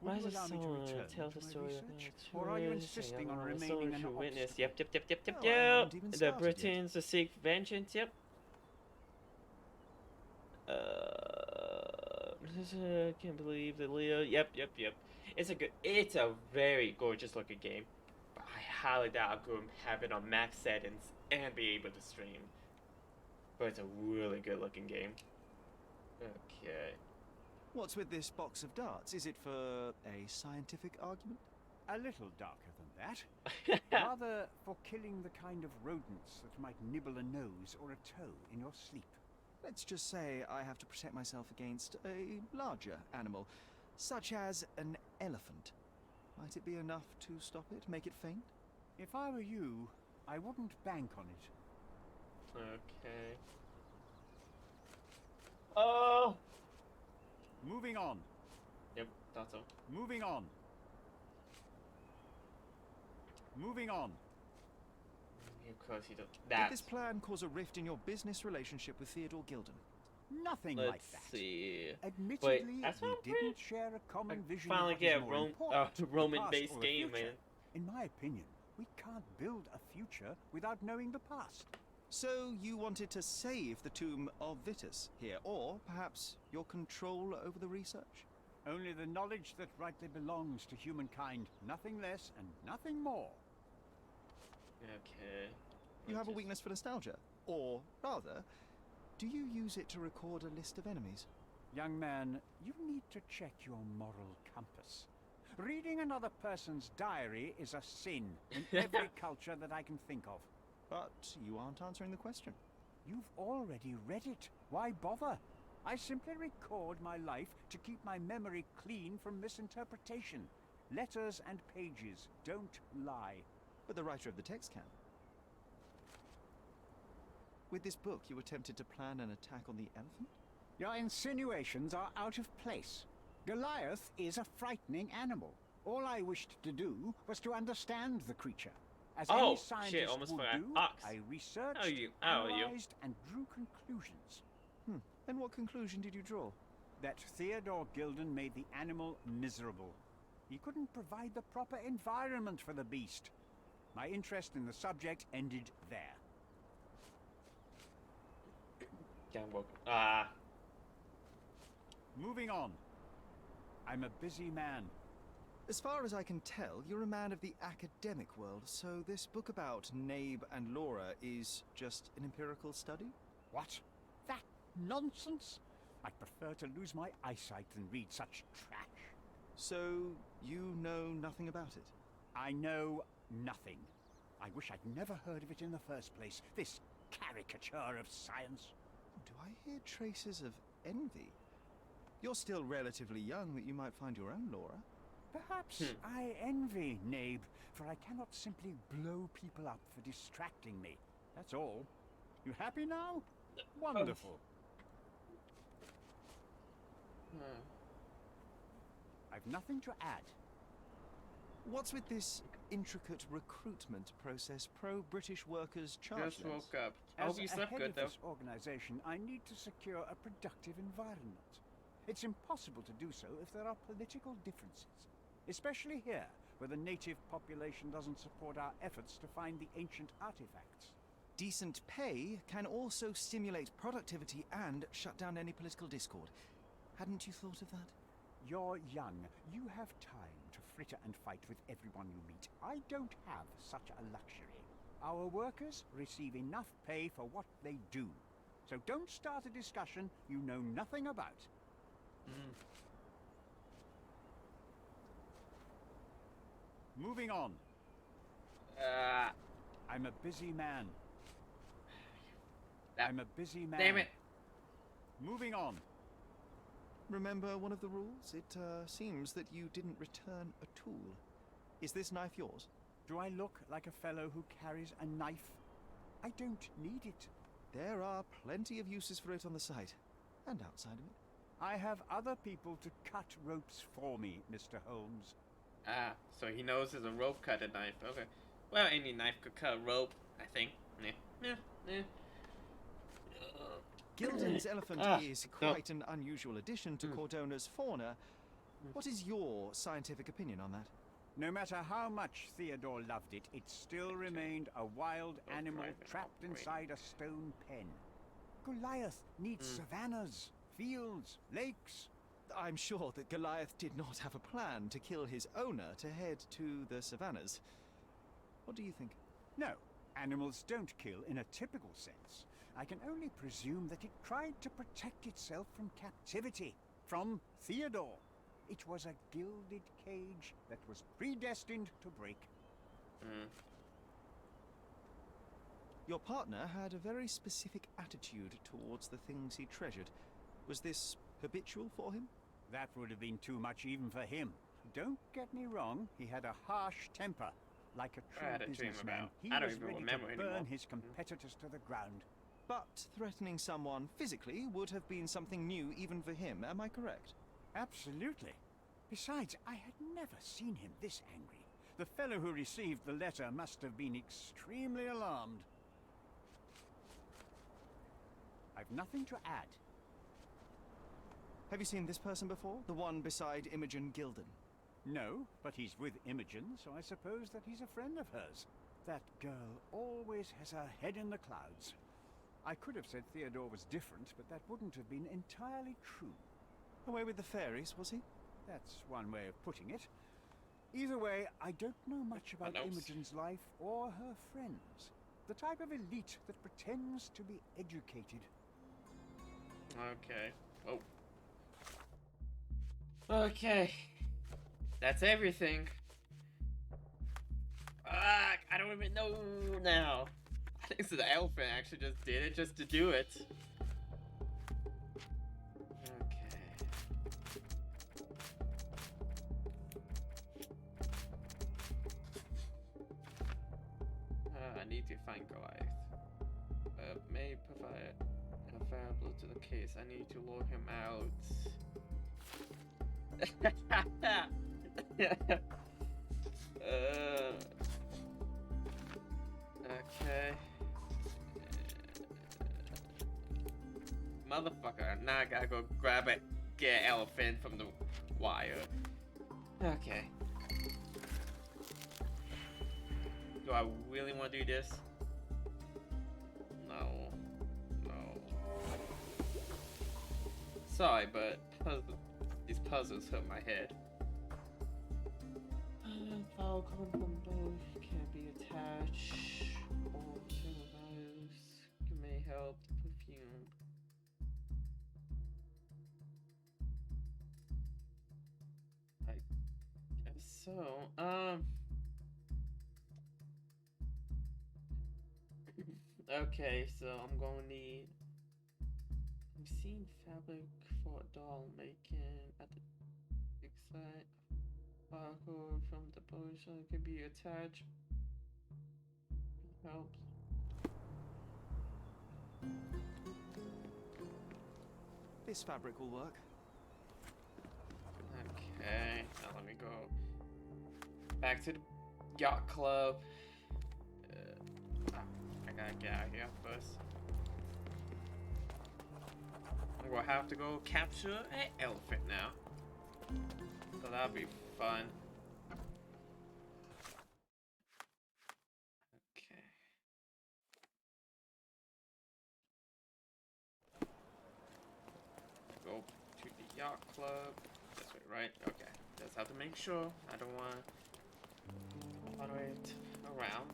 Why Would is you it allow me to so return tell to the my story research? of Or are you insisting on remaining an witness? obstacle? Yep. Oh, I Yep. haven't even The started Britons to seek vengeance. Yep. Can't believe the Leo. Yep. It's a very gorgeous looking game. But I highly doubt I'm going to have it on max settings and be able to stream. But it's a really good looking game. Okay. What's with this box of darts? Is it for a scientific argument? A little darker than that. Rather for killing the kind of rodents that might nibble a nose or a toe in your sleep. Let's just say I have to protect myself against a larger animal, such as an elephant. Might it be enough to stop it, make it faint? If I were you, I wouldn't bank on it. Okay. Oh! Moving on. Yep, thought so. Moving on. Moving on. Of course he does. Did this plan cause a rift in your business relationship with Theodore Gilden? Nothing Let's like that. see. Admittedly, that's we not didn't share a common vision finally of what is get more Rome, important, the past Roman-based or the game, future. man. In my opinion, we can't build a future without knowing the past. So you wanted to save the tomb of Vitus here, or perhaps your control over the research? Only the knowledge that rightly belongs to humankind, nothing less and nothing more. Okay. You have a weakness for nostalgia? Or, rather, do you use it to record a list of enemies? Young man, you need to check your moral compass. Reading another person's diary is a sin in every culture that I can think of. But you aren't answering the question. You've already read it. Why bother? I simply record my life to keep my memory clean from misinterpretation. Letters and pages don't lie. But the writer of the text can. With this book, you attempted to plan an attack on the elephant? Your insinuations are out of place. Goliath is a frightening animal. All I wished to do was to understand the creature. As Oh, any shit, scientist almost would forgot. do, Ox. I researched, How are you? analyzed, and drew conclusions. And what conclusion did you draw? That Theodore Gilden made the animal miserable. He couldn't provide the proper environment for the beast. My interest in the subject ended there. Moving on. I'm a busy man. As far as I can tell, you're a man of the academic world, so this book about Nabe and Laura is just an empirical study? What? That nonsense? I'd prefer to lose my eyesight than read such trash. So, you know nothing about it? I know nothing. I wish I'd never heard of it in the first place, this caricature of science. Do I hear traces of envy? You're still relatively young that you might find your own Laura. Perhaps I envy Nabe, for I cannot simply blow people up for distracting me. That's all. You happy now? Wonderful. I've nothing to add. What's with this intricate recruitment process pro-British workers chargeless? Just woke up. I hope you slept good, though. As head of this organization, I need to secure a productive environment. It's impossible to do so if there are political differences. Especially here, where the native population doesn't support our efforts to find the ancient artifacts. Decent pay can also stimulate productivity and shut down any political discord. Hadn't you thought of that? You're young. You have time to fritter and fight with everyone you meet. I don't have such a luxury. Our workers receive enough pay for what they do. So don't start a discussion you know nothing about. Moving on. I'm a busy man. I'm a busy man. Damn it. Moving on. Remember one of the rules? It seems that you didn't return a tool. Is this knife yours? Do I look like a fellow who carries a knife? I don't need it. There are plenty of uses for it on the site, and outside of it. I have other people to cut ropes for me, Mr. Holmes. Ah, so he knows there's a rope cutter knife. Okay. Well, any knife could cut a rope, I think. Gilden's elephant is quite an unusual addition to Cordona's fauna. What is your scientific opinion on that? No matter how much Theodore loved it, it still remained a wild animal trapped inside a stone pen. Goliath needs savannas, fields, lakes. I'm sure that Goliath did not have a plan to kill his owner to head to the savannas. What do you think? No, animals don't kill in a typical sense. I can only presume that it tried to protect itself from captivity, from Theodore. It was a gilded cage that was predestined to break. Your partner had a very specific attitude towards the things he treasured. Was this habitual for him? That would have been too much even for him. Don't get me wrong, he had a harsh temper. Like a true businessman, he was ready to burn his competitors to the ground. But threatening someone physically would have been something new even for him, am I correct? Absolutely. Besides, I had never seen him this angry. The fellow who received the letter must have been extremely alarmed. I've nothing to add. Have you seen this person before? The one beside Imogen Gilden? No, but he's with Imogen, so I suppose that he's a friend of hers. That girl always has her head in the clouds. I could have said Theodore was different, but that wouldn't have been entirely true. Away with the fairies, was he? That's one way of putting it. Either way, I don't know much about Imogen's life or her friends. The type of elite that pretends to be educated. Okay. Oh. Okay. That's everything. I don't even know now. I think the elephant actually just did it just to do it. Okay. I need to find Goliath. May provide a variable to the case. I need to lure him out. Okay. Motherfucker, now I gotta go grab it, get an elephant from the wire. Okay. Do I really want to do this? No. No. Sorry, but these puzzles hurt my head. All components can be attached or values may help the perfume. I guess so. Okay, so I'm gonna need. I'm seeing fabric for a doll making at the big side. Barcode from the position can be attached. Helps. This fabric will work. Okay, now let me go back to the yacht club. I gotta get out of here first. I'm gonna have to go capture an elephant now. So that'll be fun. Okay. Go to the yacht club. This way, right? Okay. Just have to make sure. I don't want to go all the way around.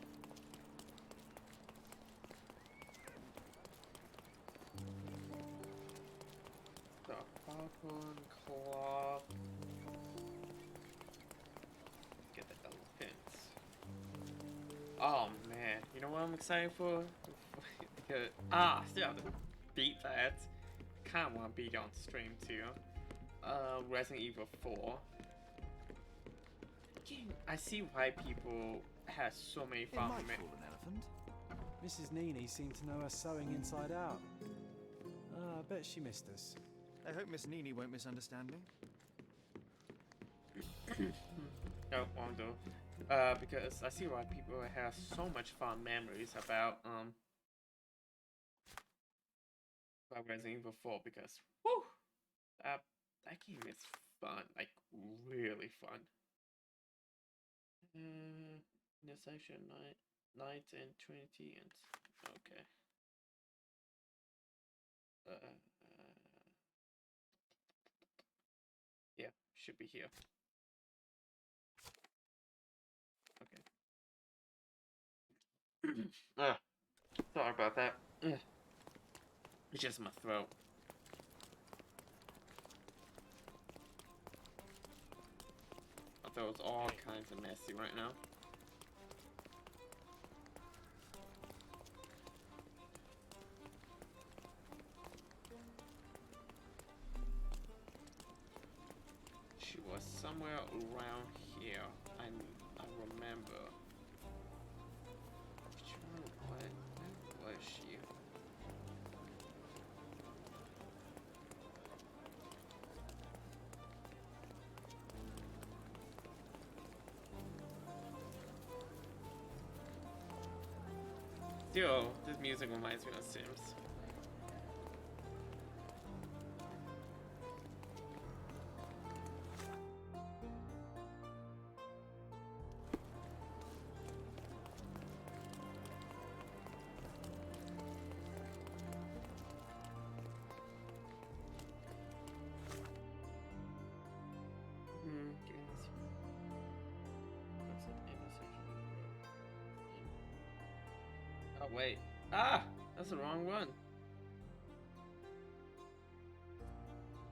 The Falcon Claw. Get the elephants. Oh man, you know what I'm excited for? Because I still have to beat that. Kinda wanna beat it on stream too. Resident Evil 4. I see why people have so many fun with it. Mrs. Nini seemed to know her sewing inside out. I bet she missed us. I hope Miss Nini won't misunderstand me. No, won't do. Because I see why people have so much fun memories about Resident Evil 4 because whew, that game is fun, like really fun. Intersection 9 and 20 and okay. Yeah, should be here. Okay. Sorry about that. It's just my throat. My throat's all kinds of messy right now. She was somewhere around here. I remember. Where was she? Still, this music reminds me of Sims. Oh wait. Ah! That's the wrong one.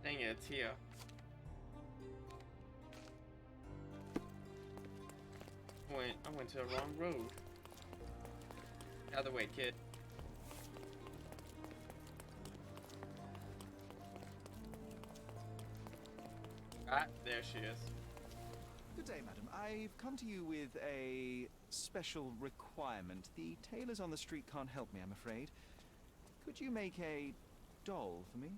Dang it, it's here. I went to the wrong road. The other way, kid. Ah, there she is. Good day, madam. I've come to you with a special requirement. The tailors on the street can't help me, I'm afraid. Could you make a doll for me?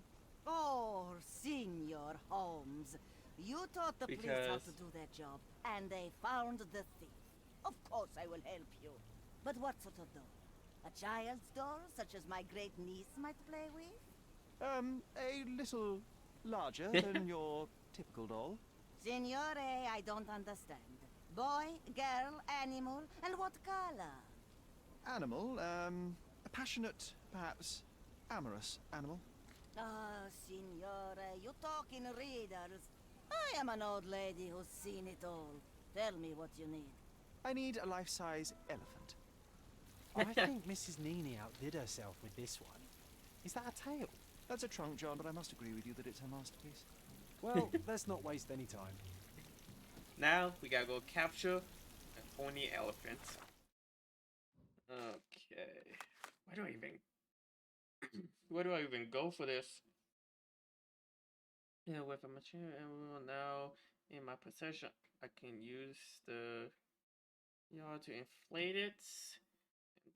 Oh, Senor Holmes. You taught the police how to do their job, and they found the thief. Of course I will help you. But what sort of doll? A child's doll, such as my great-niece might play with? A little larger than your typical doll. Signore, I don't understand. Boy, girl, animal, and what color? Animal, a passionate, perhaps amorous animal. Ah, signore, you talk in riddles. I am an old lady who's seen it all. Tell me what you need. I need a life-size elephant. I think Mrs. Nini outdid herself with this one. Is that a tail? That's a trunk, John, but I must agree with you that it's her masterpiece. Well, let's not waste any time. Now we gotta go capture a horny elephant. Okay. Where do I even go for this? Yeah, with a material emerald now in my possession, I can use the yard to inflate it.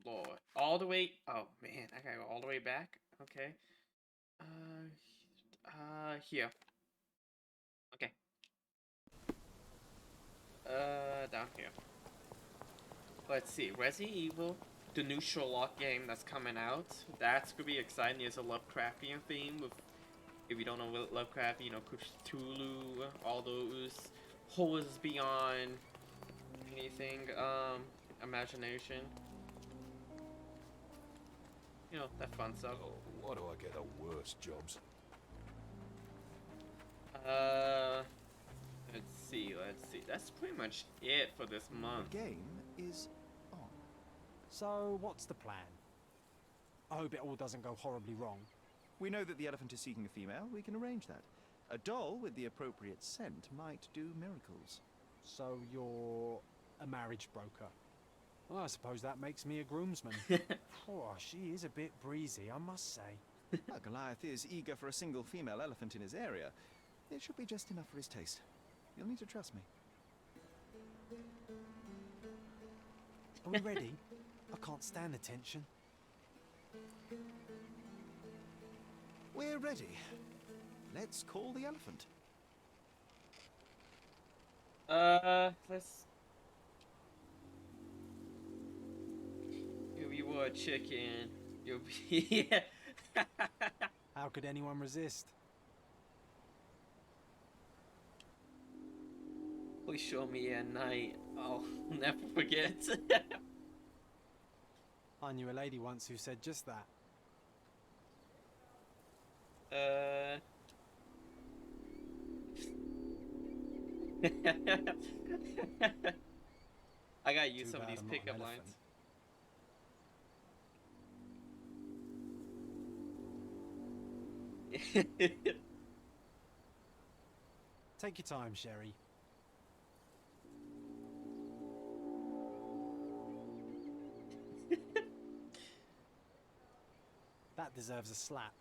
Blow it all the way. Oh man, I gotta go all the way back. Okay. Here. Okay. Down here. Let's see. Resident Evil, the new Sherlock game that's coming out. That's gonna be exciting. It's a Lovecraftian theme with, if you don't know what Lovecraft, you know, Cthulhu, all those horrors beyond anything, imagination. You know, that fun stuff. Oh, why do I get the worst jobs? Let's see. That's pretty much it for this month. The game is on. So, what's the plan? I hope it all doesn't go horribly wrong. We know that the elephant is seeking a female. We can arrange that. A doll with the appropriate scent might do miracles. So you're a marriage broker? Well, I suppose that makes me a groomsman. Oh, she is a bit breezy, I must say. Well, Goliath is eager for a single female elephant in his area. It should be just enough for his taste. You'll need to trust me. Are we ready? I can't stand the tension. We're ready. Let's call the elephant. Let's... If you were a chicken, you'll be... How could anyone resist? Please show me at night. I'll never forget. I knew a lady once who said just that. I gotta use some of these pickup lines. Take your time, Sherry. That deserves a slap.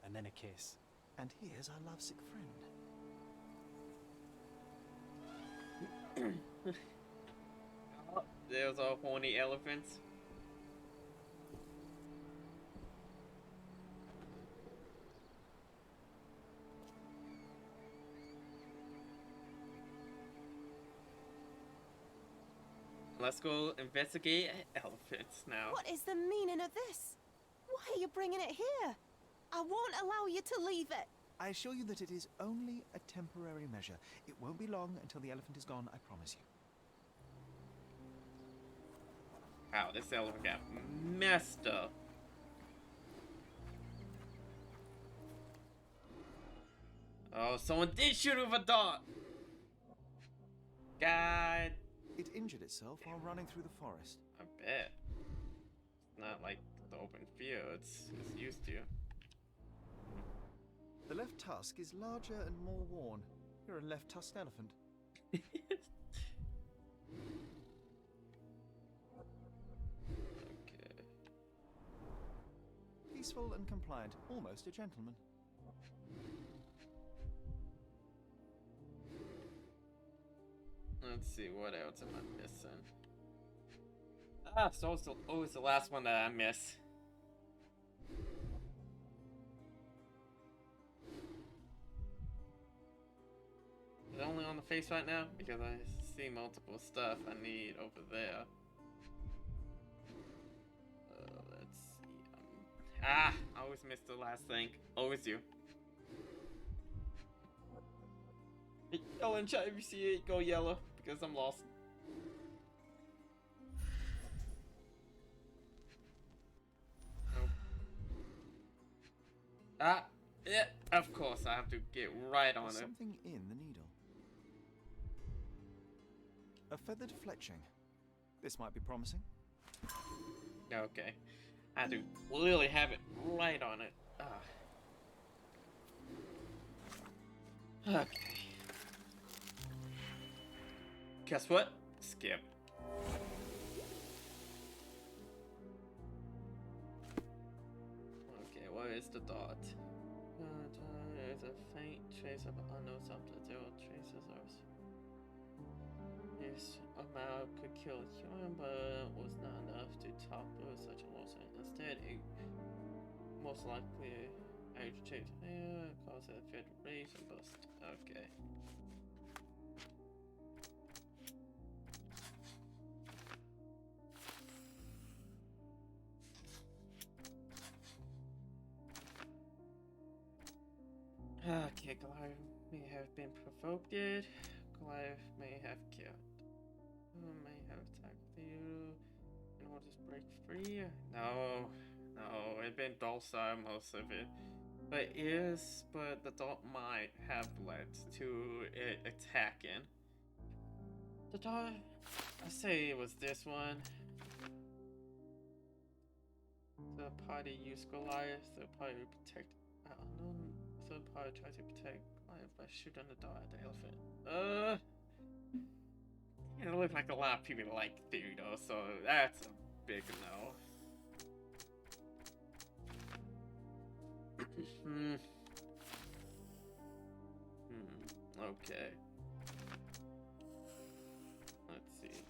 And then a kiss. And here's our lovesick friend. Oh, there's our horny elephants. Let's go investigate elephants now. What is the meaning of this? Why are you bringing it here? I won't allow you to leave it. I assure you that it is only a temporary measure. It won't be long until the elephant is gone, I promise you. Wow, this elephant got messed up. Oh, someone did shoot it with a dart. God. It injured itself while running through the forest. I bet. It's not like the open fields it's used to. The left tusk is larger and more worn. You're a left-tusked elephant. Okay. Peaceful and compliant, almost a gentleman. Let's see, what else am I missing? Ah, so it's always the last one that I miss. Is it only on the face right now? Because I see multiple stuff I need over there. Let's see. I always miss the last thing. Always do. Yellow in chat if you see it, go yellow, because I'm lost. Nope. Ah, yeah, of course I have to get right on There's it. something in the needle. A feathered fletching. This might be promising. Okay. I had to literally have it right on it. Okay. Guess what? Skip. Okay, what is the dot? There's a faint trace of unknown substance. Zero traces of this amount could kill a human, but was not enough to topple such a loss. Instead, it most likely agitate cause a fit raise and bust. Okay. Okay, Goliath may have been provoked. Goliath may have killed. May have attacked you in order to break free. No, it's been docile most of it. But the dot might have led to it attacking. The dot, I say it was this one. The party used Goliath. The party protect unknown. The party tried to protect Goliath by shooting the dot at the elephant. It looks like a lot of people like Theodore, so that's a big no. Okay. Let's see.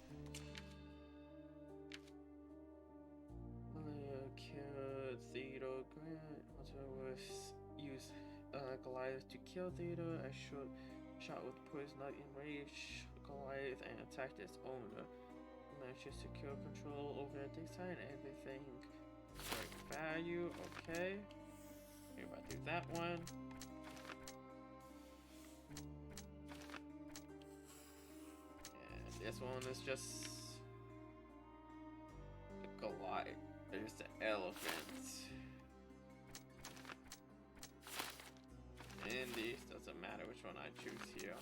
Killed Theodore Grant. Also was used Goliath to kill Theodore. I shot with poison not enraged Goliath and attacked its owner. Managed to secure control over the dig site and everything. Correct value. Okay. Maybe I do that one. And this one is just the Goliath. There's the elephant. And these doesn't matter which one I choose here.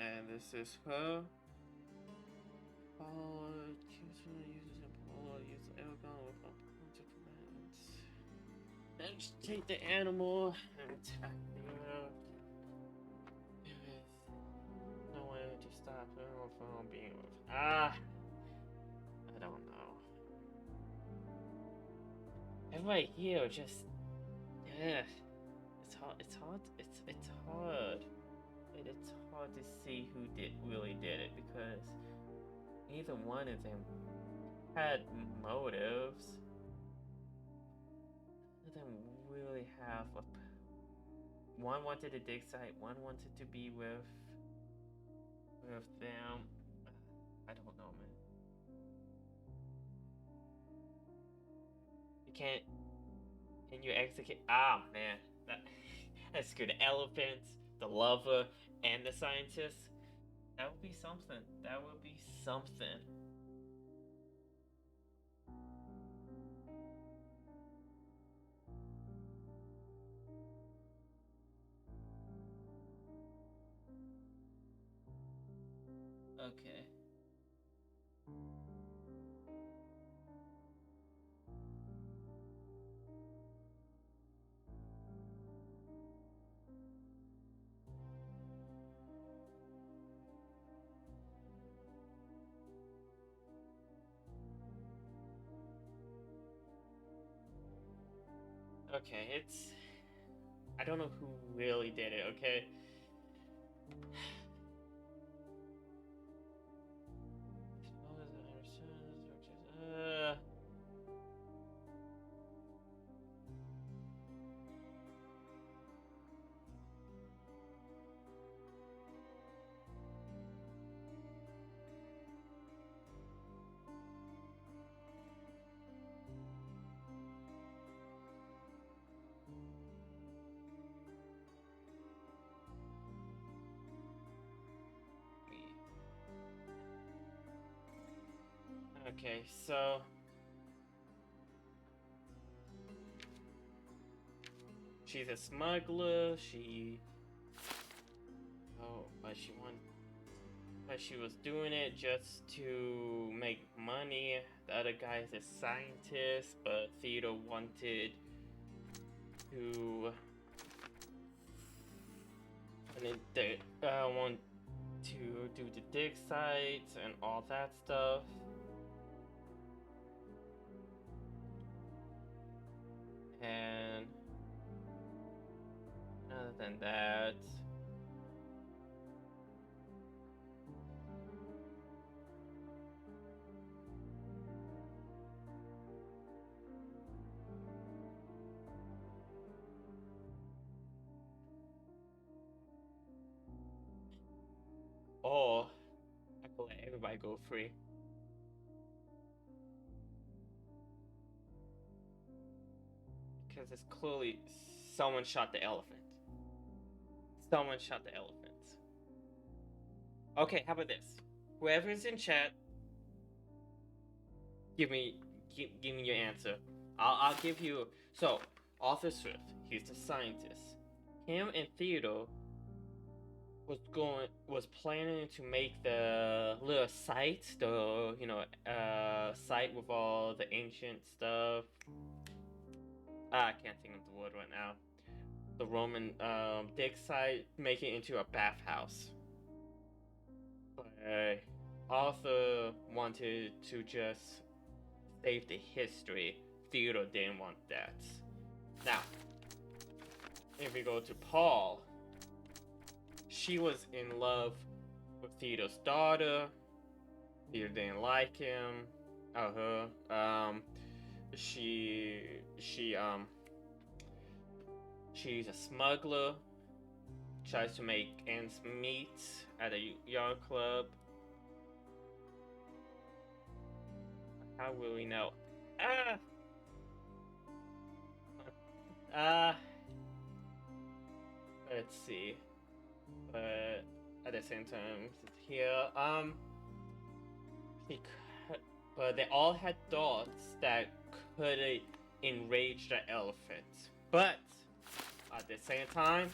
And this is her. Use the airgun with a bunch of commands. Then just take the animal and attack the There is no way to stop her from being with. I don't know. Everybody here just it's hard. It's hard to see who really did it because neither one of them had motives. None of them really have one wanted a dig site, one wanted to be with them. I don't know, man. You can't. Can you execute? Ah, man. That's good. The elephants, the lover, and the scientist. That would be something. That would be something. Okay. Okay, it's... I don't know who really did it, okay? Okay, so she's a smuggler. But she was doing it just to make money. The other guy is a scientist, but Theodore wanted to want to do the dig sites and all that stuff. And other than that, or I could let everybody go free. Because it's clearly someone shot the elephant. Someone shot the elephant. Okay, how about this? Whoever's in chat, give me your answer. I'll give you. So, Arthur Swift, he's the scientist. Him and Theodore was planning to make the little site, site with all the ancient stuff. I can't think of the word right now. The Roman dig site, make it into a bathhouse. But Arthur wanted to just save the history. Theodore didn't want that. Now, if we go to Paul, she was in love with Theodore's daughter. Theodore didn't like him. She's a smuggler. Tries to make ends meet at a yard club. How will we know? Let's see. But at the same time, here, but they all had thoughts that could enrage the elephant. But at the same time,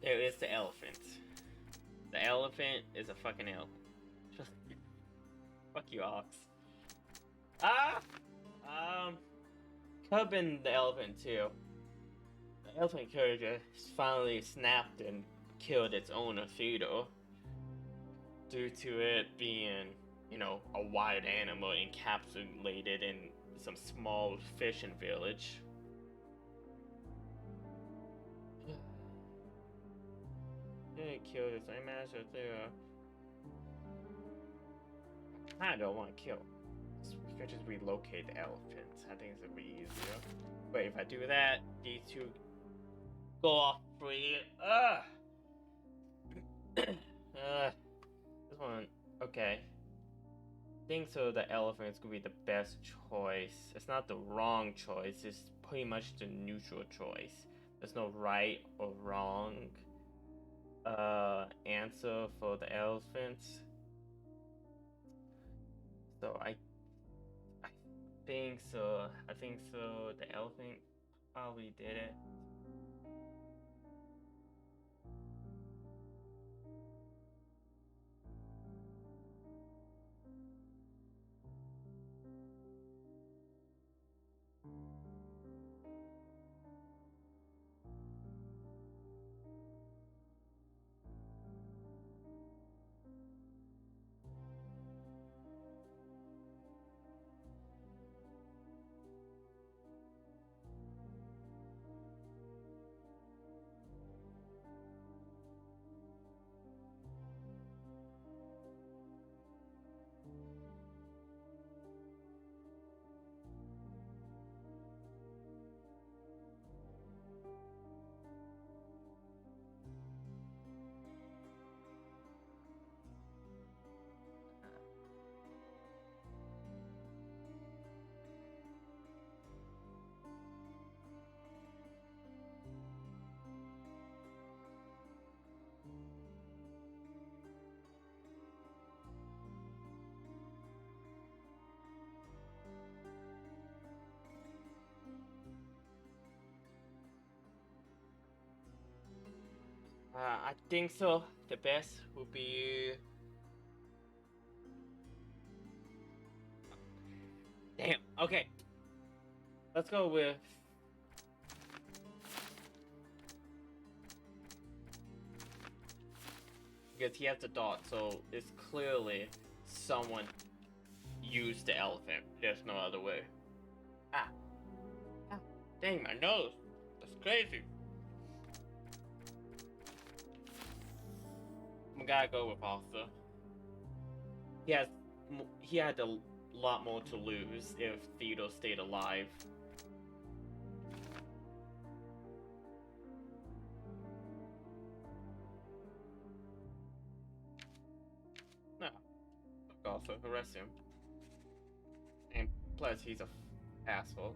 there is the elephant. The elephant is a fucking elephant. Just fuck you, Ox. Could have been the elephant too. The elephant could have just finally snapped and killed its owner, Theodore, due to it being, a wild animal encapsulated in some small fishing village. Didn't kill the same master there. I don't want to kill. We could just relocate the elephants. I think it's a bit easier. But if I do that, these two go off free. This one, okay. I think so. The elephant's gonna be the best choice. It's not the wrong choice. It's pretty much the neutral choice. There's no right or wrong answer for the elephant. So I think so. I think so. The elephant probably did it. I think so. The best would be... Damn, okay. Let's go with... Because he has the dot, so it's clearly someone used the elephant. There's no other way. Ah. Dang, my nose. That's crazy. I gotta go with Arthur. He had a lot more to lose if Theodore stayed alive. No. Fuck Arthur, arrest him. And plus, he's a asshole.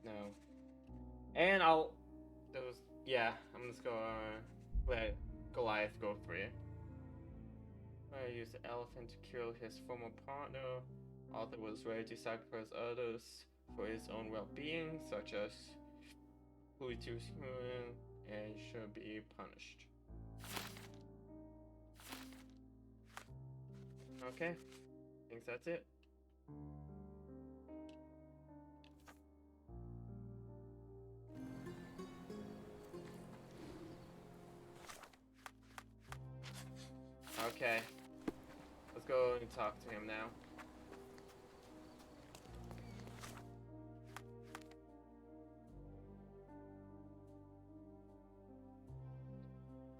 No. And I'm just gonna let Goliath go free. I used the elephant to kill his former partner. Arthur was ready to sacrifice others for his own well-being, such as who is human and should be punished. Okay, thinks that's it. Okay, let's go and talk to him now.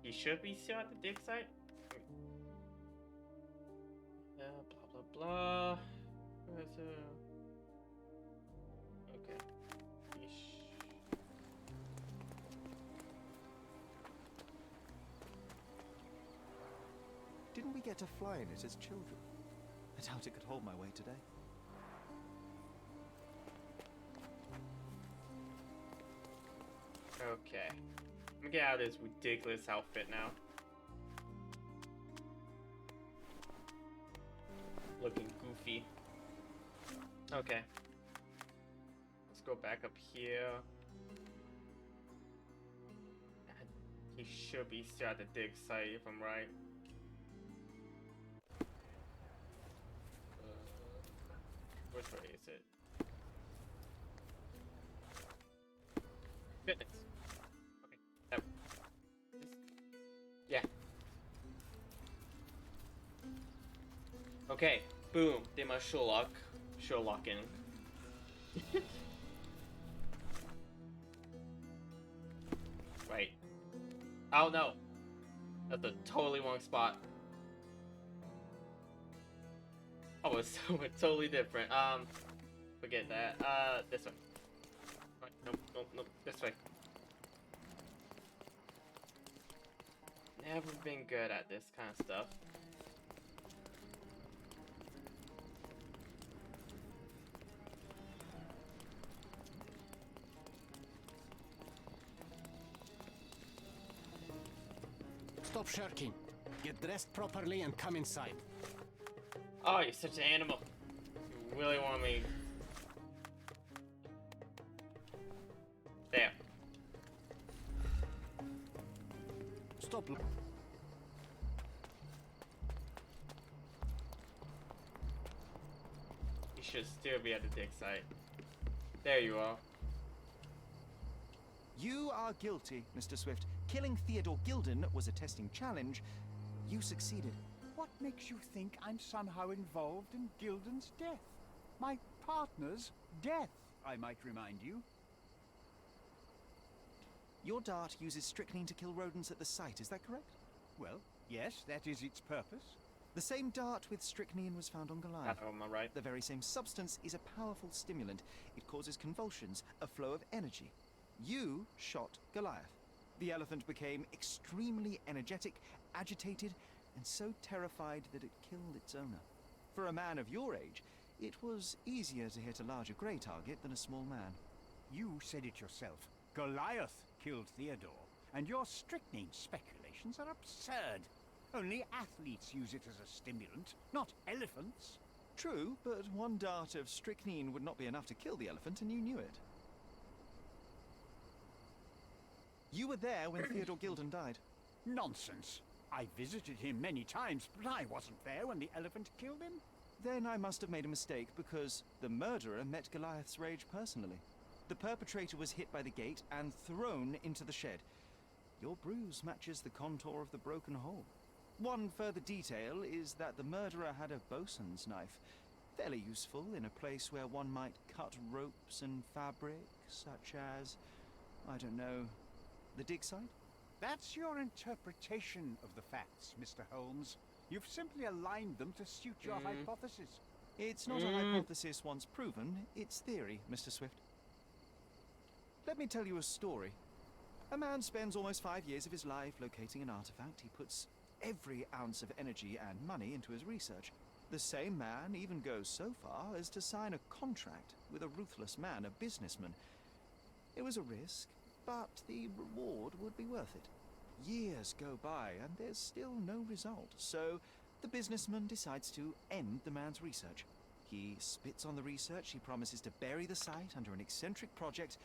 He should be still at the dig site. Yeah, blah blah blah. Where's okay. Didn't we get to fly in it as children? I doubt it could hold my weight today. Okay. Let me get out of this ridiculous outfit now. Looking goofy. Okay. Let's go back up here. He should be still at the dig site if I'm right. Which way is it? Goodness. Okay. That, yeah. Okay. Boom. Did my Sherlocking. Right. Oh no. That's the totally wrong spot. Oh, it's totally different. Forget that. This way. Right, nope, this way. Never been good at this kind of stuff. Stop shirking. Get dressed properly and come inside. Oh, you're such an animal. You really want me... There. Stop. You should still be at the dig site. There you are. You are guilty, Mr. Swift. Killing Theodore Gilden was a testing challenge. You succeeded. What makes you think I'm somehow involved in Gilden's death? My partner's death, I might remind you. Your dart uses strychnine to kill rodents at the site, is that correct? Well, yes, that is its purpose. The same dart with strychnine was found on Goliath. Am I right? The very same substance is a powerful stimulant. It causes convulsions, a flow of energy. You shot Goliath. The elephant became extremely energetic, agitated, and so terrified that it killed its owner. For a man of your age, it was easier to hit a larger grey target than a small man. You said it yourself. Goliath killed Theodore, and your strychnine speculations are absurd. Only athletes use it as a stimulant, not elephants. True, but one dart of strychnine would not be enough to kill the elephant, and you knew it. You were there when Theodore Gilden died. Nonsense. I visited him many times, but I wasn't there when the elephant killed him. Then I must have made a mistake, because the murderer met Goliath's rage personally. The perpetrator was hit by the gate and thrown into the shed. Your bruise matches the contour of the broken hole. One further detail is that the murderer had a bosun's knife, fairly useful in a place where one might cut ropes and fabric, such as, I don't know, the dig site? That's your interpretation of the facts, Mr. Holmes. You've simply aligned them to suit your hypothesis. It's not a hypothesis once proven, it's theory, Mr. Swift. Let me tell you a story. A man spends almost 5 years of his life locating an artifact. He puts every ounce of energy and money into his research. The same man even goes so far as to sign a contract with a ruthless man, a businessman. It was a risk, but the reward would be worth it. Years go by and there's still no result, so the businessman decides to end the man's research. He spits on the research, he promises to bury the site under an eccentric project.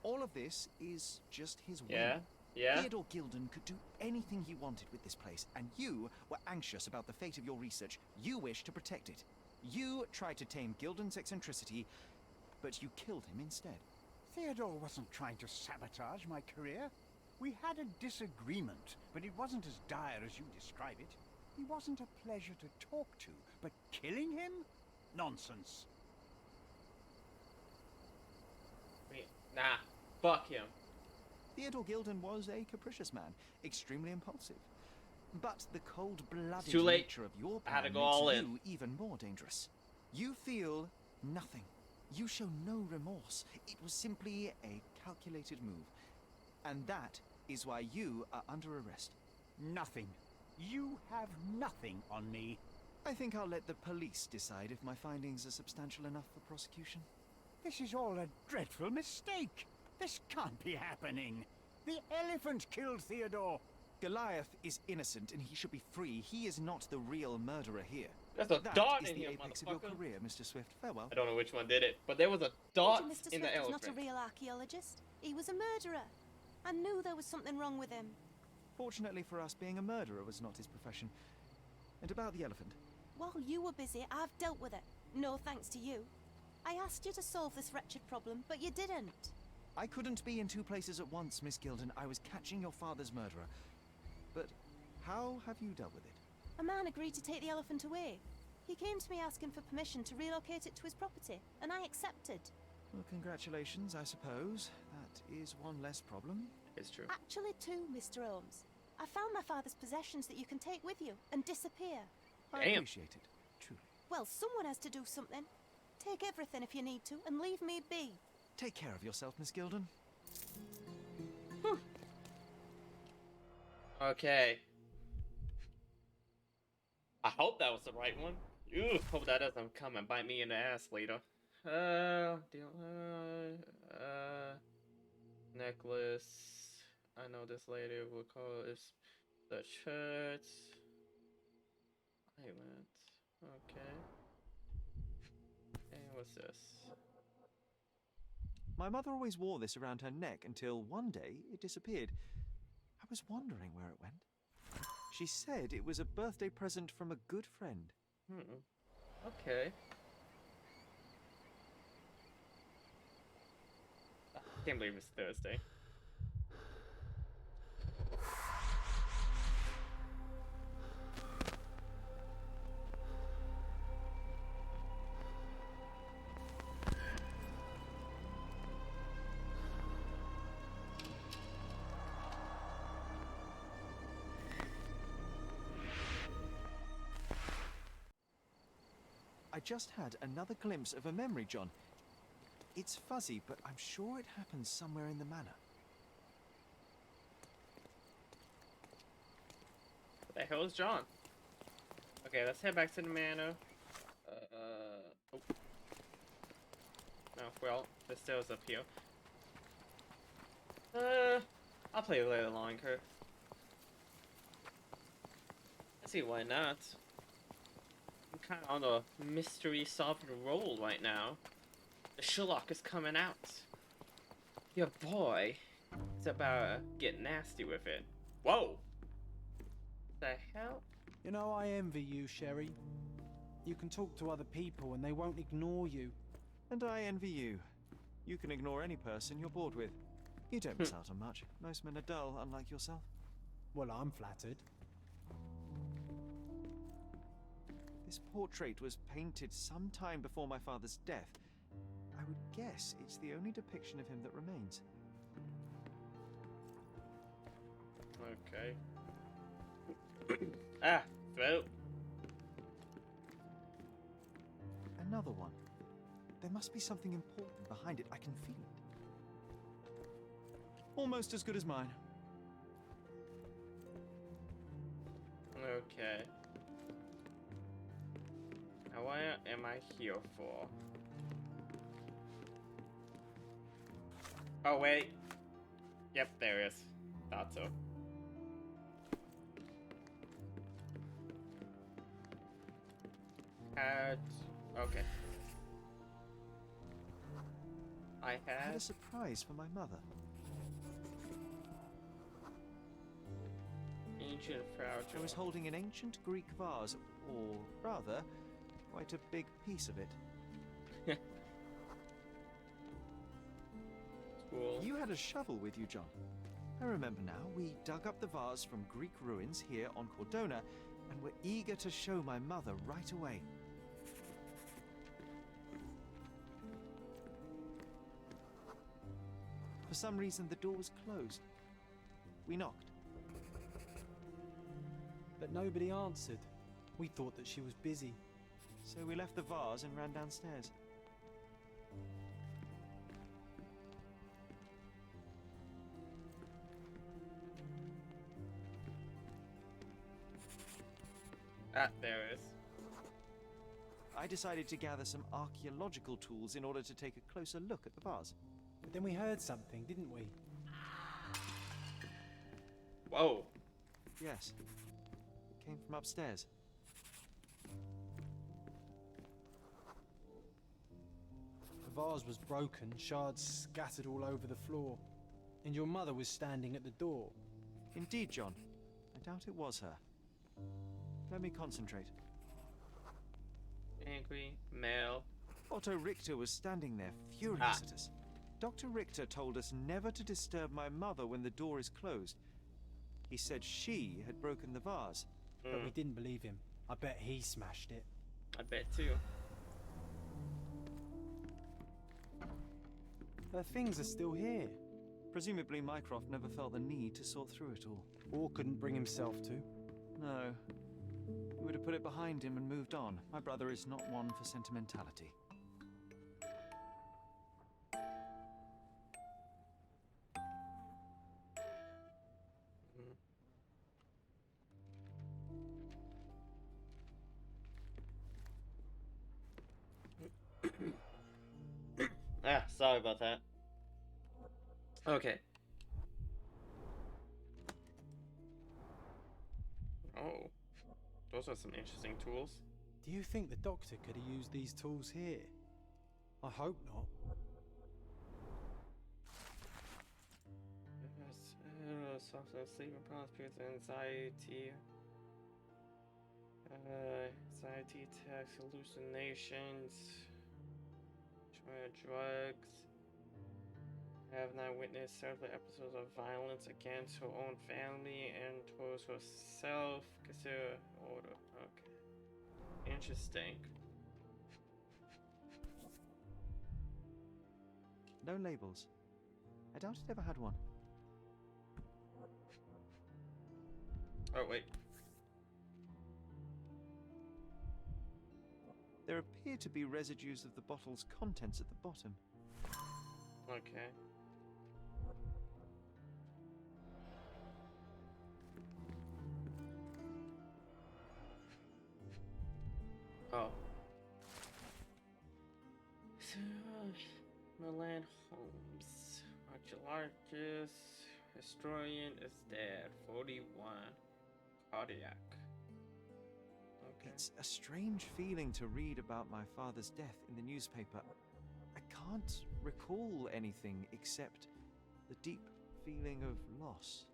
All of this is just his whim. Theodore Gilden could do anything he wanted with this place, and you were anxious about the fate of your research. You wished to protect it. You tried to tame Gilden's eccentricity, but you killed him instead. Theodore wasn't trying to sabotage my career. We had a disagreement, but it wasn't as dire as you describe it. He wasn't a pleasure to talk to, but killing him? Nonsense. Nah, fuck him. Theodore Gilden was a capricious man, extremely impulsive. But the cold-blooded Too late. nature of your I had to plan go all makes in. you even more dangerous. You feel nothing. You show no remorse. It was simply a calculated move. And that is why you are under arrest. Nothing. You have nothing on me. I think I'll let the police decide if my findings are substantial enough for prosecution. This is all a dreadful mistake. This can't be happening. The elephant killed Theodore. Goliath is innocent and he should be free. He is not the real murderer here. There's a That dot is in the here, apex of your motherfucker. career, Mr. Swift. Farewell. I don't know which one did it, but there was a dot Told you Mr. in Swift the was elephant. not a real archaeologist. He was a murderer. I knew there was something wrong with him. Fortunately for us, being a murderer was not his profession. And about the elephant. While you were busy, I've dealt with it. No thanks to you. I asked you to solve this wretched problem, but you didn't. I couldn't be in two places at once, Miss Gilden. I was catching your father's murderer. But how have you dealt with it? A man agreed to take the elephant away. He came to me asking for permission to relocate it to his property, and I accepted. Well, congratulations, I suppose. That is one less problem. It's true. Actually, two, Mr. Holmes. I found my father's possessions that you can take with you and disappear. I appreciate it, truly. Well, someone has to do something. Take everything if you need to, and leave me be. Take care of yourself, Miss Gilden. Okay. I hope that was the right one. Ooh, hope that doesn't come and bite me in the ass later. Necklace. I know this lady will call this the shirt. Island. Okay. And what's this? My mother always wore this around her neck until one day it disappeared. I was wondering where it went. She said it was a birthday present from a good friend. Okay. I can't believe it's Thursday. I just had another glimpse of a memory, John. It's fuzzy, but I'm sure it happens somewhere in the manor. What the hell is John? Okay, let's head back to the manor. Oh. No, well, the stairs up here. I'll play it later longer. Let's see, why not? I'm kind of on a mystery solving roll right now. The Sherlock is coming out. Your boy is about to get nasty with it. Whoa! The hell? You know, I envy you, Sherry. You can talk to other people and they won't ignore you. And I envy you. You can ignore any person you're bored with. You don't miss out on much. Most men are dull, unlike yourself. Well, I'm flattered. This portrait was painted some time before my father's death. I would guess it's the only depiction of him that remains. Okay. Ah, throat. Another one. There must be something important behind it. I can feel it. Almost as good as mine. Okay. Now what am I here for? Oh wait. Yep, there is. Thought so. Okay. I had a surprise for my mother. Ancient fragile. I was holding an ancient Greek vase, or rather, quite a big piece of it. Cool. You had a shovel with you, John. I remember now. We dug up the vase from Greek ruins here on Cordona, and were eager to show my mother right away. For some reason, the door was closed. We knocked. But nobody answered. We thought that she was busy. So we left the vase and ran downstairs. Ah, there it is. I decided to gather some archaeological tools in order to take a closer look at the vase. But then we heard something, didn't we? Whoa. Yes. It came from upstairs. The vase was broken, shards scattered all over the floor. And your mother was standing at the door. Indeed, John. I doubt it was her. Let me concentrate. Angry, male. Otto Richter was standing there, furious at us. Dr. Richter told us never to disturb my mother when the door is closed. He said she had broken the vase. But we didn't believe him. I bet he smashed it. I bet too. Her things are still here. Presumably Mycroft never felt the need to sort through it all. Or couldn't bring himself to. No. He would have put it behind him and moved on. My brother is not one for sentimentality. Sorry about that. Okay. Oh, those are some interesting tools. Do you think the doctor could have used these tools here? I hope not. Sleeping problems, periods of anxiety. Anxiety attacks, hallucinations. Drugs. Have not witnessed several episodes of violence against her own family and towards herself. Consider order. Okay. Interesting. No labels. I doubt it ever had one. Oh, wait. There appear to be residues of the bottle's contents at the bottom. Okay. Oh. So, Milan Holmes, archaeologist, historian is dead, 41, cardiac. It's a strange feeling to read about my father's death in the newspaper. I can't recall anything except the deep feeling of loss.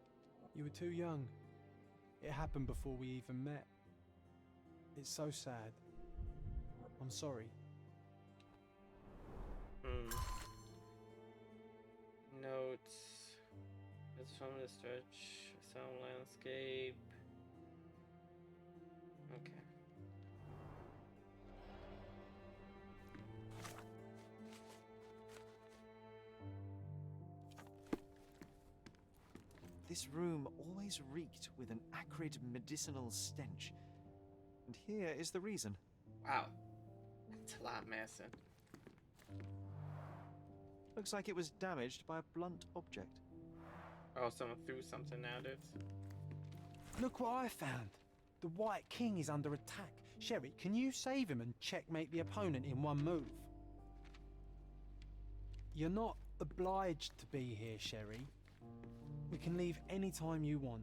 You were too young. It happened before we even met. It's so sad. I'm sorry. Notes. It's from the stretch. Sound landscape. Okay. This room always reeked with an acrid medicinal stench. And here is the reason. Wow. That's a lot of medicine. Looks like it was damaged by a blunt object. Oh, someone threw something at it. Look what I found. The White King is under attack. Sherry, can you save him and checkmate the opponent in one move? You're not obliged to be here, Sherry. We can leave any time you want.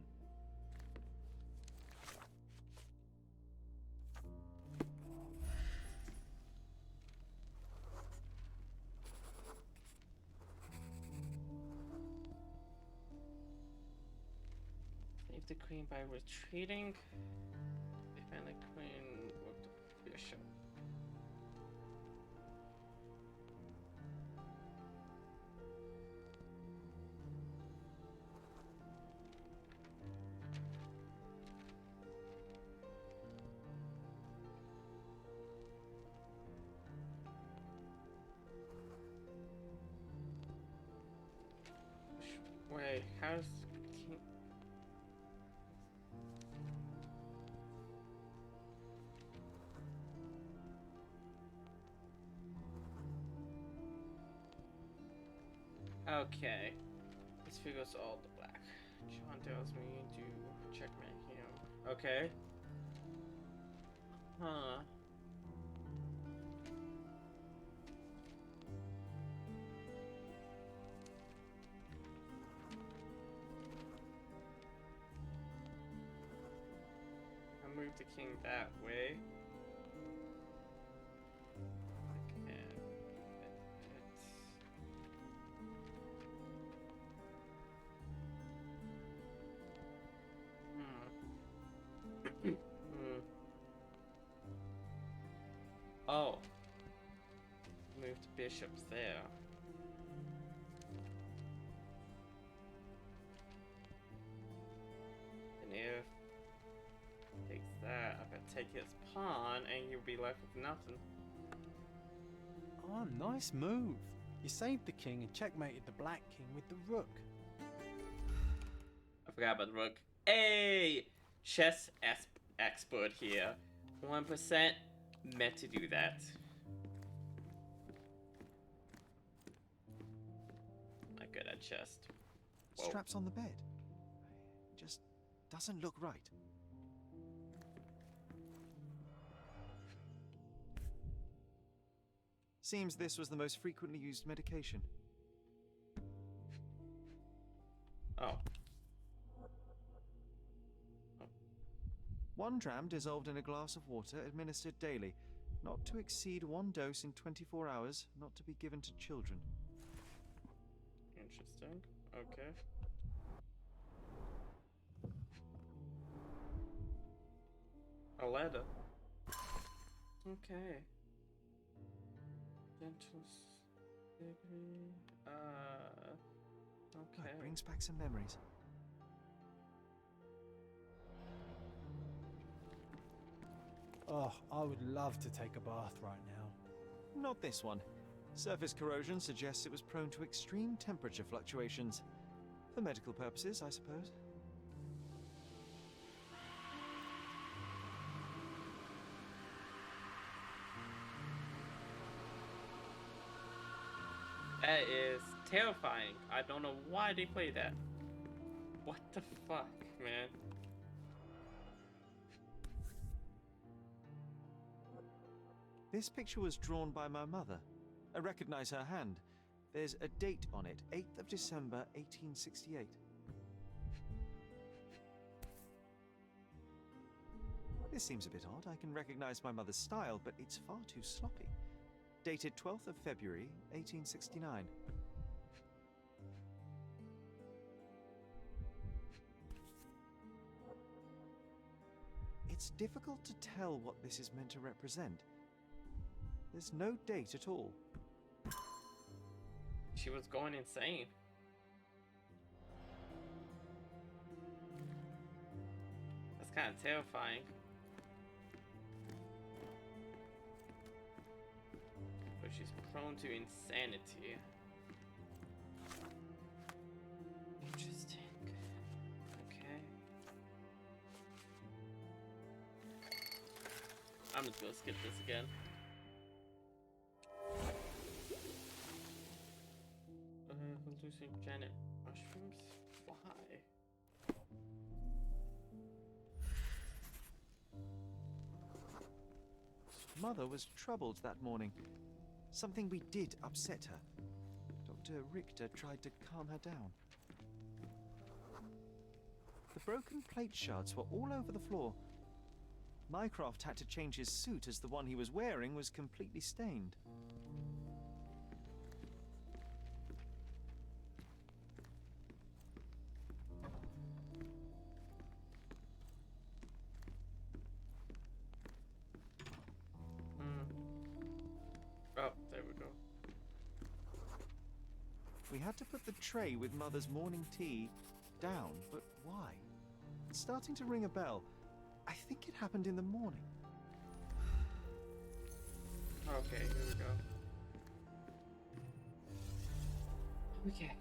Save the queen by retreating. Defend the queen with the bishop. Wait, how's king? Okay, this figures all the black. John tells me to checkmate him. Okay. Huh. Move the king that way. Okay. Oh. Move the bishops there. And if takes that, I bet take his pawn and you'll be left with nothing. Oh, nice move. You saved the king and checkmated the Black King with the rook. I forgot about the rook. Hey! Chess expert here. 1% meant to do that. Not good at chess. Whoa. Straps on the bed. Just doesn't look right. Seems this was the most frequently used medication. Oh. 1 dram dissolved in a glass of water, administered daily. Not to exceed 1 dose in 24 hours, not to be given to children. Interesting. Okay. A ladder. Okay. Gentle degree. Okay. It brings back some memories. Oh, I would love to take a bath right now. Not this one. Surface corrosion suggests it was prone to extreme temperature fluctuations. For medical purposes, I suppose. That is terrifying. I don't know why they play that. What the fuck, man? This picture was drawn by my mother. I recognize her hand. There's a date on it, 8th of December, 1868. This seems a bit odd. I can recognize my mother's style, but it's far too sloppy. Dated 12th of February, 1869. It's difficult to tell what this is meant to represent. There's no date at all. She was going insane. That's kind of terrifying. But she's prone to insanity. Interesting. Okay. I'm just gonna skip this again. Losing Janet mushrooms? Why? Mother was troubled that morning. Something we did upset her. Dr. Richter tried to calm her down. The broken plate shards were all over the floor. Mycroft had to change his suit as the one he was wearing was completely stained. Oh, there we go. We had to put the tray with Mother's morning tea down, but why? It's starting to ring a bell. I think it happened in the morning. Okay, here we go. Okay.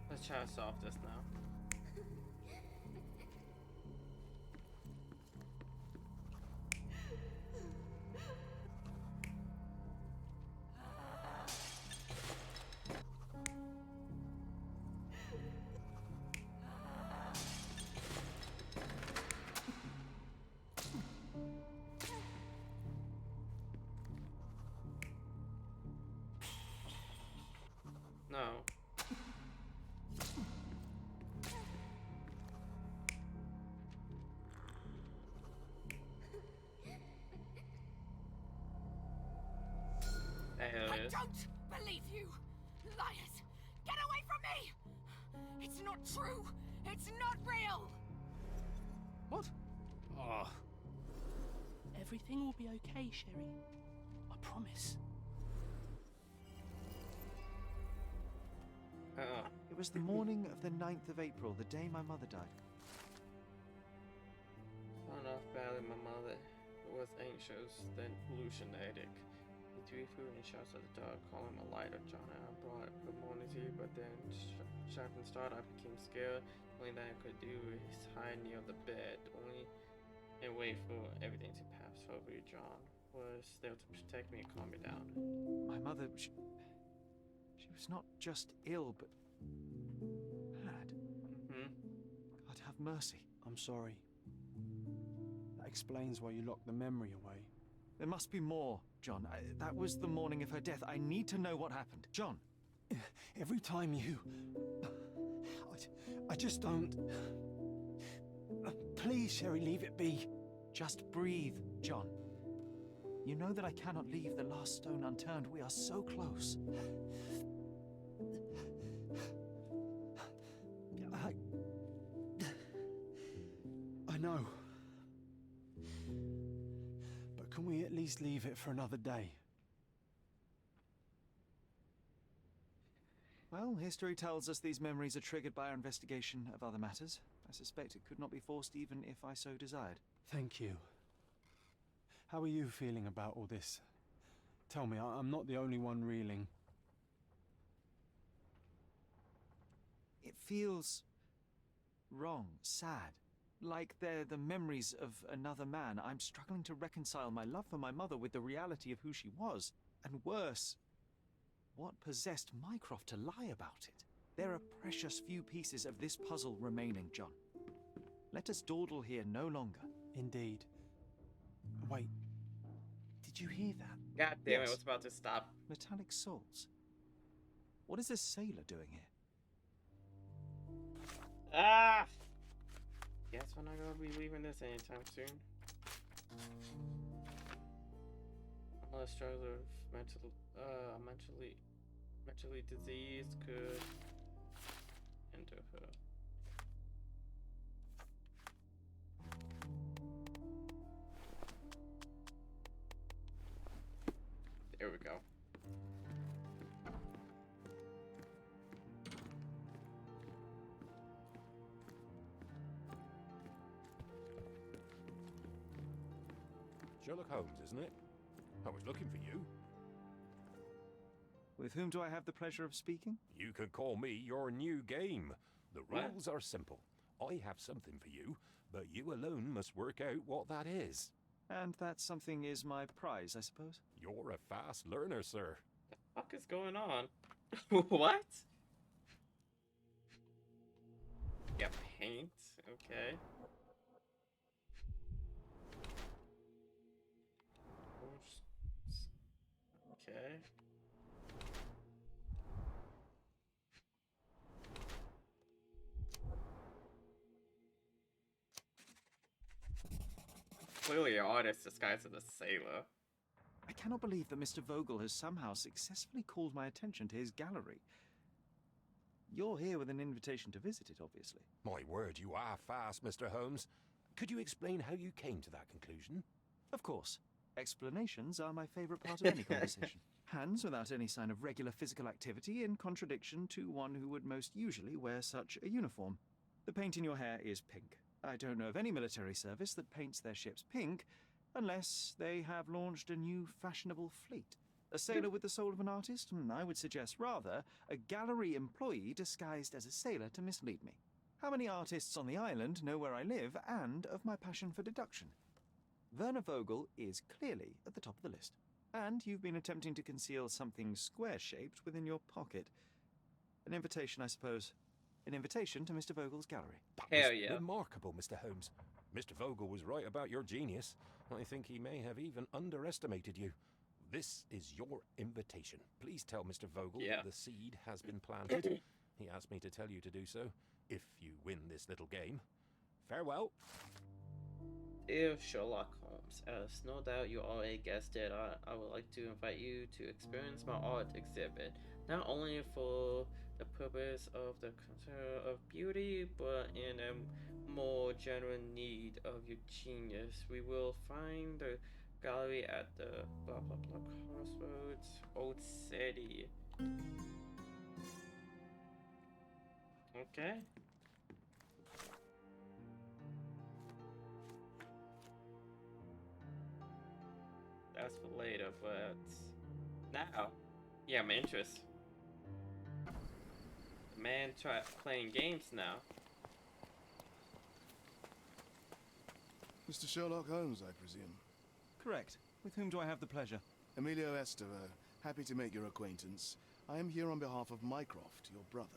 Let's try to solve this now. No. I don't believe you! Liars! Get away from me! It's not true! It's not real! What? Oh. Everything will be okay, Sherry. I promise. It was the morning of the 9th of April, the day my mother died. Found off badly my mother was anxious, then hallucinating. He threw food and shouts at the dog, calling him a lighter. John and I brought good morning tea, but then shocked and startled, I became scared. The only thing I could do is hide near the bed, and wait for everything to pass over. John was there to protect me and calm me down. My mother, she was not just ill, but mad. God have mercy. I'm sorry. That explains why you locked the memory away. There must be more, John. That was the morning of her death. I need to know what happened. John! Every time you... I just don't... Please, Sherry, leave it be. Just breathe, John. You know that I cannot leave the last stone unturned. We are so close. I know. But can we at least leave it for another day? Well, history tells us these memories are triggered by our investigation of other matters. I suspect it could not be forced even if I so desired. Thank you. How are you feeling about all this? Tell me, I'm not the only one reeling. It feels wrong, sad. Like they're the memories of another man. I'm struggling to reconcile my love for my mother with the reality of who she was. And worse, what possessed Mycroft to lie about it? There are precious few pieces of this puzzle remaining, John. Let us dawdle here no longer. Indeed. Wait. Did you hear that? God damn it, Yes. I was about to stop. Metallic souls. What is this sailor doing here? Ah! Guess we're not gonna be leaving this anytime soon. Unless struggles with mentally diseased could enter her. There we go. Sherlock Holmes, isn't it? I was looking for you. With whom do I have the pleasure of speaking? You can call me your new game. The What? rules are simple. I have something for you, but you alone must work out what that is. And that something is my prize, I suppose? You're a fast learner, sir. What is going on? What? Yeah, paint. Okay. Okay. Clearly an artist disguised as a sailor. I cannot believe that Mr. Vogel has somehow successfully called my attention to his gallery. You're here with an invitation to visit it, obviously. My word, you are fast, Mr. Holmes. Could you explain how you came to that conclusion? Of course. Explanations are my favorite part of any conversation. Hands without any sign of regular physical activity, in contradiction to one who would most usually wear such a uniform. The paint in your hair is pink. I don't know of any military service that paints their ships pink, unless they have launched a new fashionable fleet. A sailor with the soul of an artist? I would suggest rather a gallery employee disguised as a sailor to mislead me. How many artists on the island know where I live and of my passion for deduction? Werner Vogel is clearly at the top of the list. And you've been attempting to conceal something square-shaped within your pocket. An invitation, I suppose. An invitation to Mr. Vogel's gallery. Hell yeah. Remarkable, Mr. Holmes. Mr. Vogel was right about your genius. I think he may have even underestimated you. This is your invitation. Please tell Mr. Vogel that the seed has been planted. He asked me to tell you to do so, if you win this little game. Farewell. Dear Sherlock Holmes, as no doubt you already guessed it, I would like to invite you to experience my art exhibit, not only for the purpose of the concern of beauty, but in a more general need of your genius. We will find the gallery at the blah blah blah crossroads, Old City. Okay. That's for later, but now, yeah, I'm interested. The man tried playing games now. Mr. Sherlock Holmes, I presume. Correct. With whom do I have the pleasure? Emilio Estevez. Happy to make your acquaintance. I am here on behalf of Mycroft, your brother.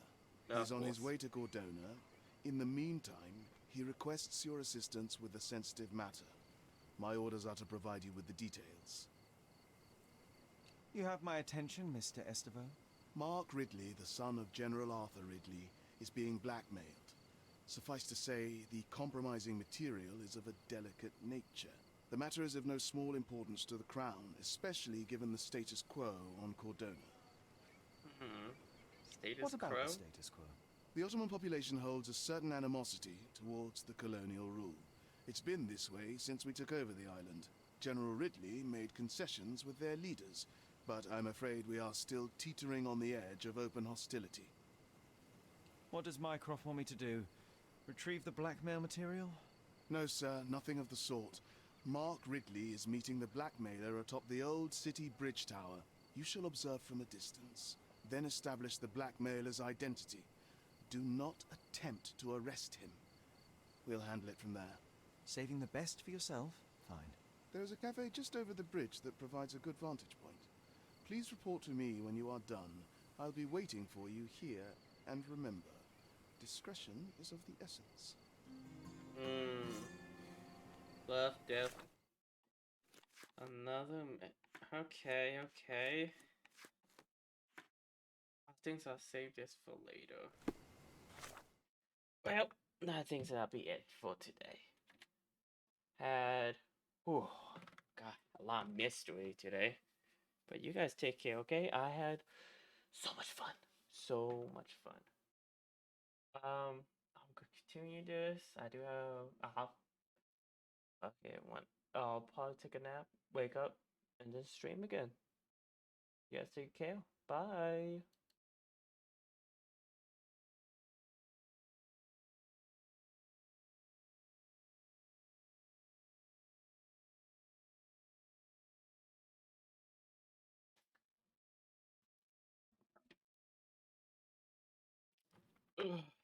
He's on his way to Cordona. In the meantime, he requests your assistance with a sensitive matter. My orders are to provide you with the details. You have my attention, Mr. Estevez. Mark Ridley, the son of General Arthur Ridley, is being blackmailed. Suffice to say, the compromising material is of a delicate nature. The matter is of no small importance to the Crown, especially given the status quo on Cordona. Status quo? The status quo? The Ottoman population holds a certain animosity towards the colonial rule. It's been this way since we took over the island. General Ridley made concessions with their leaders, but I'm afraid we are still teetering on the edge of open hostility. What does Mycroft want me to do? Retrieve the blackmail material? No, sir, nothing of the sort. Mark Ridley is meeting the blackmailer atop the old city bridge tower. You shall observe from a distance, then establish the blackmailer's identity. Do not attempt to arrest him. We'll handle it from there. Saving the best for yourself? Fine. There is a cafe just over the bridge that provides a good vantage point. Please report to me when you are done. I'll be waiting for you here, and remember, discretion is of the essence. Love, death. Another. Okay, okay. think I'll save this for later. Well, I think that'll be it for today. Had, got a lot of mystery today. But you guys take care, okay? I had so much fun. So much fun. I'm gonna continue this. I do have, okay, I'll probably take a nap, wake up, and then stream again. You guys take care. Bye. Ugh.